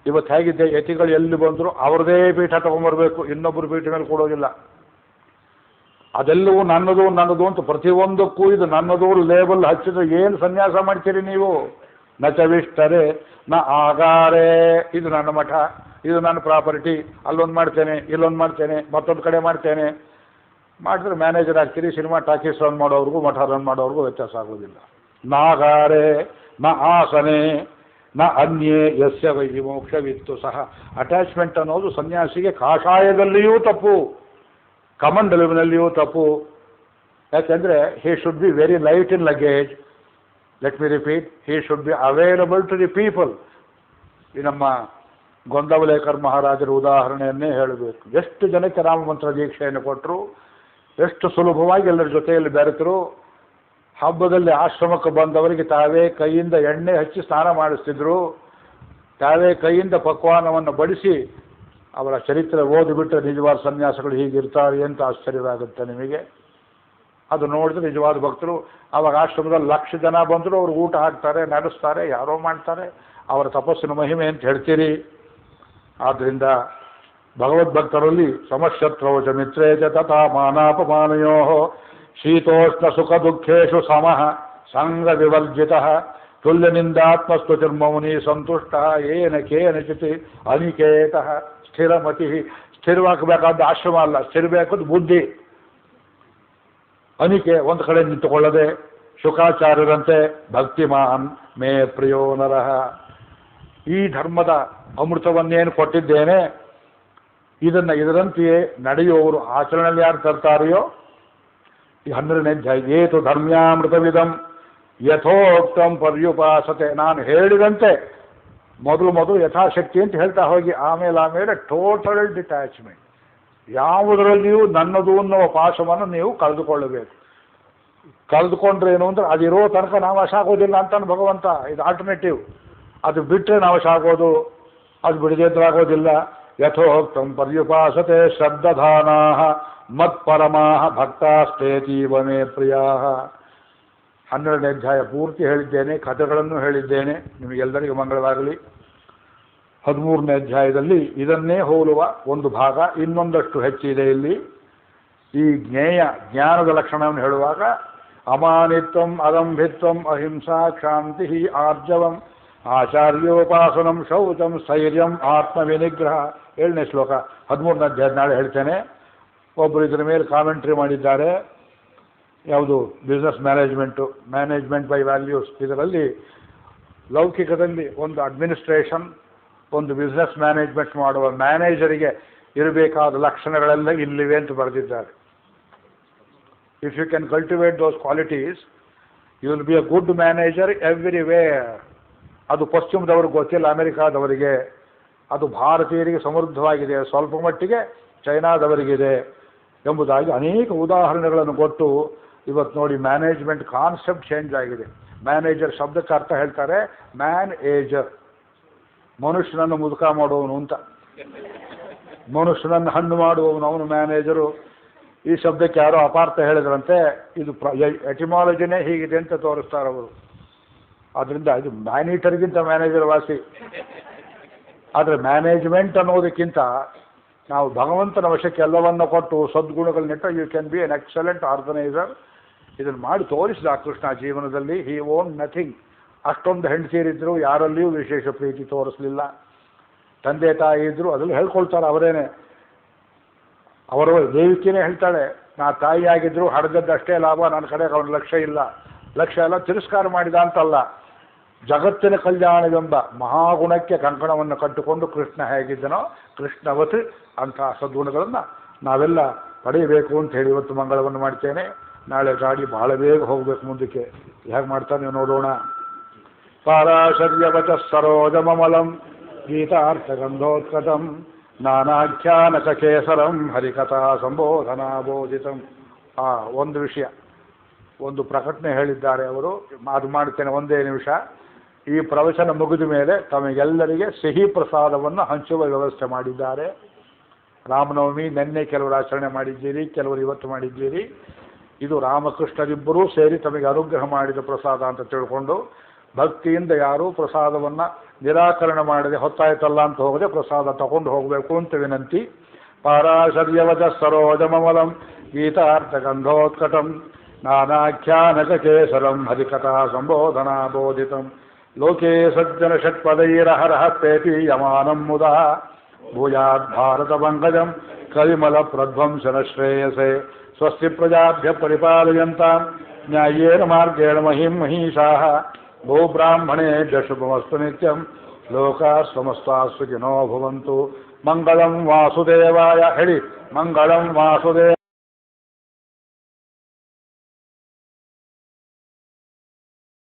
ಇವತ್ತು ಹೇಗಿದ್ದೆ, ಯತಿಗಳು ಎಲ್ಲಿ ಬಂದರೂ ಅವ್ರದೇ ಪೀಠ ತಗೊಂಡ್ಬರ್ಬೇಕು, ಇನ್ನೊಬ್ಬರು ಪೀಠ ಮೇಲೆ ಕೊಡೋದಿಲ್ಲ. ಅದೆಲ್ಲವೂ ನನ್ನದು ನನ್ನದು ಅಂತ ಪ್ರತಿಯೊಂದಕ್ಕೂ ಇದು ನನ್ನದು ಲೇಬಲ್ ಹಚ್ಚಿದ್ರೆ ಏನು ಸನ್ಯಾಸ ಮಾಡ್ತೀರಿ ನೀವು? ನ ಚ ವಿಷ್ಟರೆ ನ ಆಗಾರೆ, ಇದು ನನ್ನ ಮಠ, ಇದು ನನ್ನ ಪ್ರಾಪರ್ಟಿ, ಅಲ್ಲೊಂದು ಮಾಡ್ತೇನೆ, ಇಲ್ಲೊಂದು ಮಾಡ್ತೇನೆ, ಮತ್ತೊಂದು ಕಡೆ ಮಾಡ್ತೇನೆ. ಮಾಡಿದ್ರೆ ಮ್ಯಾನೇಜರ್ ಆಗ್ತೀರಿ. ಸಿನಿಮಾ ಟಾಕೀಸ್ ರನ್ ಮಾಡೋವ್ರಿಗೂ ಮಠ ರನ್ ಮಾಡೋವ್ರಿಗೂ ವ್ಯತ್ಯಾಸ ಆಗೋದಿಲ್ಲ. ನಾಗಾರೆ ನ ಆಸನೆ ನ ಅನ್ಯೇ ಯಸ್ಯ ವೈ ಮೋಕ್ಷವಿತ್ತು ಸಹ. ಅಟ್ಯಾಚ್ಮೆಂಟ್ ಅನ್ನೋದು ಸನ್ಯಾಸಿಗೆ ಕಾಷಾಯದಲ್ಲಿಯೂ ತಪ್ಪು, ಕಮಂಡಲುವಿನಲ್ಲಿಯೂ ತಪ್ಪು. ಯಾಕೆಂದರೆ he should be very light in luggage. Let me repeat, he should be available to the people. ಈ ನಮ್ಮ ಗೊಂದವಲೇಕರ್ ಮಹಾರಾಜರ ಉದಾಹರಣೆಯನ್ನೇ ಹೇಳಬೇಕು. ಎಷ್ಟು ಜನಕ್ಕೆ ರಾಮಮಂತ್ರ ದೀಕ್ಷೆಯನ್ನು ಕೊಟ್ಟರು, ಎಷ್ಟು ಸುಲಭವಾಗಿ ಎಲ್ಲರ ಜೊತೆಯಲ್ಲಿ ಬೆರೆತರು. ಹಬ್ಬದಲ್ಲಿ ಆಶ್ರಮಕ್ಕೆ ಬಂದವರಿಗೆ ತಾವೇ ಕೈಯಿಂದ ಎಣ್ಣೆ ಹಚ್ಚಿ ಸ್ನಾನ ಮಾಡಿಸ್ತಿದ್ರು, ತಾವೇ ಕೈಯಿಂದ ಪಕ್ವಾನವನ್ನು ಬಡಿಸಿ. ಅವರ ಚರಿತ್ರೆ ಓದಿಬಿಟ್ರೆ ನಿಜವಾದ ಸನ್ಯಾಸಿಗಳು ಹೀಗಿರ್ತಾರೆ ಅಂತ ಆಶ್ಚರ್ಯವಾಗುತ್ತೆ ನಿಮಗೆ. ಅದು ನೋಡಿದ್ರೆ ನಿಜವಾದ ಭಕ್ತರು. ಅವಾಗ ಆಶ್ರಮದಲ್ಲಿ 1,00,000 ಜನ ಬಂದರೂ ಅವ್ರಿಗೆ ಊಟ ಹಾಕ್ತಾರೆ, ನಡೆಸ್ತಾರೆ, ಯಾರೋ ಮಾಡ್ತಾರೆ. ಅವರ ತಪಸ್ಸಿನ ಮಹಿಮೆ ಅಂತ ಹೇಳ್ತೀರಿ. ಆದ್ದರಿಂದ ಭಗವದ್ಭಕ್ತರಲ್ಲಿ ಸಮಶತ್ರುವಚ ಮಿತ್ರೇ ಚ ತಥಾ ಮಾನಾಪಮಾನಯೋ ಶೀತೋಷ್ಣ ಸುಖ ದುಃಖೇಶು ಸಮಃ ಸಂಗ ವಿವರ್ಜಿತ ತುಲ್ಯನಿಂದಾತ್ಮಸ್ತು ಚಿರ್ಮೌನಿ ಸಂತುಷ್ಟ ಏನ ಕೇನಚಿತ್ ಅನಿಕೇತ ಸ್ಥಿರಮತಿ. ಸ್ಥಿರವಾಗಬೇಕಾದ ಆಶ್ರಮ ಅಲ್ಲ, ಸ್ಥಿರಬೇಕಾದ ಬುದ್ಧಿ. ಅನಿಕೆ ಒಂದು ಕಡೆ ನಿಂತುಕೊಳ್ಳದೆ, ಶುಕಾಚಾರ್ಯರಂತೆ ಭಕ್ತಿಮಾನ್ ಮೇ ಪ್ರಿಯೋ ನರಃ. ಈ ಧರ್ಮದ ಅಮೃತವನ್ನೇನು ಕೊಟ್ಟಿದ್ದೇನೆ, ಇದರಂತೆಯೇ ನಡೆಯುವವರು ಆಚರಣೆಯಲ್ಲಿ ಯಾರು ತರ್ತಾರೆಯೋ. ಈ 12ನೇ ಅಧ್ಯಾಯ, ಏತು ಧರ್ಮ್ಯಾಮೃತವಿದಂ ಯಥೋಕ್ತಂ ಪರ್ಯುಪಾಸತೆ. ನಾನು ಹೇಳಿದಂತೆ ಮೊದಲು ಯಥಾಶಕ್ತಿ ಅಂತ ಹೇಳ್ತಾ ಹೋಗಿ, ಆಮೇಲೆ ಟೋಟಲ್ ಡಿಟ್ಯಾಚ್ಮೆಂಟ್. ಯಾವುದರಲ್ಲಿಯೂ ನನ್ನದು ಅನ್ನುವ ಪಾಶವನ್ನು ನೀವು ಕಳೆದುಕೊಳ್ಳಬೇಕು. ಕಳೆದುಕೊಂಡ್ರೆ ಏನು ಅಂದರೆ ಅದಿರೋ ತನಕ ನಾಶ ಆಗೋದಿಲ್ಲ ಅಂತಾನೆ ಭಗವಂತ. ಇದು ಆಲ್ಟರ್ನೇಟಿವ್. ಅದು ಬಿಟ್ಟರೆ ನಾಶ ಆಗೋದು, ಅದು ಬಿಡದೇದ್ರಾಗೋದಿಲ್ಲ. ಯಥೋಕ್ತಂ ಪರ್ಯುಪಾಸತೆ ಶ್ರದ್ಧಾನಾಃ ಮತ್ಪರಮಾಃ ಭಕ್ತಾಸ್ತೇತೀವ ಮೇ ಪ್ರಿಯಾಃ. 12ನೇ ಅಧ್ಯಾಯ ಪೂರ್ತಿ ಹೇಳಿದ್ದೇನೆ, ಕಥೆಗಳನ್ನು ಹೇಳಿದ್ದೇನೆ. ನಿಮಗೆಲ್ಲರಿಗೂ ಮಂಗಳವಾಗಲಿ. 13ನೇ ಅಧ್ಯಾಯದಲ್ಲಿ ಇದನ್ನೇ ಹೋಲುವ ಒಂದು ಭಾಗ ಇನ್ನೊಂದಷ್ಟು ಹೆಚ್ಚಿದೆ. ಇಲ್ಲಿ ಈ ಜ್ಞಾನದ ಲಕ್ಷಣವನ್ನು ಹೇಳುವಾಗ ಅಮಾನಿತ್ವಂ ಅದಂಭಿತ್ವಂ ಅಹಿಂಸಾ ಕ್ಷಾಂತಿ ಆರ್ಜವಂ ಆಚಾರ್ಯೋಪಾಸನಂ ಶೌಚಂ ಸ್ಥೈರ್ಯಂ ಆತ್ಮವಿನಿಗ್ರಹ. 7ನೇ ಶ್ಲೋಕ 13ನೇ ಅಧ್ಯಾಯ ನಾಳೆ ಹೇಳ್ತೇನೆ. ಒಬ್ಬರು ಇದರ ಮೇಲೆ ಕಾಮೆಂಟ್ರಿ ಮಾಡಿದ್ದಾರೆ. ಯಾವುದು ಬಿಸ್ನೆಸ್ ಮ್ಯಾನೇಜ್ಮೆಂಟ್ ಬೈ ವ್ಯಾಲ್ಯೂಸ್. ಇದರಲ್ಲಿ ಲೌಕಿಕದಲ್ಲಿ ಒಂದು ಅಡ್ಮಿನಿಸ್ಟ್ರೇಷನ್, ಒಂದು ಬಿಸ್ನೆಸ್ ಮ್ಯಾನೇಜ್ಮೆಂಟ್ ಮಾಡುವ ಮ್ಯಾನೇಜರಿಗೆ ಇರಬೇಕಾದ ಲಕ್ಷಣಗಳೆಲ್ಲ ಇಲ್ಲಿವೆ ಅಂತ ಬರೆದಿದ್ದಾರೆ. If you can cultivate those qualities, you will be a good manager everywhere. ಅದು ಪಶ್ಚಿಮದವ್ರಿಗೆ ಗೊತ್ತಿಲ್ಲ, ಅಮೆರಿಕಾದವರಿಗೆ. ಅದು ಭಾರತೀಯರಿಗೆ ಸಮೃದ್ಧವಾಗಿದೆ, ಸ್ವಲ್ಪ ಮಟ್ಟಿಗೆ ಚೈನಾದವರಿಗಿದೆ ಎಂಬುದಾಗಿ ಅನೇಕ ಉದಾಹರಣೆಗಳನ್ನು ಕೊಟ್ಟು ಇವತ್ತು ನೋಡಿ ಮ್ಯಾನೇಜ್ಮೆಂಟ್ ಕಾನ್ಸೆಪ್ಟ್ ಚೇಂಜ್ ಆಗಿದೆ. ಮ್ಯಾನೇಜರ್ ಶಬ್ದಕ್ಕೆ ಅರ್ಥ ಹೇಳ್ತಾರೆ ಮ್ಯಾನ್ ಏಜರ್, ಮನುಷ್ಯನನ್ನು ಮುದುಕ ಮಾಡುವವನು ಅಂತ. ಮನುಷ್ಯನನ್ನು ಹಣ್ಣು ಮಾಡುವವನು ಅವನು ಮ್ಯಾನೇಜರು. ಈ ಶಬ್ದಕ್ಕೆ ಯಾರೋ ಅಪಾರ್ಥ ಹೇಳಿದ್ರಂತೆ, ಇದು ಎಟಿಮಾಲಜಿನೇ ಹೀಗಿದೆ ಅಂತ ತೋರಿಸ್ತಾರೆ ಅವರು. ಆದ್ದರಿಂದ ಇದು ಮ್ಯಾನಿಟರ್ಗಿಂತ ಮ್ಯಾನೇಜರ್ ವಾಸಿ. ಆದರೆ ಮ್ಯಾನೇಜ್ಮೆಂಟ್ ಅನ್ನೋದಕ್ಕಿಂತ ನಾವು ಭಗವಂತನ ವಶಕ್ಕೆ ಎಲ್ಲವನ್ನು ಕೊಟ್ಟು ಸದ್ಗುಣಗಳನ್ನಿಟ್ಟು you can be an excellent organiser. ಇದನ್ನು ಮಾಡಿ ತೋರಿಸಿದ ಕೃಷ್ಣ ಜೀವನದಲ್ಲಿ. He own nothing. ಅಷ್ಟೊಂದು ಹೆಂಡತಿಯರಿದ್ದರು, ಯಾರಲ್ಲಿಯೂ ವಿಶೇಷ ಪ್ರೀತಿ ತೋರಿಸಲಿಲ್ಲ. ತಂದೆ ತಾಯಿ ಇದ್ದರು, ಅದರಲ್ಲಿ ಹೇಳ್ಕೊಳ್ತಾರೆ ಅವರೇನೆ. ಅವರ ದೇವಿಕೆನೇ ಹೇಳ್ತಾಳೆ, ನಾ ತಾಯಿಯಾಗಿದ್ದರು ಹಡಗದ್ದಷ್ಟೇ ಲಾಭ, ನನ್ನ ಕಡೆಗೆ ಅವನ ಲಕ್ಷ್ಯ ಇಲ್ಲ. ಲಕ್ಷ್ಯ ಎಲ್ಲ ತಿರಸ್ಕಾರ ಮಾಡಿದ ಅಂತಲ್ಲ, ಜಗತ್ತಿನ ಕಲ್ಯಾಣವೆಂಬ ಮಹಾಗುಣಕ್ಕೆ ಕಂಕಣವನ್ನು ಕಟ್ಟಿಕೊಂಡು ಕೃಷ್ಣ ಹೇಗಿದ್ದನೋ ಕೃಷ್ಣವತ್ ಅಂಥ ಸದ್ಗುಣಗಳನ್ನು ನಾವೆಲ್ಲ ಪಡೆಯಬೇಕು ಅಂತ ಹೇಳಿ ಇವತ್ತು ಮಂಗಳವನ್ನು ಮಾಡ್ತೇನೆ. ನಾಳೆ ಗಾಡಿ ಬಹಳ ಬೇಗ ಹೋಗಬೇಕು ಮುಂದಕ್ಕೆ. ಹೇಗೆ ಮಾಡ್ತಾನೆ ನೋಡೋಣ. ಪಾರಾಶರ್ಯವಚ ಸರೋಜಮಮಲಂ ಗೀತಾರ್ಥಗಂಧೋತ್ಕಟಂ ನಾನಾಖ್ಯಾನಕ ಕೇಸರಂ ಹರಿಕಥಾ ಸಂಬೋಧನಾಬೋಧಿತಂ. ಒಂದು ವಿಷಯ, ಒಂದು ಪ್ರಕಟಣೆ ಹೇಳಿದ್ದಾರೆ ಅವರು, ಅದು ಮಾಡ್ತೇನೆ ಒಂದೇ ನಿಮಿಷ. ಈ ಪ್ರವಚನ ಮುಗಿದ ಮೇಲೆ ತಮಗೆಲ್ಲರಿಗೆ ಸಿಹಿ ಪ್ರಸಾದವನ್ನು ಹಂಚುವ ವ್ಯವಸ್ಥೆ ಮಾಡಿದ್ದಾರೆ. ರಾಮನವಮಿ ನಿನ್ನೆ ಕೆಲವರು ಆಚರಣೆ ಮಾಡಿದ್ದೀರಿ, ಕೆಲವರು ಇವತ್ತು ಮಾಡಿದ್ದೀರಿ. ಇದು ರಾಮಕೃಷ್ಣರಿಬ್ಬರೂ ಸೇರಿ ತಮಗೆ ಅನುಗ್ರಹ ಮಾಡಿದ ಪ್ರಸಾದ ಅಂತ ತಿಳ್ಕೊಂಡು ಭಕ್ತಿಯಿಂದ ಯಾರೂ ಪ್ರಸಾದವನ್ನು ನಿರಾಕರಣೆ ಮಾಡದೆ ಹೊತ್ತಾಯ್ತಲ್ಲ ಅಂತ ಹೋಗದೆ ಪ್ರಸಾದ ತಗೊಂಡು ಹೋಗಬೇಕು ಅಂತ ವಿನಂತಿ. ಪಾರಾಶರ್ಯವಚ ಸರೋಜಮಮಲಂ ಗೀತಾರ್ಥಗಂಧೋತ್ಕಟಂ ನಾನಾಖ್ಯಾನಕ ಕೇಸರಂ ಹರಿಕಥಾ ಸಂಬೋಧನಾಬೋಧಿತಂ ಲೋಕೇ ಸಜ್ಜನ ಷಟ್ಪದೈರಹರಃ ಪೇಪೀಯಮಾನಂ ಮುದಾ ಭೂಯಾತ್ ಭಾರತ ಪಂಕಜಂ ಕವಿಮಲ ಪ್ರಧ್ವಂಸನ ಶ್ರೇಯಸೆ ಸ್ವಸ್ತಿ ಪ್ರಜಾಭ್ಯ ಪರಿಪಾಲಯಂತಾಂ ನ್ಯಾಯೇನ ಮಾರ್ಗೇಣ ಮಹಿಂ ಮಹಿಷಾಃ ಭೂಬ್ರಾಹ್ಮಣೇಭ್ಯಃ ಶುಭಮಸ್ತು ನಿತ್ಯಂ ಲೋಕಾಃ ಸಮಸ್ತಾಃ ಸುಖಿನೋ ಭವಂತು. ಮಂಗಳಂ ವಾಸುದೇವಾಯ ಹೇಳಿ. ಮಂಗಳಂ ವಾಸುದೇವ